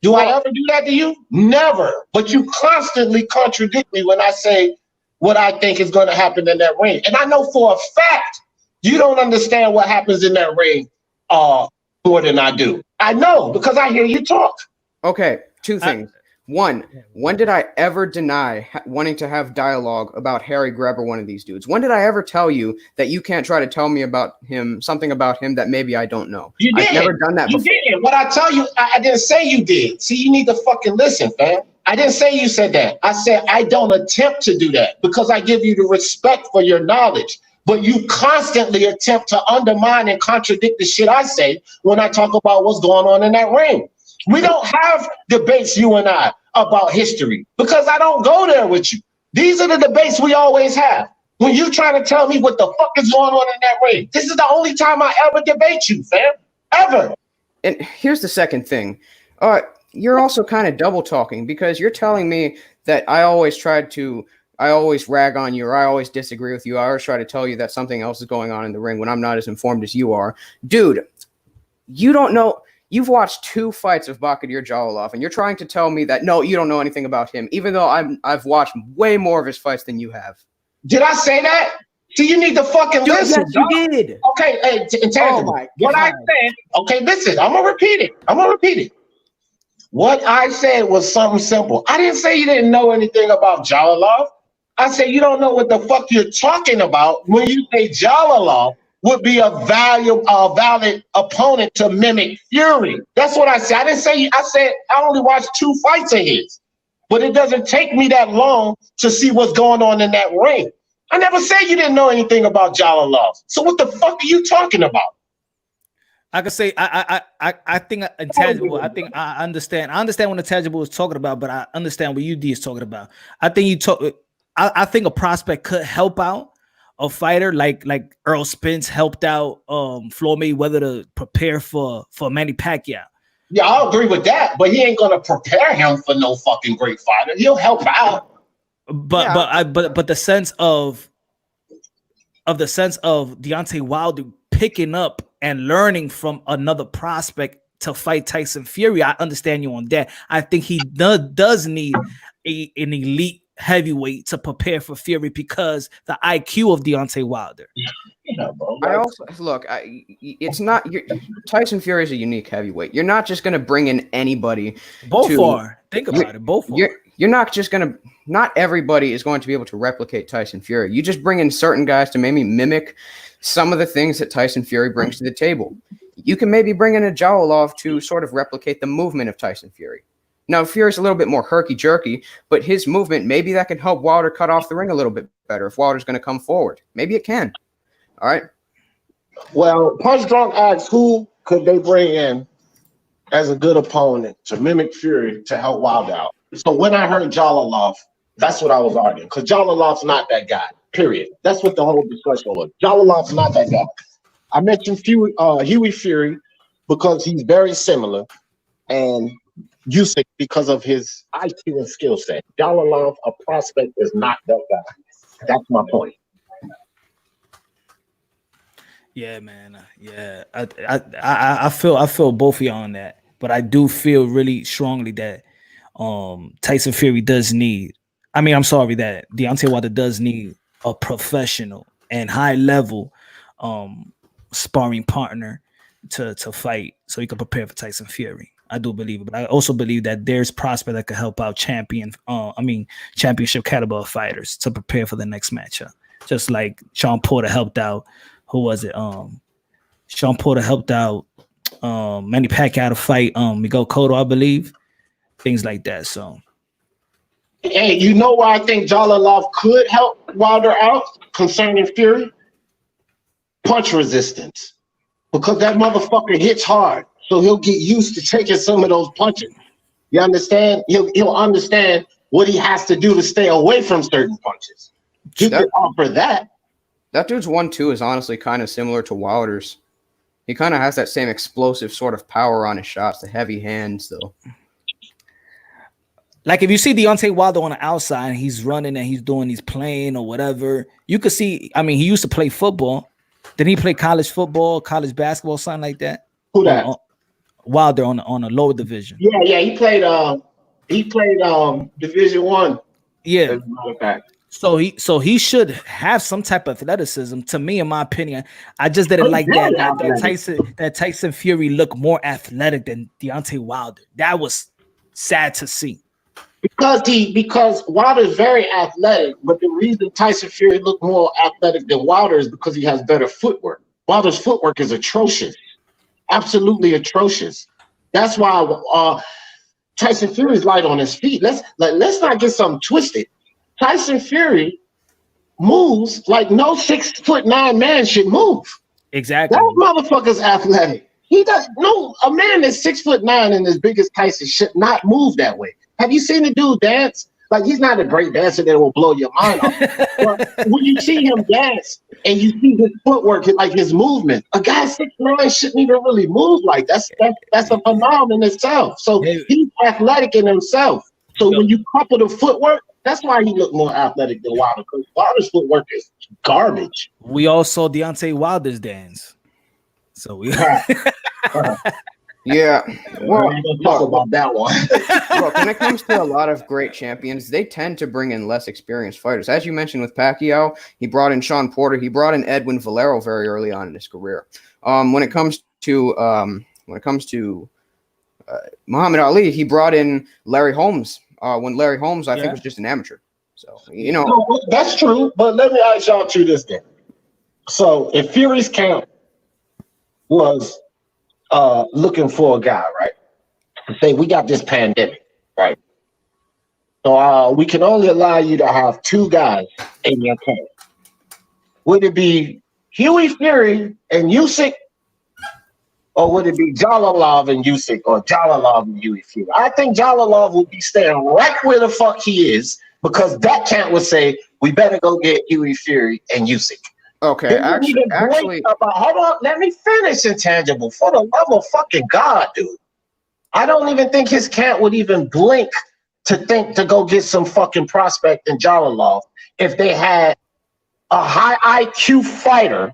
Do I ever do that to you? Never. But you constantly contradict me when I say what I think is going to happen in that ring. And I know for a fact you don't understand what happens in that ring more than I do. I know because I hear you talk. Okay, 2 things. One, when did I ever deny wanting to have dialogue about Harry Grubb or one of these dudes? When did I ever tell you that you can't try to tell me about him, something about him that maybe I don't know? You did. I've never done that before. You did. What I tell you, I didn't say you did. See, you need to fucking listen, fam. I didn't say you said that. I said I don't attempt to do that because I give you the respect for your knowledge. But you constantly attempt to undermine and contradict the shit I say when I talk about what's going on in that ring. We don't have debates, you and I, about history because I don't go there with you. These are the debates we always have. When you trying to tell me what the fuck is going on in that ring, this is the only time I ever debate you, fam. Ever. And here's the second thing. You're also kind of double talking because you're telling me that I always rag on you or I always disagree with you. I always try to tell you that something else is going on in the ring when I'm not as informed as you are. Dude, you don't know. You've watched 2 fights of Bakhtir Jalilov, and you're trying to tell me that, no, you don't know anything about him, even though I've watched way more of his fights than you have. Did I say that? See, you need to fucking listen. Yes, you did. Okay, what I said, okay, listen, I'm going to repeat it. What I said was something simple. I didn't say you didn't know anything about Jalilov. I said you don't know what the fuck you're talking about when you say Jalilov would be a valid opponent to mimic Fury. That's what I said. I didn't say, I said I only watched 2 fights of his, but it doesn't take me that long to see what's going on in that ring. I never said you didn't know anything about Jalilov. So what the fuck are you talking about? I could say I think intangible. I think I understand. I understand what intangible is talking about, but I understand what UD is talking about. I think I think a prospect could help out a fighter like Earl Spence helped out Floyd Mayweather to prepare for Manny Pacquiao. Yeah, I'll agree with that, but he ain't gonna prepare him for no fucking great fighter. He'll help out. But the sense of Deontay Wilder picking up and learning from another prospect to fight Tyson Fury, I understand you on that. I think he does need an elite heavyweight to prepare for Fury because the IQ of Deontay Wilder. Yeah, bro. I also look. It's not. Tyson Fury is a unique heavyweight. You're not just going to bring in anybody. Both are. Think about it. Both are. You're not just going to. Not everybody is going to be able to replicate Tyson Fury. You just bring in certain guys to maybe mimic some of the things that Tyson Fury brings to the table. You can maybe bring in a Jalilov to sort of replicate the movement of Tyson Fury. Now, Fury's a little bit more herky-jerky, but his movement, maybe that can help Wilder cut off the ring a little bit better if Wilder's going to come forward. Maybe it can. All right? Well, Punch Drunk asks, who could they bring in as a good opponent to mimic Fury to help Wilder out? So when I heard Jalilov, That's what I was arguing. Because Jalalov's not that guy. Period. That's what the whole discussion was. Jalalov's not that guy. I mentioned Huey Fury because he's very similar, and Usyk because of his IQ and skill set. Jalalov, a prospect, is not that guy. That's my point. Yeah, man. Yeah, I feel both of y'all on that, but I do feel really strongly that Tyson Fury does need. I mean, I'm sorry that Deontay Wilder does need a professional and high level sparring partner to fight, so he can prepare for Tyson Fury. I do believe it, but I also believe that there's prospect that could help out championship caliber fighters to prepare for the next matchup. Just like Sean Porter helped out. Who was it? Sean Porter helped out Manny Pacquiao to fight Miguel Cotto, I believe. Things like that. So, hey, you know why I think Jalalov could help Wilder out concerning Fury? Punch resistance, because that motherfucker hits hard, so he'll get used to taking some of those punches. You understand? He'll understand what he has to do to stay away from certain punches. He could offer that. That dude's 1-2 is honestly kind of similar to Wilder's. He kind of has that same explosive sort of power on his shots, the heavy hands, though. Like if you see Deontay Wilder on the outside, and he's running and he's playing or whatever, you could see. I mean, he used to play football. Did he play college football, college basketball, something like that? Who that? Wilder on a lower division. Yeah, he played Division I. Yeah. As a matter of fact. So he should have some type of athleticism. To me, in my opinion, I just didn't like that Tyson Fury looked more athletic than Deontay Wilder. That was sad to see. Because Wilder's very athletic, but the reason Tyson Fury looked more athletic than Wilder is because he has better footwork. Wilder's footwork is atrocious, absolutely atrocious. That's why Tyson Fury's light on his feet. Let's not get something twisted. Tyson Fury moves like no 6'9" man should move. Exactly. That motherfucker's athletic. A man that's 6'9" and as big as Tyson should not move that way. Have you seen the dude dance? Like, he's not a great dancer that will blow your mind off. But when you see him dance and you see his footwork, like his movement, a guy 6'9" shouldn't even really move like that. That's a phenomenon in itself. So he's athletic in himself. So when you couple the footwork, that's why he looked more athletic than Wilder, because Wilder's footwork is garbage. We all saw Deontay Wilder's dance. So we Yeah, well, we don't talk about that one. Look, when it comes to a lot of great champions, they tend to bring in less experienced fighters. As you mentioned with Pacquiao, he brought in Sean Porter, he brought in Edwin Valero very early on in his career. When it comes to Muhammad Ali, he brought in Larry Holmes. When Larry Holmes, I think, was just an amateur. So No, that's true. But let me ask y'all two this then. So if Fury's camp was looking for a guy, right? Say we got this pandemic, right? So we can only allow you to have two guys in your camp. Would it be Huey Fury and Usyk, or would it be Jalalov and Usyk, or Jalalov and Huey Fury? I think Jalalov would be staying right where the fuck he is, because that camp would say we better go get Huey Fury and Usyk. Okay, actually, hold on, let me finish, Intangible. For the love of fucking God, dude. I don't even think his camp would even blink to think to go get some fucking prospect in Jalalov if they had a high IQ fighter,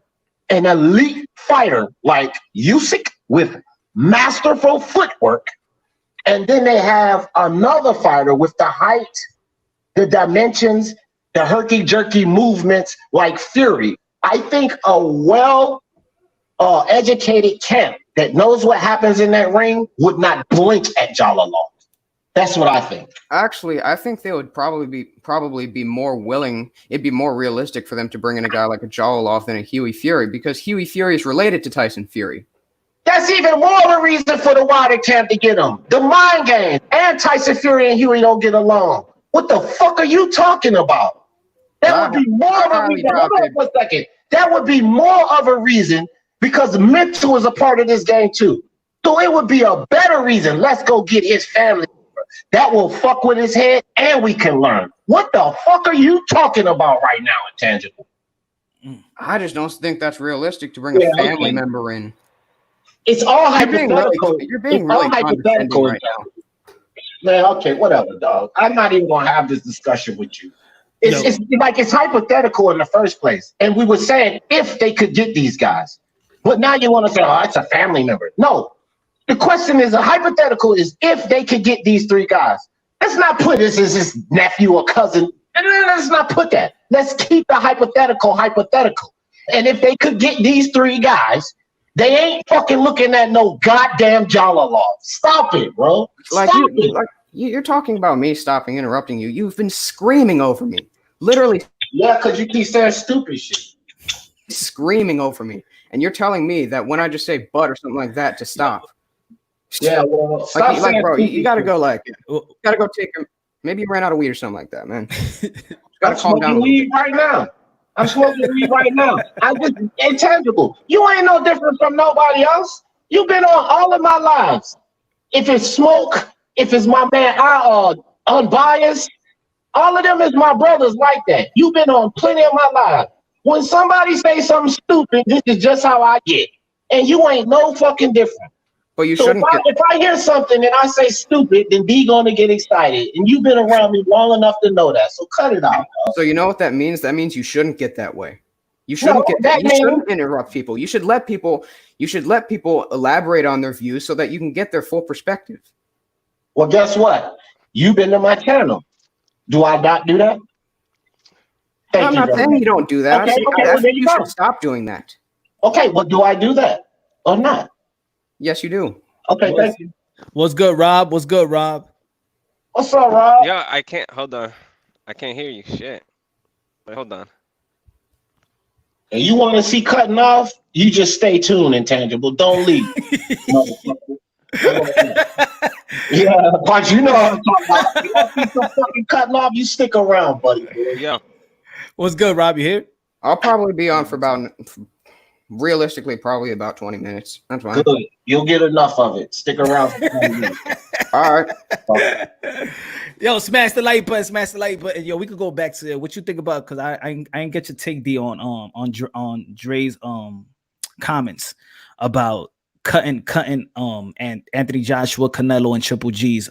an elite fighter like Usyk with masterful footwork, and then they have another fighter with the height, the dimensions, the herky-jerky movements like Fury. I think a well-educated camp that knows what happens in that ring would not blink at Jalalov. That's what I think. Actually, I think they would probably be more willing. It'd be more realistic for them to bring in a guy like a Jalalov than a Huey Fury, because Huey Fury is related to Tyson Fury. That's even more of a reason for the Wilder camp to get him. The mind game, and Tyson Fury and Huey don't get along. What the fuck are you talking about? That would be more of a reason. Hold on for a second. That would be more of a reason, because mental is a part of this game too. So it would be a better reason. Let's go get his family. that will fuck with his head and we can learn. What the fuck are you talking about right now, Intangible? I just don't think that's realistic to bring a family member in. It's all hypothetical. You're being really hypothetical right now. Man, okay, whatever, dog. I'm not even gonna have this discussion with you. It's like it's hypothetical in the first place. And we were saying if they could get these guys. But now you want to say, oh, it's a family member. No. The question is a hypothetical is if they could get these three guys. Let's not put this as his nephew or cousin. Let's not put that. Let's keep the hypothetical. And if they could get these three guys, they ain't fucking looking at no goddamn Jalala. Stop it, bro. You're talking about me stopping interrupting you. You've been screaming over me. Literally. Yeah, because you keep saying stupid shit. Screaming over me. And you're telling me that when I just say but or something like that to stop. Yeah, well, stop bro, you gotta go you gotta go take him. Maybe you ran out of weed or something like that, man. I'm smoking weed right now. I just Intangible. You ain't no different from nobody else. You've been on all of my lives. If it's Smoke, if it's my man Unbiased, all of them is my brothers like that. You've been on plenty of my lives. When somebody say something stupid, this is just how I get. And you ain't no fucking different. But you shouldn't. If I hear something and I say stupid, then D gonna get excited. And you've been around me long enough to know that. So cut it out. Bro. So you know what that means? That means you shouldn't get that way. You shouldn't shouldn't interrupt people. You should let people elaborate on their views so that you can get their full perspective. Well, guess what? You've been to my channel. Do I not do that? I'm not saying you don't do that. Okay, you should stop doing that. Okay, well, do I do that or not? Yes, you do. Okay, thank you. What's good, Rob? What's up, Rob? Yeah, I can't. Hold on. I can't hear you. Shit. Wait, hold on. And you want to see cutting off? You just stay tuned, Intangible. Don't leave. Yeah, but you know what I'm talking about. You want to see some fucking cutting off? You stick around, buddy. Yeah. What's good, Rob? You here? I'll probably be on for realistically, probably about 20 minutes. That's fine. Good. You'll get enough of it. Stick around for 20 minutes. All right. Yo, smash the like button. Yo, we could go back to what you think about because I ain't get your take D on Dre's comments about cutting and Anthony Joshua, Canelo, and Triple G's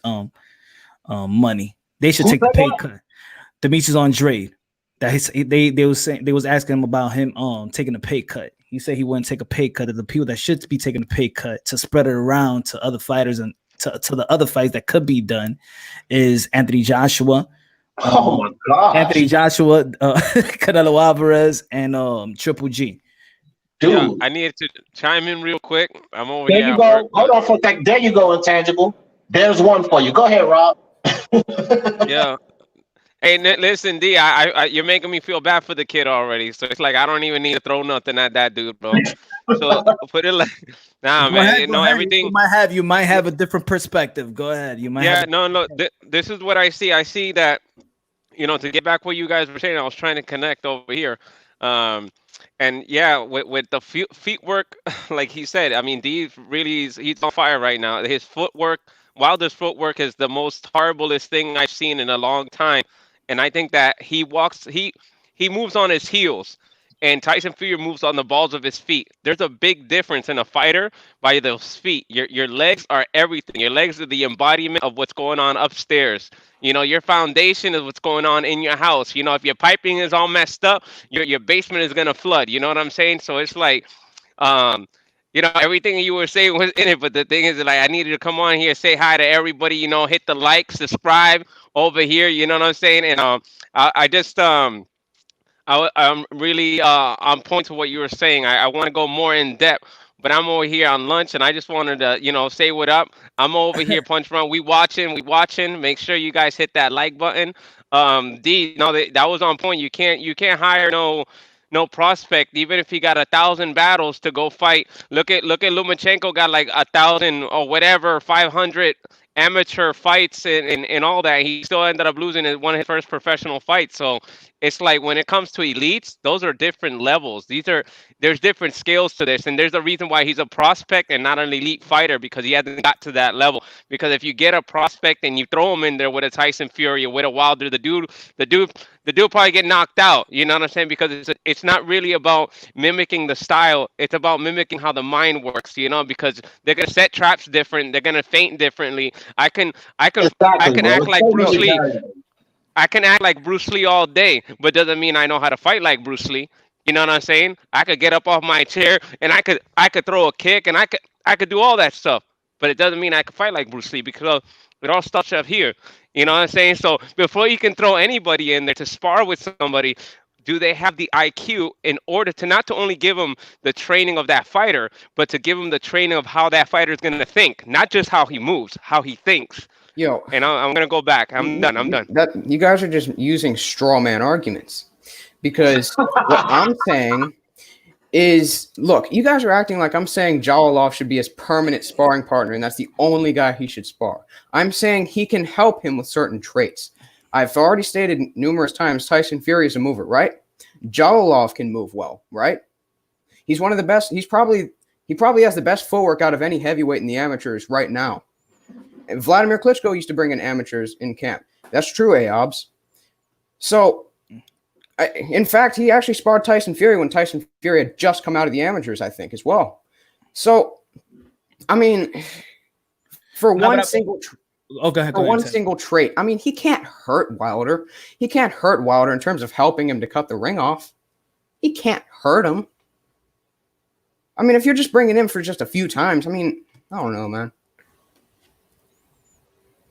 money. They should take the pay cut. Demetrius on Dre. That they was asking him about him taking a pay cut. He said he wouldn't take a pay cut of the people that should be taking a pay cut to spread it around to other fighters and to the other fights that could be done is Anthony Joshua. Oh my God. Anthony Joshua, Canelo Alvarez, and Triple G. Dude, yeah, I needed to chime in real quick. I'm over there here. You go. Hold on for a second. There you go, Intangible. There's one for you. Go ahead, Rob. Yeah. Hey, listen, D, you're making me feel bad for the kid already. So it's like I don't even need to throw nothing at that dude, bro. So put it like, nah, man. Everything. You might have a different perspective. Go ahead. You might. Yeah, no. This is what I see. I see that, to get back what you guys were saying, I was trying to connect over here. And yeah, with the feet work, like he said, I mean, D really he's on fire right now. His footwork, Wilder's footwork is the most horriblest thing I've seen in a long time. And I think that he moves on his heels, and Tyson Fury moves on the balls of his feet. There's a big difference in a fighter by those feet. Your legs are everything. Your legs are the embodiment of what's going on upstairs. Your foundation is what's going on in your house. If your piping is all messed up, your basement is gonna flood. You know what I'm saying? So it's like, everything you were saying was in it. But the thing is, like, I needed to come on here, say hi to everybody. Hit the like, subscribe over here. You know what I'm saying? And I'm really on point to what you were saying. I want to go more in depth, but I'm over here on lunch, and I just wanted to, say what up. I'm over here, Punch Run. We watching. Make sure you guys hit that like button. D, that was on point. You can't hire no prospect, even if he got 1,000 battles to go fight. Look at Lomachenko got like 1,000 or whatever, 500 amateur fights and all that. He still ended up losing one of his first professional fights. So it's like when it comes to elites, those are different levels. There's different scales to this, and there's a reason why he's a prospect and not an elite fighter, because he hasn't got to that level. Because if you get a prospect and you throw him in there with a Tyson Fury or with a Wilder, the dude probably get knocked out. You know what I'm saying? Because it's not really about mimicking the style. It's about mimicking how the mind works. You know, because they're gonna set traps different. They're gonna feint differently. I Exactly, can bro. act It's like Bruce totally Lee. variable. I can act like Bruce Lee all day, but doesn't mean I know how to fight like Bruce Lee. You know what I'm saying? I could get up off my chair and I could throw a kick and I could do all that stuff, but it doesn't mean I could fight like Bruce Lee because it all starts up here. You know what I'm saying? So before you can throw anybody in there to spar with somebody, do they have the IQ in order to not to only give them the training of that fighter, but to give them the training of how that fighter is going to think, not just how he moves, how he thinks. Yo, And I'm going to go back. I'm done. I'm done. you guys are just using straw man arguments, because what I'm saying is, look, you guys are acting like I'm saying Jalolov should be his permanent sparring partner, and that's the only guy he should spar. I'm saying he can help him with certain traits. I've already stated numerous times Tyson Fury is a mover, right? Jalolov can move well, right? He's one of the best. He probably has the best footwork out of any heavyweight in the amateurs right now. And Vladimir Klitschko used to bring in amateurs in camp. That's true, Aobs. So, in fact, he actually sparred Tyson Fury when Tyson Fury had just come out of the amateurs, I think, as well. So, I mean, for one single trait, I mean, he can't hurt Wilder. He can't hurt Wilder in terms of helping him to cut the ring off. He can't hurt him. I mean, if you're just bringing him for just a few times, I mean, I don't know, man.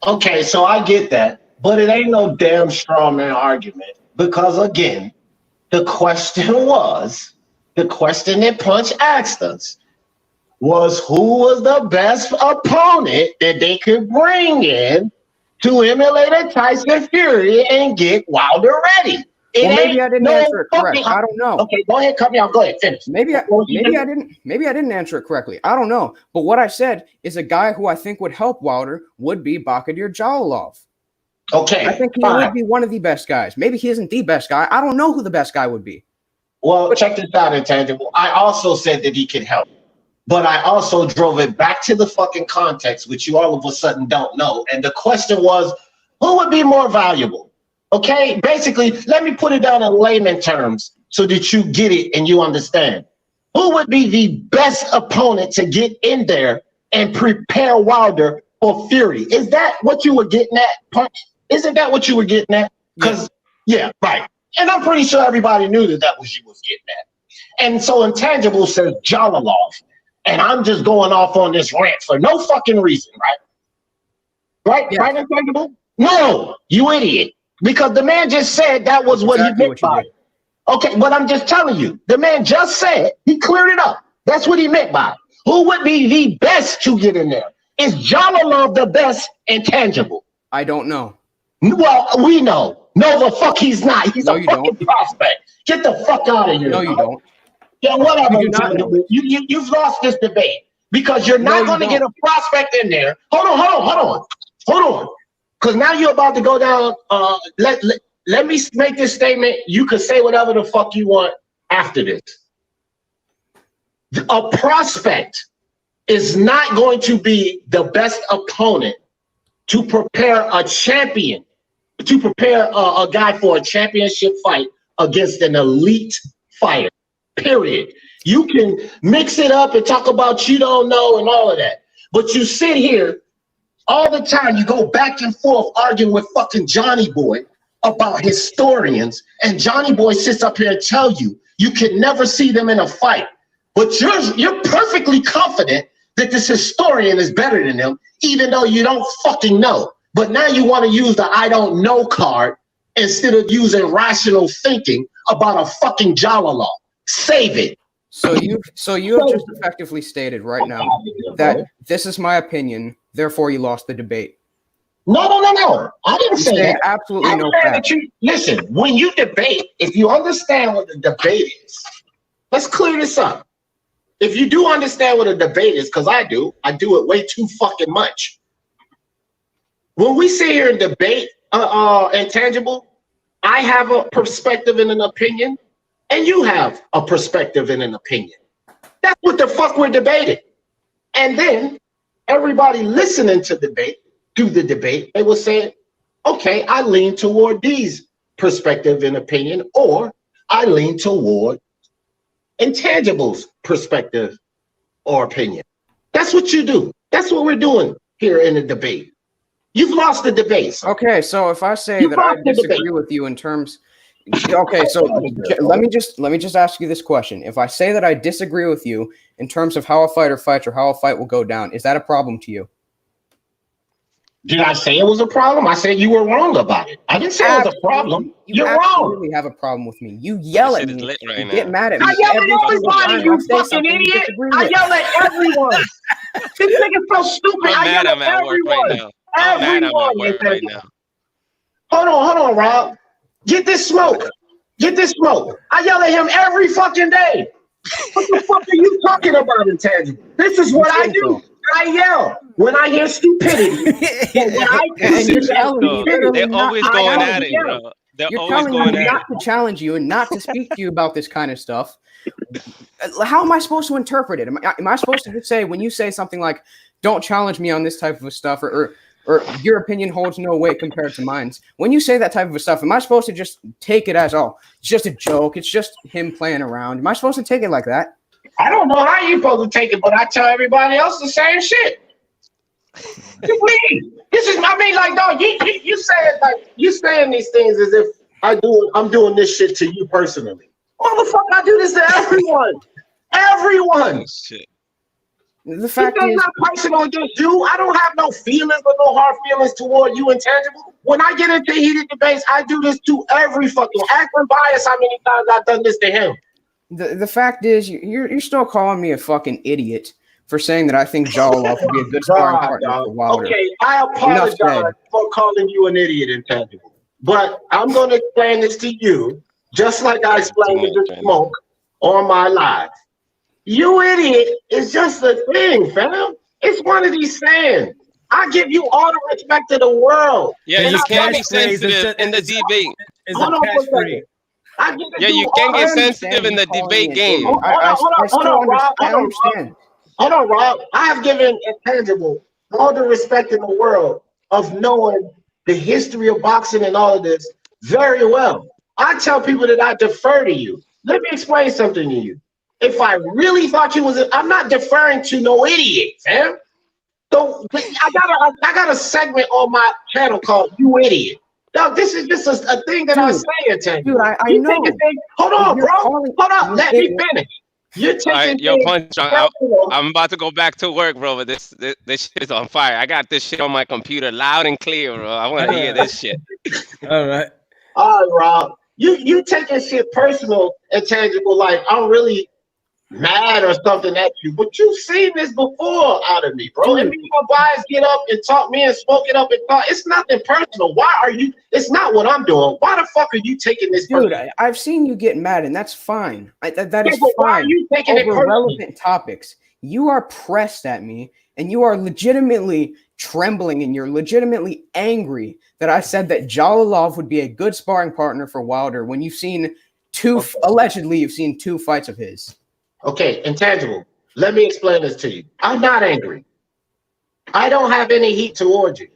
Okay, so I get that, but it ain't no damn straw man argument, because again, the question that Punch asked us was, who was the best opponent that they could bring in to emulate a Tyson Fury and get Wilder ready? Well, maybe I didn't answer it correct. I don't know. Okay, go ahead, cut me off. Go ahead, finish. Maybe I didn't answer it correctly. I don't know. But what I said is a guy who I think would help Wilder would be Bakhtir Jalolov. Okay, I think he would be one of the best guys. Maybe he isn't the best guy. I don't know who the best guy would be. Well, check this out, Intangible. I also said that he could help, but I also drove it back to the fucking context, which you all of a sudden don't know. And the question was, who would be more valuable? Okay, basically, let me put it down in layman terms so that you get it and you understand. Who would be the best opponent to get in there and prepare Wilder for Fury? Is that what you were getting at, Punch? Isn't that what you were getting at? Because, yeah, right. And I'm pretty sure everybody knew that was what you was getting at. And so Intangible says Jalolov, and I'm just going off on this rant for no fucking reason, right? Right? Yeah. Right, Intangible? No, you idiot. Because the man just said that was what he meant by it. Okay, but I'm just telling you, the man just said, he cleared it up. That's what he meant by it. Who would be the best to get in there? Is Jalolov the best Intangible? I don't know. Well, we know. No, the fuck he's not. He's a fucking prospect. Get the fuck out of here. No, you don't. Yeah, whatever. You've lost this debate because you're not going to get a prospect in there. Hold on. Because now you're about to go down. Let me make this statement. You can say whatever the fuck you want after this. A prospect is not going to be the best opponent to prepare a champion, to prepare a guy for a championship fight against an elite fighter, period. You can mix it up and talk about you don't know and all of that. But you sit here all the time, you go back and forth arguing with fucking Johnny Boy about historians, and Johnny Boy sits up here and tell you you can never see them in a fight. But you're perfectly confident that this historian is better than them, even though you don't fucking know. But now you want to use the I don't know card instead of using rational thinking about a fucking Jalolov. Save it. So you have just effectively stated right now that this is my opinion, therefore you lost the debate. No. I didn't say that. Absolutely no fact. Listen, when you debate, if you understand what the debate is, let's clear this up. If you do understand what a debate is, because I do it way too fucking much. When we sit here and debate Intangible, I have a perspective and an opinion, and you have a perspective and an opinion. That's what the fuck we're debating. And then everybody listening to the debate, they will say, okay, I lean toward these perspective and opinion, or I lean toward Intangible's perspective or opinion. That's what you do. That's what we're doing here in the debate. You've lost the debate. So. Okay, so if I say that I disagree with you in terms, okay, so let me just ask you this question. If I say that I disagree with you in terms of how a fighter fights or how a fight will go down, is that a problem to you? Did I say it was a problem? I said you were wrong about it. I didn't say it was a problem. You're wrong. You absolutely have a problem with me. You yell at me. Right you get mad at me. I yell at everybody, you fucking idiot. I yell at everyone. This nigga's so stupid. I yell at everyone. Everyone right now. Hold on, Rob. Get this smoke. I yell at him every fucking day. What the fuck are you talking about, Intangible? This is what I do. I yell when I hear stupidity. They're always going at it, bro. You're telling me not to challenge you and not to speak to you about this kind of stuff. How am I supposed to interpret it? Am I supposed to just say, when you say something like, don't challenge me on this type of stuff, or your opinion holds no weight compared to mine? When you say that type of stuff, am I supposed to just take it as, oh, it's just a joke, it's just him playing around? Am I supposed to take it like that? I don't know how you're supposed to take it, but I tell everybody else the same shit. This is, I mean, like, dog, you say it like you saying these things as if I'm doing this shit to you personally. Motherfucker, I do this to everyone. Everyone. Shit. The fact is, not personal against you. I don't have no feelings or no hard feelings toward you, Intangible. When I get into heated debates, I do this to every fucking Akron Bias. How many times I've done this to him? The fact is, you're still calling me a fucking idiot for saying that I think Jalolov would be a good sparring partner for Wilder. Okay, I apologize for calling you an idiot, Intangible. But I'm going to explain this to you, just like I explained it to Smoke on my live. You idiot is just a thing, fam. It's one of these sayings. I give you all the respect of the world. Yeah, you can't be sensitive in the debate. Hold on for a second. Yeah, you can't get sensitive in the debate game. Hold on, Rob. Hold on, Rob. I have given Intangible all the respect in the world of knowing the history of boxing and all of this very well. I tell people that I defer to you. Let me explain something to you. If I really thought you was, I'm not deferring to no idiot, fam. So I got a segment on my channel called "You Idiot." Dog, this is just a thing that I say, Intangible. Dude, I know. Hold on, bro. Hold up. Let me finish. You're taking Punch. I'm about to go back to work, bro. But this shit is on fire. I got this shit on my computer, loud and clear, bro. I want to hear this shit. All right, Rob. You taking shit personal, Intangible. Like I'm really mad or something at you, but you've seen this before out of me, bro. And me and my guys get up and talk, me and Smoke it up and talk. It's nothing personal. Why are you? It's not what I'm doing. Why the fuck are you taking this? Dude, I've seen you get mad, and that's fine. That is fine. Why are you taking it over relevant topics? You are pressed at me, and you are legitimately trembling, and you're legitimately angry that I said that Jalolov would be a good sparring partner for Wilder when you've seen allegedly you've seen 2 fights of his. Okay, Intangible, let me explain this to you. I'm not angry. I don't have any heat towards you.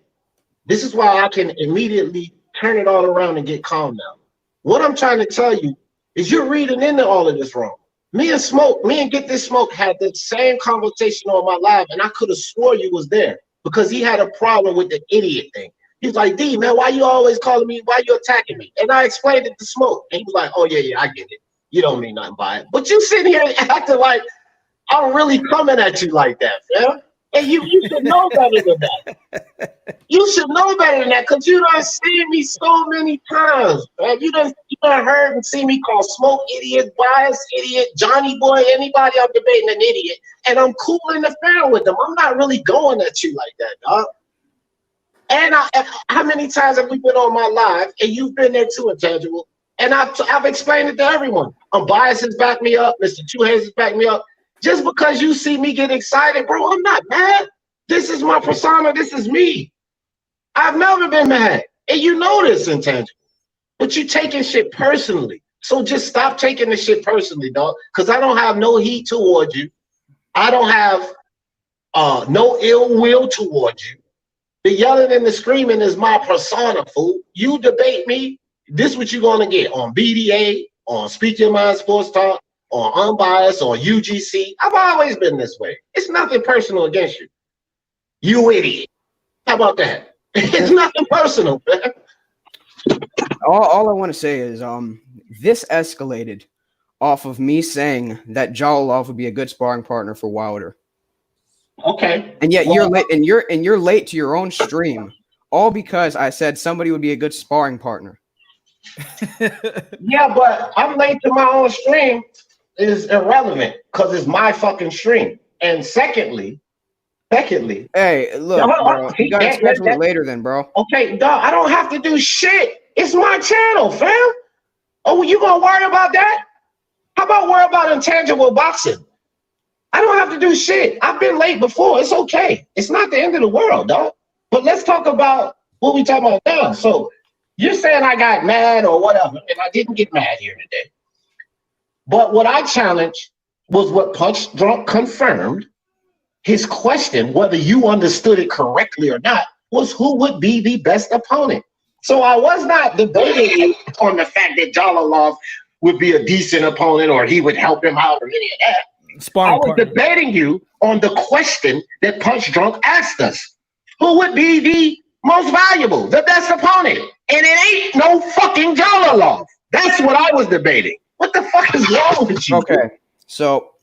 This is why I can immediately turn it all around and get calm now. What I'm trying to tell you is you're reading into all of this wrong. Me and Get This Smoke had the same conversation on my live, and I could have swore you was there because he had a problem with the idiot thing. He's like, D, man, why you always calling me? Why you attacking me? And I explained it to Smoke, and he was like, oh, yeah, I get it. You don't mean nothing by it. But you sitting here acting like I'm really coming at you like that, man. And you should know better than that. You should know better than that because you done seen me so many times, man. You done heard and seen me call Smoke idiot, Bias idiot, Johnny Boy, anybody I'm debating an idiot. And I'm cool in the fair with them. I'm not really going at you like that, dog. And how many times have we been on my live and you've been there too, Intangible? And I've explained it to everyone. Bias has backed me up. Mr. Two Hands has backed me up. Just because you see me get excited, bro, I'm not mad. This is my persona. This is me. I've never been mad. And you know this, Intangible. But you taking shit personally. So just stop taking the shit personally, dog. Because I don't have no heat towards you. I don't have no ill will towards you. The yelling and the screaming is my persona, fool. You debate me, this what you're gonna get on BDA, on Speak Your Mind Sports Talk, on Unbiased, on UGC. I've always been this way. It's nothing personal against you. You idiot. How about that? It's nothing personal, man. All I want to say is this escalated off of me saying that Jalolov would be a good sparring partner for Wilder. Okay. And yet you're late, and you're late to your own stream, all because I said somebody would be a good sparring partner. Yeah, but I'm late to my own stream is irrelevant because it's my fucking stream. And secondly, hey, look, bro, you gotta schedule it later then, bro. Okay, dog, I don't have to do shit. It's my channel, fam. Oh, you gonna worry about that? How about worry about intangible boxing? I don't have to do shit. I've been late before. It's okay. It's not the end of the world, dog. But let's talk about what we talking about now. So you're saying I got mad or whatever, and I didn't get mad here today. But what I challenged was what Punch Drunk confirmed. His question, whether you understood it correctly or not, was who would be the best opponent. So I was not debating you on the fact that Jalolov would be a decent opponent or he would help him out or any of that. I was debating you on the question that Punch Drunk asked us. Who would be the most valuable, the best opponent? And it ain't no fucking Jalolov. That's what I was debating. What the fuck is wrong with you? Okay, so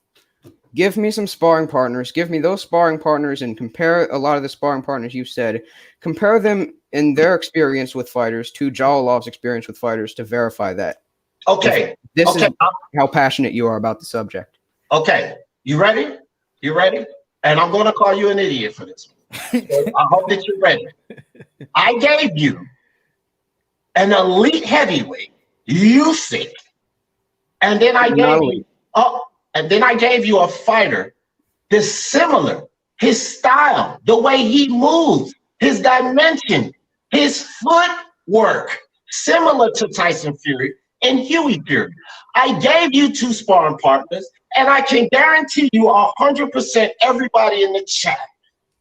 give me some sparring partners. Give me those sparring partners and compare a lot of the sparring partners you said. Compare them in their experience with fighters to Jalolov's experience with fighters to verify that. Okay. This is how passionate you are about the subject. Okay. You ready? You ready? And I'm going to call you an idiot for this one. So I hope that you're ready. I gave you an elite heavyweight, Usyk, and then I gave you a fighter that's similar. His style, the way he moves, his dimension, his footwork, similar to Tyson Fury and Huey Fury. I gave you two sparring partners, and I can guarantee you 100% everybody in the chat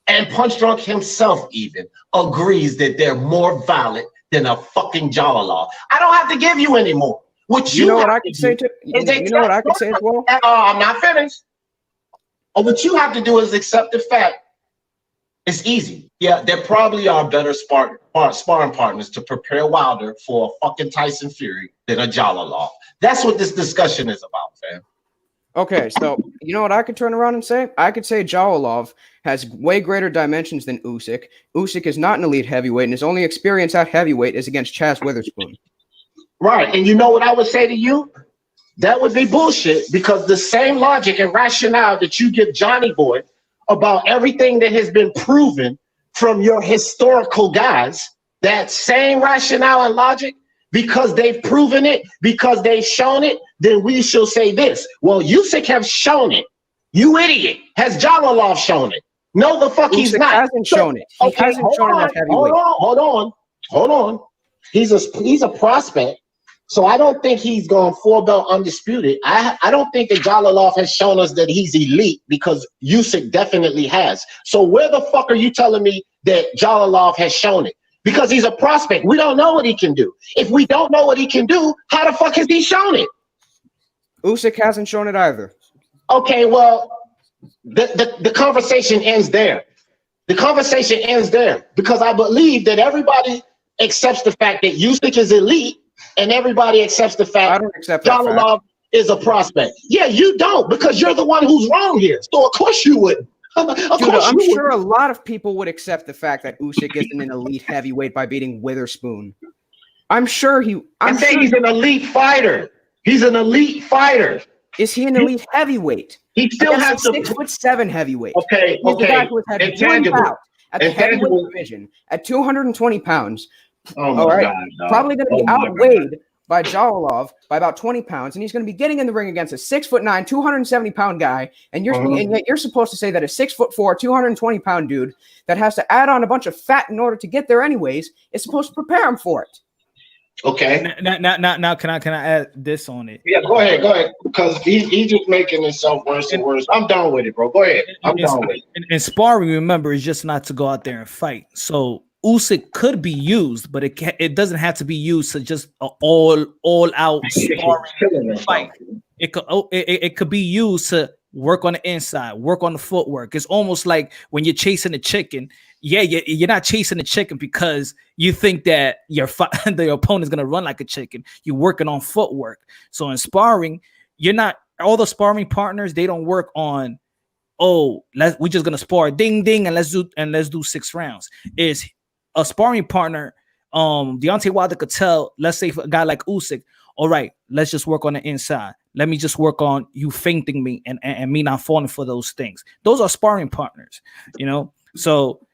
and Punch Drunk himself even agrees that they're more valid than a fucking Jalolov. I don't have to give you any more. What you know what I can say to you know what I can say as well? I'm not finished. Or what you have to do is accept the fact. It's easy. Yeah, there probably are better sparring partners to prepare Wilder for a fucking Tyson Fury than a Jalolov. That's what this discussion is about, fam. Okay, so you know what I could turn around and say? I could say Jalolov has way greater dimensions than Usyk. Usyk is not an elite heavyweight, and his only experience at heavyweight is against Chaz Witherspoon. Right, and you know what I would say to you? That would be bullshit because the same logic and rationale that you give Johnny Boy about everything that has been proven from your historical guys, that same rationale and logic, because they've proven it, because they've shown it, then we shall say this. Well, Usyk have shown it. You idiot. Has Jalolov shown it? No, the fuck he's not. Hasn't shown it. He hasn't shown it at heavyweight. Hold on. He's a prospect. So I don't think he's going 4-belt undisputed. I don't think that Jalolov has shown us that he's elite because Usyk definitely has. So where the fuck are you telling me that Jalolov has shown it? Because he's a prospect. We don't know what he can do. If we don't know what he can do, how the fuck has he shown it? Usyk hasn't shown it either. Okay, well, the conversation ends there. The conversation ends there because I believe that everybody accepts the fact that Usyk is elite and everybody accepts the fact I don't accept that Jalolov is a prospect. Yeah, you don't because you're the one who's wrong here. So of course you wouldn't. I'm sure a lot of people would accept the fact that Usyk isn't an elite heavyweight by beating Witherspoon. I'm sure he's an elite fighter. He's an elite fighter. Is he an elite heavyweight? He still has a 6'7" heavyweight. Okay. He's the guy who has had one bout at the heavyweight division at 220 pounds. Oh my God! Probably going to be outweighed by Jalolov by about 20 pounds, and he's going to be getting in the ring against a 6'9", 270-pound guy, and yet you're supposed to say that a 6'4", 220-pound dude that has to add on a bunch of fat in order to get there anyways is supposed to prepare him for it. Okay. Now, can I add this on it? Yeah, go ahead. Because he just making himself worse and worse. I'm done with it, bro. Go ahead. I'm done with it. And sparring, remember, is just not to go out there and fight. So Usyk could be used, but it doesn't have to be used to just all out sparring fight. It could be used to work on the inside, work on the footwork. It's almost like when you're chasing a chicken. Yeah, you're not chasing the chicken because you think that the opponent's gonna run like a chicken. You're working on footwork. So in sparring, you're not all the sparring partners. They don't work on, we're just gonna spar, ding ding, and let's do 6 rounds. Is a sparring partner, Deontay Wilder could tell, let's say for a guy like Usyk, all right, let's just work on the inside. Let me just work on you feinting me and me not falling for those things. Those are sparring partners, So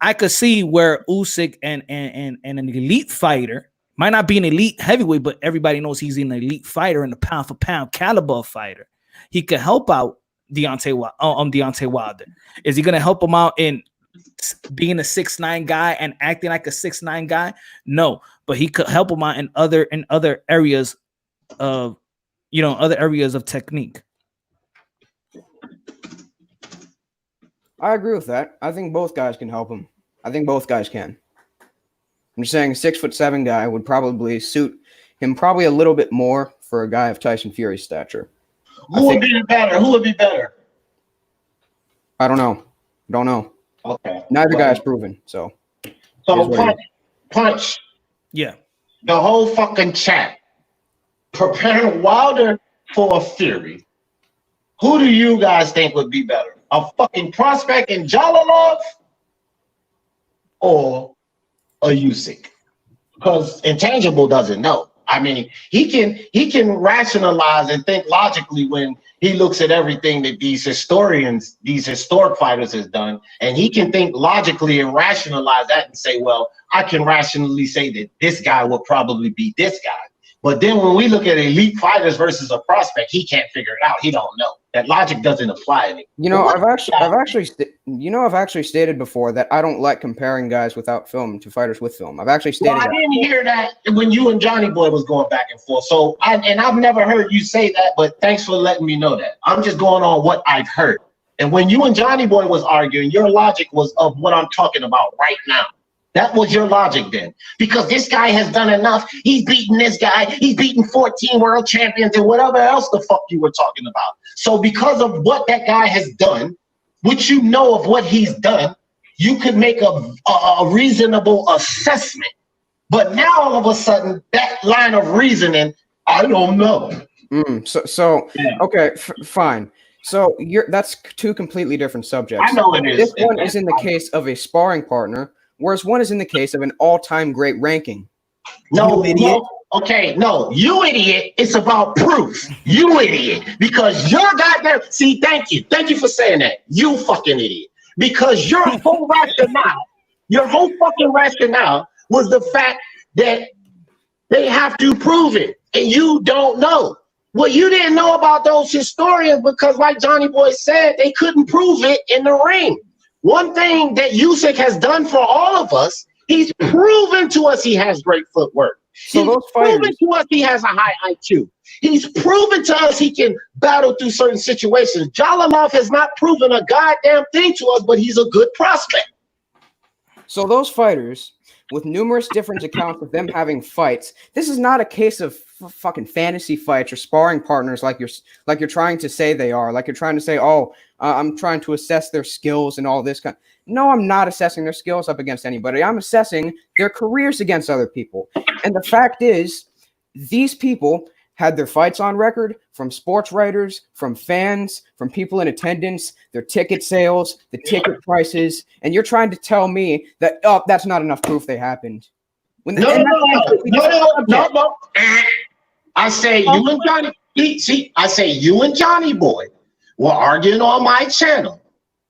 I could see where Usyk and an elite fighter might not be an elite heavyweight, but everybody knows he's an elite fighter and a pound for pound caliber fighter. He could help out Deontay Wilder. Is he going to help him out in being a 6'9" guy and acting like a 6'9" guy? No, but he could help him out in other areas of technique. I agree with that. I think both guys can help him. I think both guys can. I'm just saying a 6'7" guy would probably suit him probably a little bit more for a guy of Tyson Fury's stature. Who would be better? I don't know. Okay. Neither guy is proven. So punch. Yeah. The whole fucking chat. Preparing Wilder for a Fury. Who do you guys think would be better? A fucking prospect in Jalalov or a Usyk? Because Intangible doesn't know. I mean, he can rationalize and think logically when he looks at everything that these historic fighters has done, and he can think logically and rationalize that and say, well, I can rationally say that this guy will probably beat this guy. But then when we look at elite fighters versus a prospect, he can't figure it out. He don't know. That logic doesn't apply anymore. I've actually stated before that I don't like comparing guys without film to fighters with film. I've actually stated I didn't hear that when you and Johnny Boy was going back and forth. So I've never heard you say that, but thanks for letting me know that. I'm just going on what I've heard. And when you and Johnny Boy was arguing, your logic was of what I'm talking about right now. That was your logic then. Because this guy has done enough. He's beaten this guy. He's beaten 14 world champions and whatever else the fuck you were talking about. So because of what that guy has done, which you know of what he's done, you could make a reasonable assessment. But now all of a sudden, that line of reasoning, I don't know. Okay, fine. So that's two completely different subjects. I know it is. This one is in the case of a sparring partner, whereas one is in the case of an all-time great ranking. No, okay, no, you idiot. It's about proof. You idiot. Because your goddamn, see, thank you for saying that. You fucking idiot. Because your whole fucking rationale was the fact that they have to prove it, and you don't know. Well, you didn't know about those historians because, like Johnny Boy said, they couldn't prove it in the ring. One thing that Usyk has done for all of us, he's proven to us he has great footwork. So he's proven to us he has a high IQ. He's proven to us he can battle through certain situations. Jalalov has not proven a goddamn thing to us, but he's a good prospect. So those fighters, with numerous different accounts of them having fights, this is not a case of fucking fantasy fights or sparring partners like you're trying to say they are. Like you're trying to say, I'm trying to assess their skills and all this kind. No, I'm not assessing their skills up against anybody. I'm assessing their careers against other people. And the fact is, these people had their fights on record from sports writers, from fans, from people in attendance, their ticket sales, the ticket prices, and you're trying to tell me that, that's not enough proof they happened. No. I say you and Johnny. See, I say you and Johnny Boy were arguing on my channel,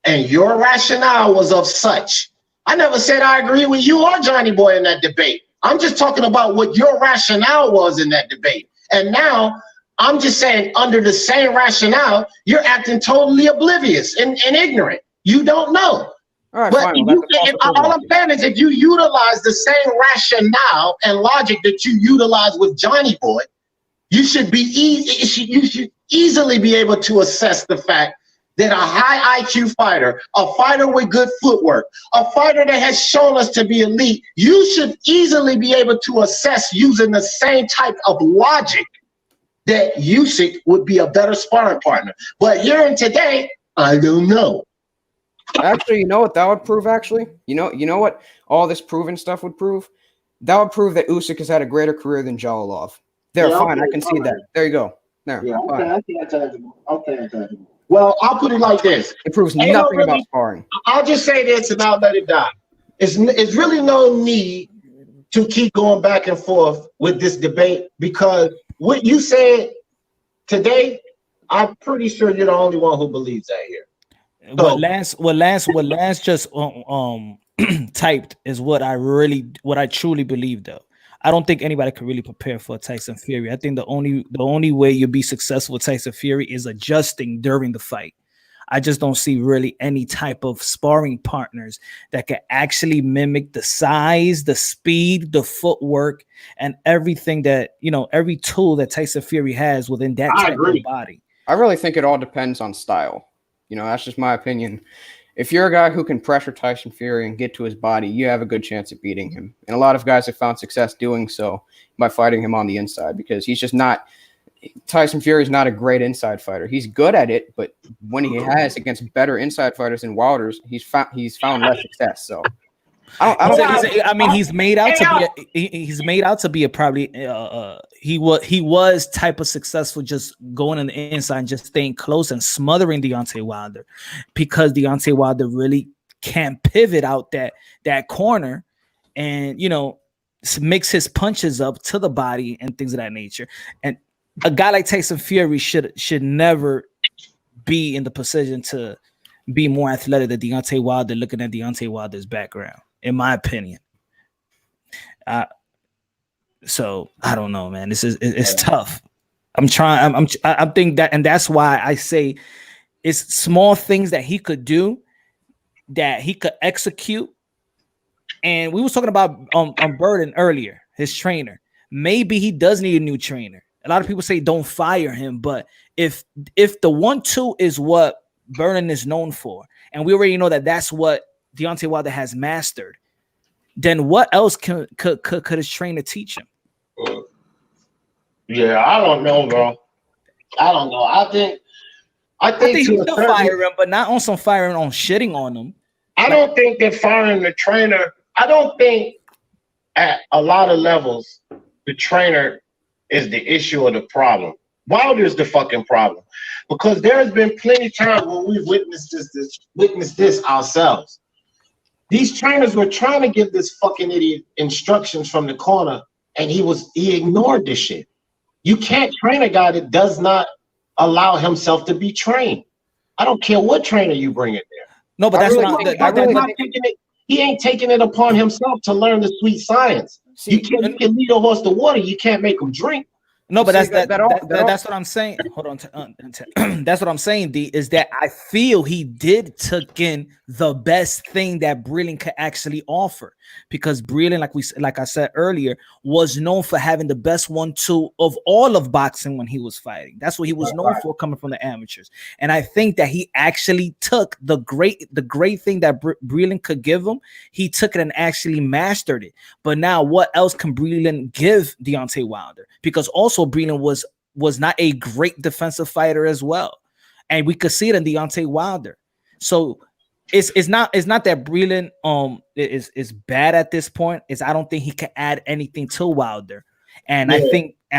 and your rationale was of such. I never said I agree with you or Johnny Boy in that debate. I'm just talking about what your rationale was in that debate. And now I'm just saying, under the same rationale, you're acting totally oblivious and ignorant. You don't know. All right, But fine. if Well, you, that's a if, false all I'm equivalency. saying is if you utilize the same rationale and logic that you utilize with Johnny Boy, you should be you should easily be able to assess the fact that a high IQ fighter, a fighter with good footwork, a fighter that has shown us to be elite, you should easily be able to assess using the same type of logic that Usyk would be a better sparring partner. But here and today, I don't know. Actually, you know what that would prove? Actually, you know what all this proven stuff would prove? That would prove that Usyk has had a greater career than Jalolov. There, Yeah, fine. okay, I can see all right. that. There you go. There. Yeah, Fine. okay, okay. Well, I'll put it like this. It proves Ain't nothing no about really, sparring. I'll just say this and I'll let it die. It's really no need to keep going back and forth with this debate because what you said today, I'm pretty sure you're the only one who believes that here. So, What Lance just typed is what I truly believe though. I don't think anybody could really prepare for Tyson Fury. I think the only way you'll be successful with Tyson Fury is adjusting during the fight. I just don't see really any type of sparring partners that can actually mimic the size, the speed, the footwork, and everything that, every tool that Tyson Fury has within that I type agree. of body. I really think it all depends on style. That's just my opinion. If you're a guy who can pressure Tyson Fury and get to his body, you have a good chance of beating him. And a lot of guys have found success doing so by fighting him on the inside because he's just not – Tyson Fury is not a great inside fighter. He's good at it, but when he has against better inside fighters than Wilder's, he's found less success. So he's made out to be a probably he was type of successful just going on the inside and just staying close and smothering Deontay Wilder because Deontay Wilder really can't pivot out that corner and mix his punches up to the body and things of that nature. And a guy like Tyson Fury should never be in the position to be more athletic than Deontay Wilder, looking at Deontay Wilder's background, in my opinion. So I don't know, man. It's tough. I'm thinking that, and that's why I say it's small things that he could do, that he could execute. And we was talking about Burden earlier, his trainer. Maybe he does need a new trainer. A lot of people say don't fire him, but if the 1-2 is what Burden is known for, and we already know that that's what Deontay Wilder has mastered, then what else could his trainer teach him? Yeah, I don't know, bro. I don't know. I think he will fire him, but not on some firing on shitting on him. I don't think that firing the trainer. I don't think at a lot of levels the trainer is the issue or the problem. Wilder's the fucking problem because there has been plenty of times when we've witnessed this ourselves. These trainers were trying to give this fucking idiot instructions from the corner, and he ignored this shit. You can't train a guy that does not allow himself to be trained. I don't care what trainer you bring in there. No, but he ain't taking it upon himself to learn the sweet science. You can lead a horse to water. You can't make him drink. No, but that's what I'm saying. Hold on. That's what I'm saying, D, is that I feel he did took in the best thing that Breland could actually offer. Because Breland, like I said earlier, was known for having the best 1-2 of all of boxing when he was fighting. That's what he was known for coming from the amateurs. And I think that he actually took the great thing that Breland could give him. He took it and actually mastered it. But now what else can Breland give Deontay Wilder? Because also Breland was not a great defensive fighter as well. And we could see it in Deontay Wilder. So it's not that Breland is bad at this point. I don't think he can add anything to Wilder. And I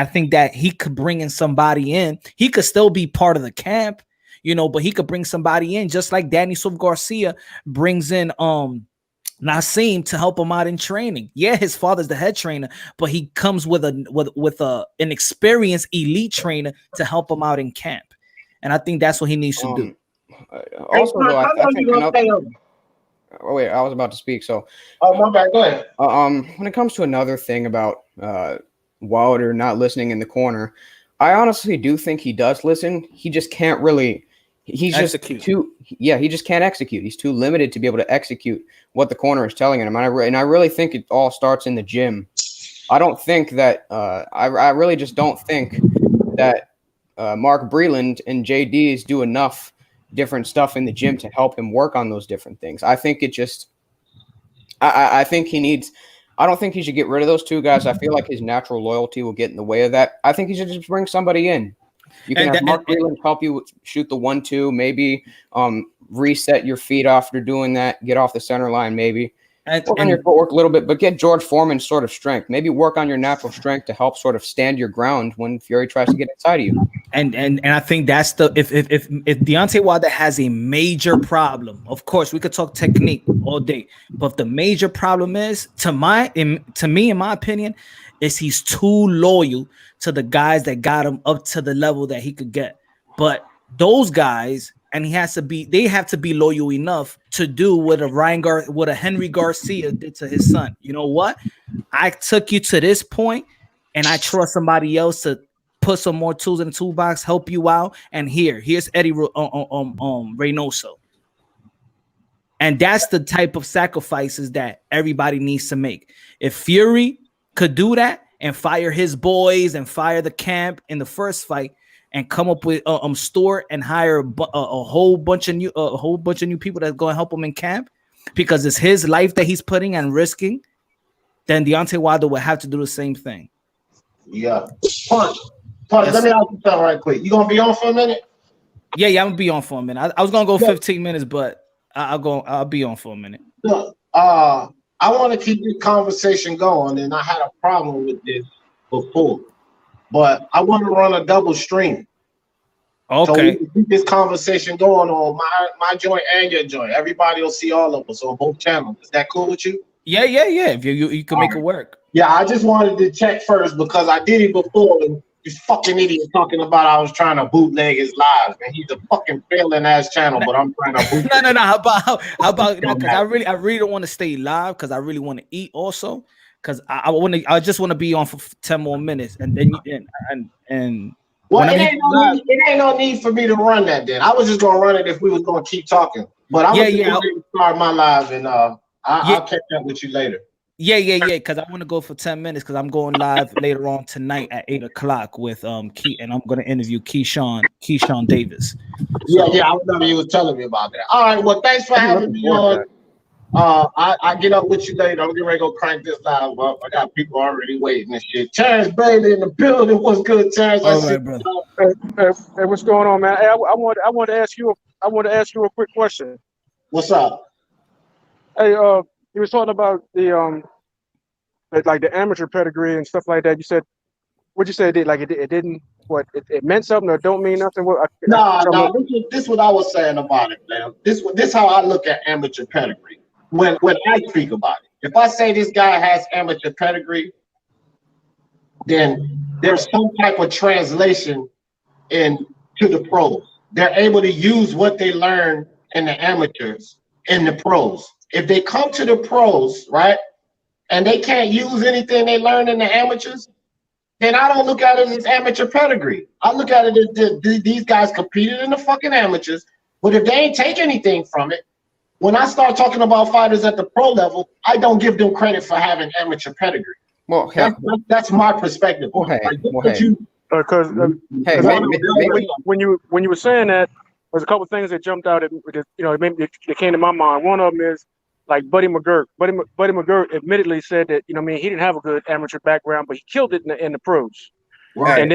think that he could bring in somebody in. He could still be part of the camp, but he could bring somebody in just like Danny Silva Garcia brings in Nassim to help him out in training. Yeah, his father's the head trainer, but he comes with an experienced elite trainer to help him out in camp. And I think that's what he needs to do. Also, though, I think wait, I was about to speak. So, my bad. Go ahead. When it comes to another thing about Wilder not listening in the corner, I honestly do think he does listen. He just can't really He's Execute. just too. Yeah, he just can't execute. He's too limited to be able to execute what the corner is telling him. And I really think it all starts in the gym. I don't think that. I really just don't think that Mark Breland and JDs do enough different stuff in the gym to help him work on those different things. I think it just. I think he needs. I don't think he should get rid of those two guys. I feel like his natural loyalty will get in the way of that. I think he should just bring somebody in. You can have Mark Breland help you shoot the 1-2, maybe reset your feet after doing that, get off the center line, maybe. Work on your footwork a little bit, but get George Foreman's sort of strength. Maybe work on your natural strength to help sort of stand your ground when Fury tries to get inside of you. And I think that's the if Deontay Wilder has a major problem, of course we could talk technique all day, but the major problem is to me, in my opinion, is he's too loyal to the guys that got him up to the level that he could get. But those guys, and they have to be loyal enough to do what a Henry Garcia did to his son. You know what? I took you to this point, and I trust somebody else to put some more tools in the toolbox, help you out. And here's Eddie Reynoso. And that's the type of sacrifices that everybody needs to make. If Fury could do that and fire his boys and fire the camp in the first fight, and come up with store and hire a whole bunch of new people that's going to help him in camp, because it's his life that he's putting and risking, then Deontay Wilder will have to do the same thing. Yeah. Punch. Let me ask you something right quick. You gonna be on for a minute? Yeah, I'm gonna be on for a minute. I was gonna go 15 minutes, but I'll be on for a minute. Look, I want to keep this conversation going, and I had a problem with this before. But I want to run a double stream. Okay. So we can keep this conversation going on my joint and your joint. Everybody will see all of us on both channels. Is that cool with you? Yeah. If you can make it work. Yeah, I just wanted to check first because I did it before, and this fucking idiot talking about I was trying to bootleg his lives, and he's a fucking failing ass channel, but I'm trying to bootleg. No. How about because I really don't want to stay live because I really want to eat also. Because I just want to be on for 10 more minutes, and then well, it ain't no need for me to run that. Then I was just gonna run it if we was gonna keep talking. But I'm gonna start my live, and I'll catch up with you later. Yeah. Because I want to go for 10 minutes because I'm going live later on tonight at 8:00 with Key, and I'm gonna interview Keyshawn Davis. So, yeah. I remember you was telling me about that. All right. Well, thanks for having me on. I get up with you later. I'm getting ready to go crank this live up. I got people already waiting and shit. Terrence Bailey in the building. What's good, Terrence? All right, brother. Hey, what's going on, man? Hey, I want to ask you a quick question. What's up? Hey, you was talking about the amateur pedigree and stuff like that. You said, what'd you say? It didn't. What it meant something or don't mean nothing? No. This is what I was saying about it, man. This how I look at amateur pedigree. When I speak about it, if I say this guy has amateur pedigree, then there's some type of translation into the pros. They're able to use what they learn in the amateurs in the pros. If they come to the pros, right, and they can't use anything they learned in the amateurs, then I don't look at it as amateur pedigree. I look at it as these guys competed in the fucking amateurs, but if they ain't take anything from it, when I start talking about fighters at the pro level, I don't give them credit for having amateur pedigree. Well, that's my perspective. Because when you were saying that, there's a couple things that jumped out. It came to my mind. One of them is like Buddy McGirt. Buddy McGirt admittedly said that he didn't have a good amateur background, but he killed it in the pros. Right. And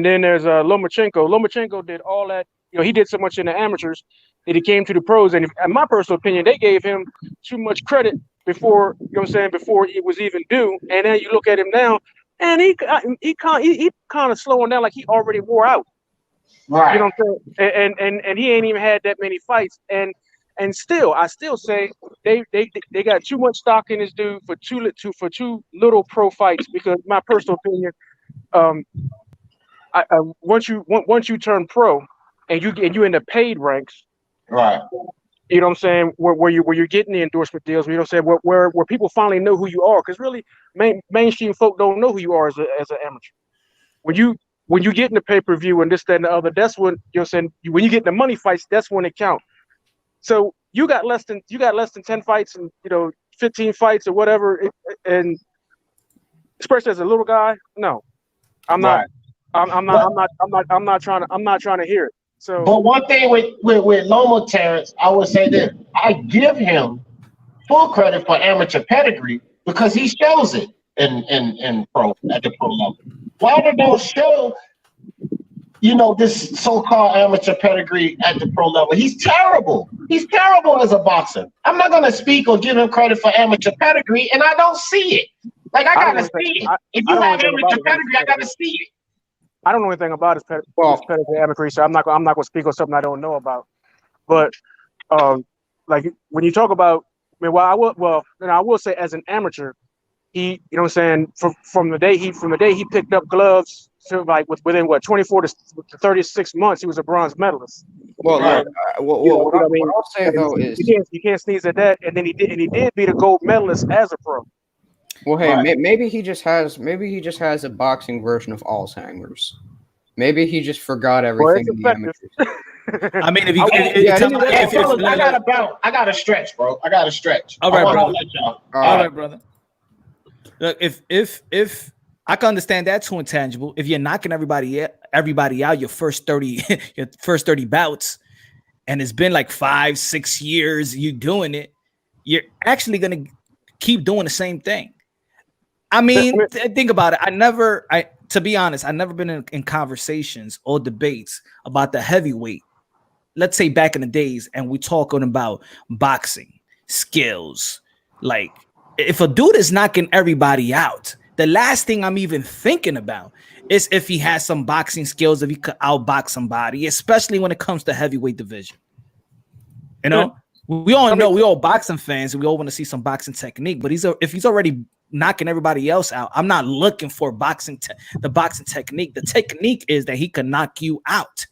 then there's Lomachenko. Lomachenko did all that. He did so much in the amateurs that he came to the pros. And in my personal opinion, they gave him too much credit before before it was even due. And then you look at him now, and he kind of slowing down, like he already wore out. Right. You know what I'm saying? And he ain't even had that many fights. And I still say they got too much stock in this dude for too little pro fights. Because my personal opinion, once you turn pro and you in the paid ranks, right? You know what I'm saying? Where you're getting the endorsement deals. You know what I'm saying? Where people finally know who you are. Because really, mainstream folk don't know who you are as an amateur. When when you get in the pay-per-view and this, that, and the other, that's when you're saying when you get in the money fights, that's when it counts. So you got less than 10 fights and 15 fights or whatever, and especially as a little guy, no, I'm not. Right. I'm not trying to hear it. So, but one thing with Loma Terrence, I would say this: I give him full credit for amateur pedigree because he shows it in pro at the pro level. Wilder don't show, this so-called amateur pedigree at the pro level. He's terrible. He's terrible as a boxer. I'm not gonna speak or give him credit for amateur pedigree, and I don't see it. Like I gotta see it. If you have amateur pedigree, I gotta see it. I don't know anything about his pedigree amateur, so I'm not gonna speak on something I don't know about. But like when you talk about, I will say as an amateur, he, from the day he picked up gloves to like within 24 to 36 months, he was a bronze medalist. Well, Right. what I'll say though is you can't sneeze at that. And then he did beat a gold medalist as a pro. well, hey, Right. maybe he just has a boxing version of Alzheimer's. Maybe he just forgot everything in the amateurs. I mean, I gotta stretch, bro. I gotta stretch. All right, brother. All All right, brother. Look, if I can understand that too intangible. If you're knocking everybody out your first 30 bouts, and it's been like 5-6 years you doing it, you're actually gonna keep doing the same thing. I mean, think about it. To be honest, I've never been in conversations or debates about the heavyweight. Let's say back in the days, and we're talking about boxing skills. Like, if a dude is knocking everybody out, the last thing I'm even thinking about is if he has some boxing skills, if he could outbox somebody, especially when it comes to heavyweight division. We all know, we all boxing fans, and we all want to see some boxing technique. But if he's already knocking everybody else out, I'm not looking for the boxing technique. The technique is that he can knock you out.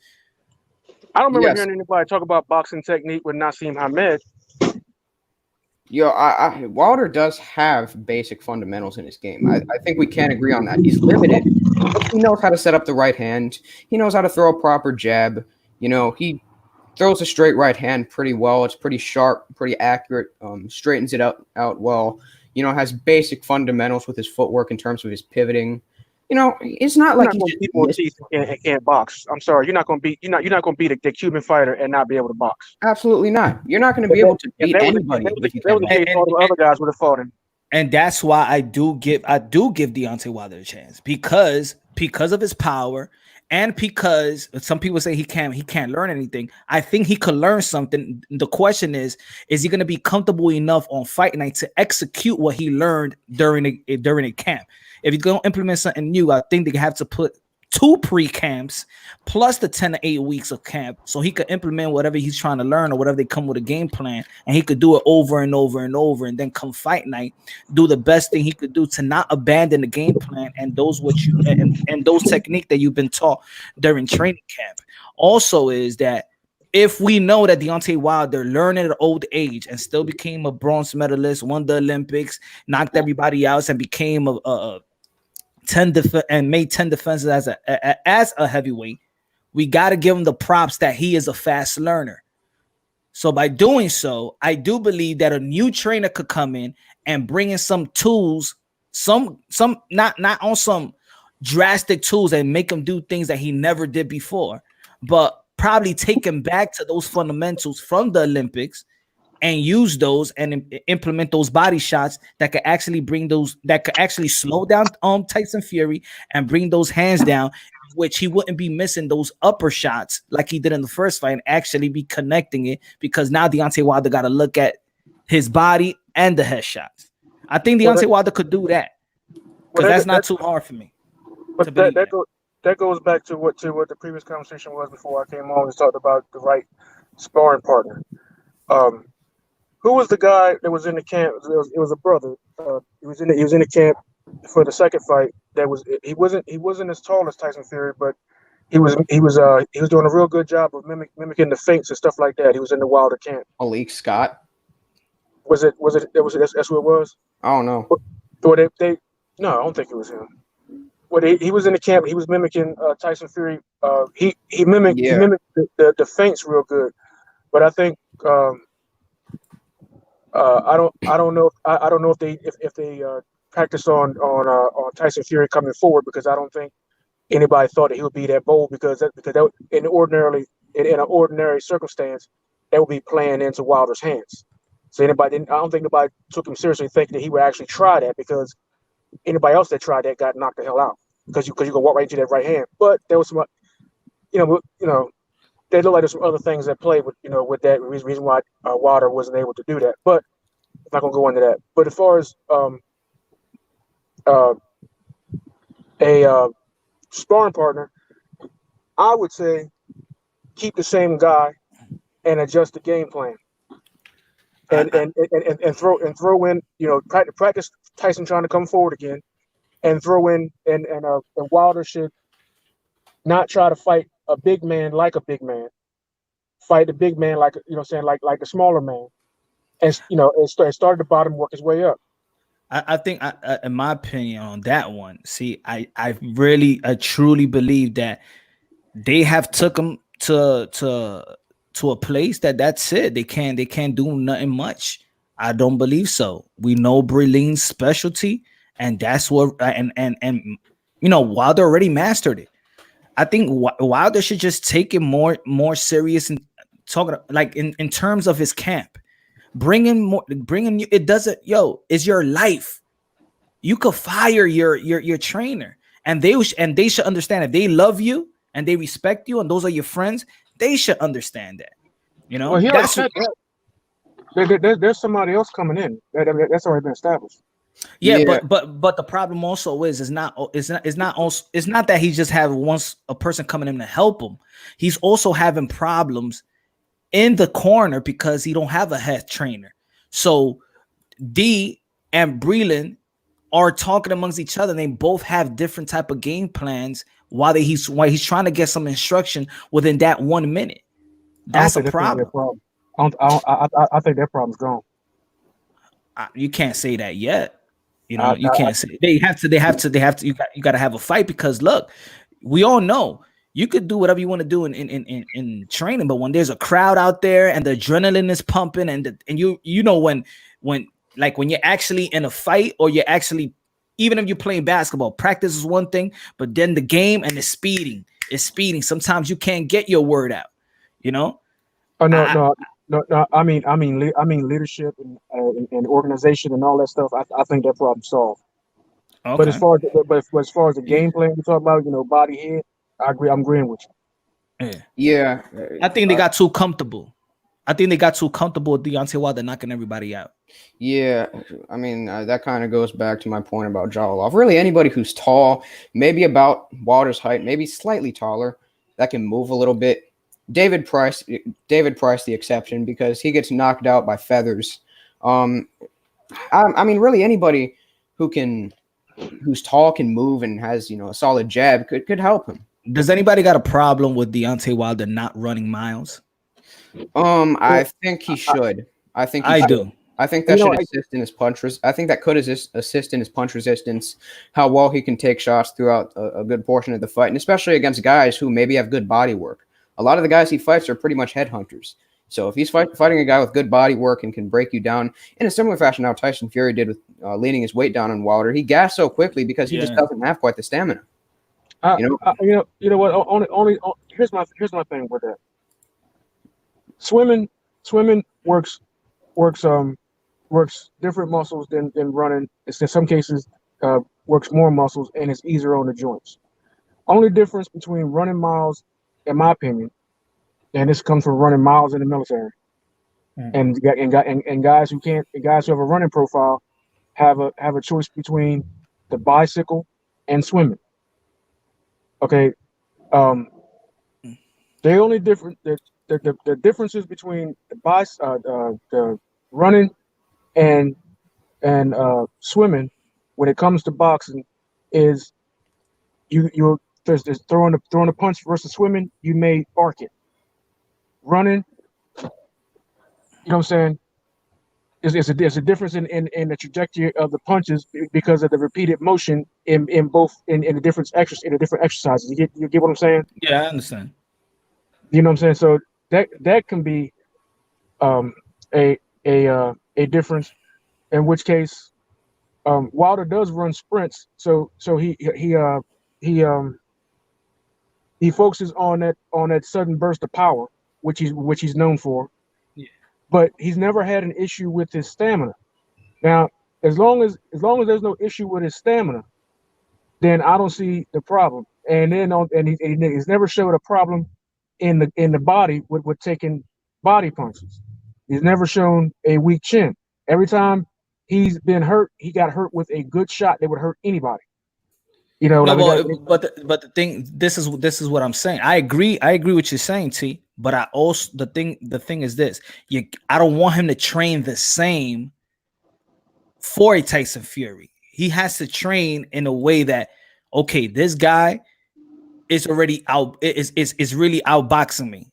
I don't remember hearing anybody talk about boxing technique with Naseem Hamed. Wilder does have basic fundamentals in his game. I think we can agree on that. He's limited, but he knows how to set up the right hand. He knows how to throw a proper jab. He throws a straight right hand pretty well. It's pretty sharp, pretty accurate. Straightens it out well. Has basic fundamentals with his footwork in terms of his pivoting. It's not like he's people can't box. I'm sorry, you're not going to beat the Cuban fighter and not be able to box. Absolutely not. You're not going to be able to beat anybody. All the other guys would have fought him. And that's why I do give Deontay Wilder a chance because of his power. And because some people say he can't learn anything, I think he could learn something. The question is he going to be comfortable enough on fight night to execute what he learned during a camp? If he's going to implement something new, I think they have to put 2 pre-camps plus the 10 to 8 weeks of camp so he could implement whatever he's trying to learn or whatever they come with a game plan, and he could do it over and over and over, and then come fight night, do the best thing he could do to not abandon the game plan and those technique that you've been taught during training camp. Also is that if we know that Deontay Wilder learned at an old age and still became a bronze medalist, won the Olympics, knocked everybody else, and became made 10 defenses as a heavyweight, we got to give him the props that he is a fast learner. So by doing so, I do believe that a new trainer could come in and bring in some tools, some not on some drastic tools and make him do things that he never did before, but probably take him back to those fundamentals from the Olympics and use those and implement those body shots that could actually slow down Tyson Fury and bring those hands down, which he wouldn't be missing those upper shots like he did in the first fight and actually be connecting it, because now Deontay Wilder got to look at his body and the head shots. I think Deontay Wilder could do that because that's not too hard for me. But that goes back to what the previous conversation was before I came on and talked about the right sparring partner. Who was the guy that was in the camp? It was a brother. He was in the camp for the second fight. He wasn't as tall as Tyson Fury, but he was doing a real good job of mimicking the feints and stuff like that. He was in the Wilder camp. Malik Scott. That's who it was? I don't know. Or no, I don't think it was him. Well, he was in the camp. He was mimicking Tyson Fury. He mimicked Yeah. the feints real good. But I think I don't know if they practice on Tyson Fury coming forward, because I don't think anybody thought that he would be that bold, because that in an ordinary circumstance that would be playing into Wilder's hands. So I don't think anybody took him seriously thinking that he would actually try that, because anybody else that tried that got knocked the hell out, because you go walk right into that right hand. But there was some they look like there's some other things that play with that reason why Wilder wasn't able to do that. But I'm not gonna go into that. But as far as uh, a sparring partner, I would say keep the same guy and adjust the game plan, and throw in, practice Tyson trying to come forward again, and throw in and Wilder should not try to fight a big man like a big man. Fight the big man like like a smaller man, and start at the bottom, work his way up. I think, in my opinion on that one, see, I truly believe that they have took him to a place that's it. They can't do nothing much. I don't believe so. We know Brelin's specialty, and that's what and Wilder already mastered it. I think Wilder should just take it more serious and talking like in terms of his camp. Bring him. It doesn't. It's your life. You could fire your trainer, and they should understand. If they love you and they respect you, and those are your friends, they should understand that. Well, he already said that. There's somebody else coming in. That's already been established. Yeah. But the problem also is it's not that he just have a person coming in to help him. He's also having problems in the corner because he don't have a head trainer. So D and Breland are talking amongst each other, and they both have different type of game plans while he's trying to get some instruction within that 1 minute. That's a problem. I think that problem's gone. You can't say that yet. You can't say they have to. You got to have a fight, because look, we all know you could do whatever you want to do in training, but when there's a crowd out there and the adrenaline is pumping, and when you're actually in a fight, or you're actually, even if you're playing basketball, practice is one thing, but then the game and the speeding is speeding. Sometimes you can't get your word out. Oh no. I mean leadership and organization and all that stuff. I think that problem's solved. Okay. But as far as the game plan you talk about, body, head, I agree. I'm agreeing with you. Yeah. I think they got too comfortable. I think they got too comfortable with Deontay Wilder knocking everybody out. Yeah, I mean, that kind of goes back to my point about Jalolov. Really, anybody who's tall, maybe about Wilder's height, maybe slightly taller, that can move a little bit. David Price, the exception, because he gets knocked out by feathers. I mean, really, anybody who's tall, can move, and has a solid jab could help him. Does anybody got a problem with Deontay Wilder not running miles? I think he should. I do. I think that should assist in his punch. I think that could assist in his punch resistance. How well he can take shots throughout a good portion of the fight, and especially against guys who maybe have good body work. A lot of the guys he fights are pretty much headhunters. So if he's fighting a guy with good body work and can break you down in a similar fashion how Tyson Fury did with leaning his weight down on Wilder, he gassed so quickly because he just doesn't have quite the stamina. You know what? Only here's my thing with that. Swimming works different muscles than running. It's in some cases works more muscles, and it's easier on the joints. Only difference between running miles, in my opinion, and this comes from running miles in the military, and guys who have a running profile have a choice between the bicycle and swimming. Okay, the only different the differences between the running and swimming when it comes to boxing is there's throwing a punch versus swimming, you may arc it. Running, you know what I'm saying? There's a difference in the trajectory of the punches because of the repeated motion in both in the different exercises. You get what I'm saying? Yeah, I understand. You know what I'm saying? So that can be um, a a difference. In which case, Wilder does run sprints, so he he focuses on that sudden burst of power, which he's known for. Yeah. But he's never had an issue with his stamina. Now, as long as there's no issue with his stamina, then I don't see the problem. And then he's never showed a problem in the body with taking body punches. He's never shown a weak chin. Every time he's been hurt, he got hurt with a good shot that would hurt anybody. You know, No, like but the thing, this is what I'm saying. I agree what you're saying, T. But I also the thing is this: I don't want him to train the same for a Tyson Fury. He has to train in a way that, okay, this guy is already out, is really outboxing me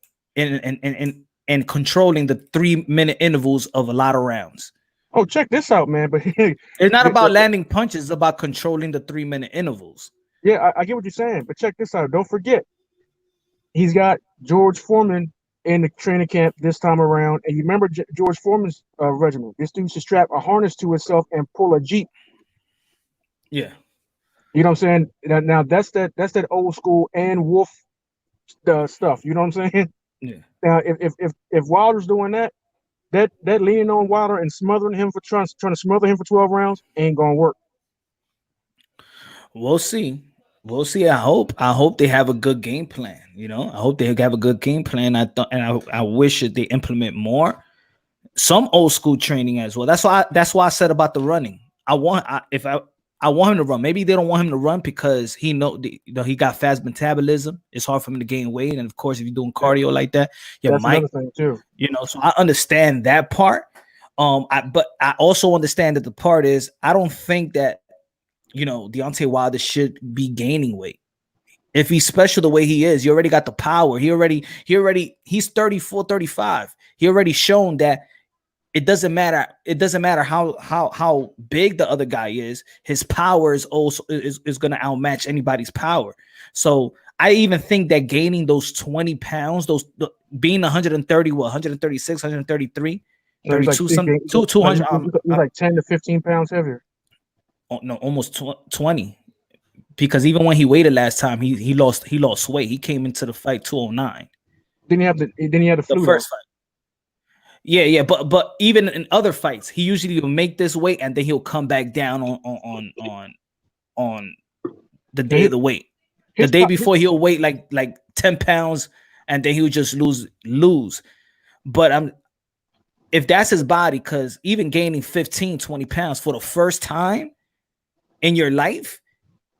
and controlling the 3-minute intervals of a lot of rounds. oh, check this out, man. But It's not about landing punches, it's about controlling the 3-minute intervals. yeah, I get what you're saying. But check this out. Don't forget, he's got George Foreman in the training camp this time around. And you remember George Foreman's regimen? This dude should strap a harness to himself and pull a Jeep. Yeah. You know what I'm saying? Now that's that old school and Wolf stuff. You know what I'm saying? Yeah. Now if Wilder's doing that leaning on Wilder and smothering him for trying to smother him for 12 rounds ain't gonna work. We'll see. We'll see. I hope they have a good game plan. You know, I hope they have a good game plan. I wish that they implement more, some old school training as well. That's why I said about the running. I want him to run. Maybe they don't want him to run because he got fast metabolism. It's hard for him to gain weight, and of course, if you're doing cardio like that, that's another thing too. You know, so I understand that part. But I also understand that the part is I don't think that, you know, Deontay Wilder should be gaining weight. If he's special the way he is, he already got the power. He's 34, 35. He already shown that it doesn't matter. It doesn't matter how big the other guy is. His power is also is going to outmatch anybody's power. So I even think that gaining those 20 pounds, being 130, 136, 133, 32, something, 200. He's like 10 to 15 pounds heavier. Oh, no, almost 20. Because even when he waited last time, he lost weight. He came into the fight 209. Then he had the flu first fight. Yeah, but even in other fights, he usually will make this weight and then he'll come back down on the day of the weight. The day before he'll weight like 10 pounds and then he'll just lose. But if that's his body, because even gaining 15, 20 pounds for the first time in your life,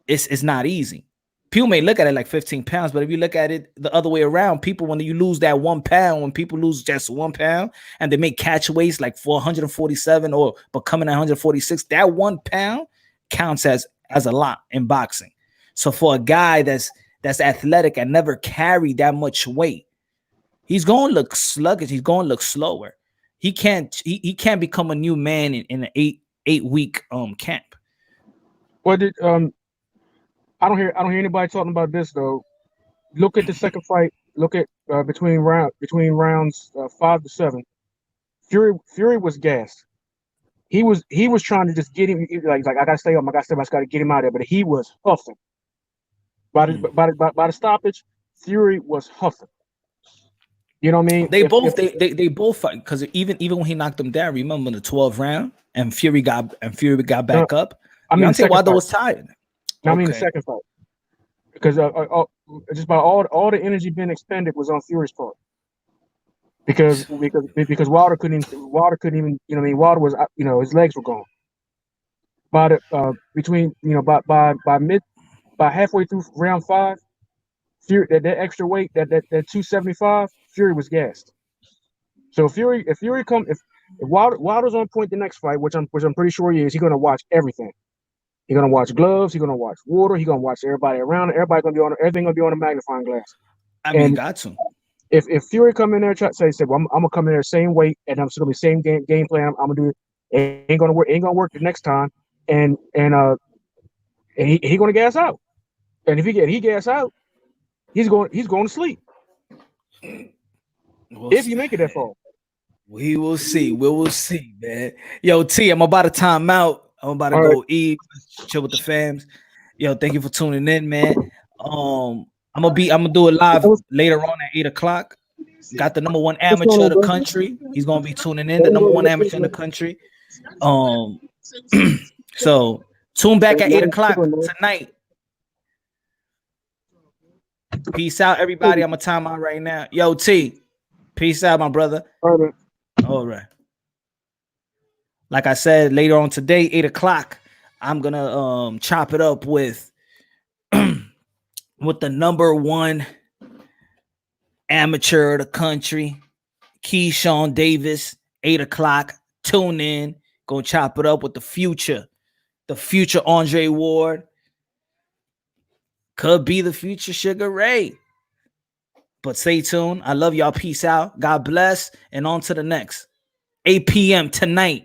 it's not easy. People may look at it like 15 pounds, but if you look at it the other way around, people, when you lose that 1 pound, when people lose just 1 pound and they make catch weights like 447 or becoming 146, that 1 pound counts as a lot in boxing. So for a guy that's athletic and never carried that much weight, he's going to look sluggish. He's going to look slower. He can't become a new man in an 8-week camp. Well, I don't hear anybody talking about this though. Look at the second fight. Look at between rounds 5 to 7. Fury was gassed. He was trying to just get him, like I gotta stay up. I gotta get him out of there. But he was huffing. By the stoppage, Fury was huffing. You know what I mean? They both fight, because even when he knocked him down, remember the 12th round and Fury got back up. I mean, Wilder was tired. I mean, the second fight, because just about all the energy being expended was on Fury's part, because Wilder couldn't even, you know what I mean, Wilder was, you know, his legs were gone. By halfway through round 5, Fury, that extra weight, that 275, Fury was gassed. So if Wilder's on point the next fight, which I'm pretty sure he is, he's gonna watch everything. He's gonna watch gloves. He's gonna watch water. He's gonna watch everybody around. Everything gonna be on a magnifying glass. I mean, got to. If Fury come in there and try to say, well, I'm gonna come in there same weight and I'm still gonna be same game plan. I'm gonna do it. It ain't gonna work. Ain't gonna work the next time. And and he going to gas out. And if he gas out, he's going to sleep. If you make it that far. We will see. We will see, man. Yo, T, I'm about to time out. I'm about to All go eat, chill with the fams. Yo, thank you for tuning in, man. I'm gonna do it live later on at 8:00. Got the number one amateur of the country. He's gonna be tuning in, the number one amateur in the country. So tune back at 8:00 tonight. Peace out, everybody. I'm gonna time out right now. Yo, T, peace out, my brother. All right. Like I said, later on today, 8:00, I'm gonna chop it up with with the number one amateur of the country, Keyshawn Davis. 8:00. Tune in. Gonna chop it up with the future Andre Ward. Could be the future Sugar Ray. But stay tuned. I love y'all. Peace out. God bless. And on to the next. 8 p.m. tonight.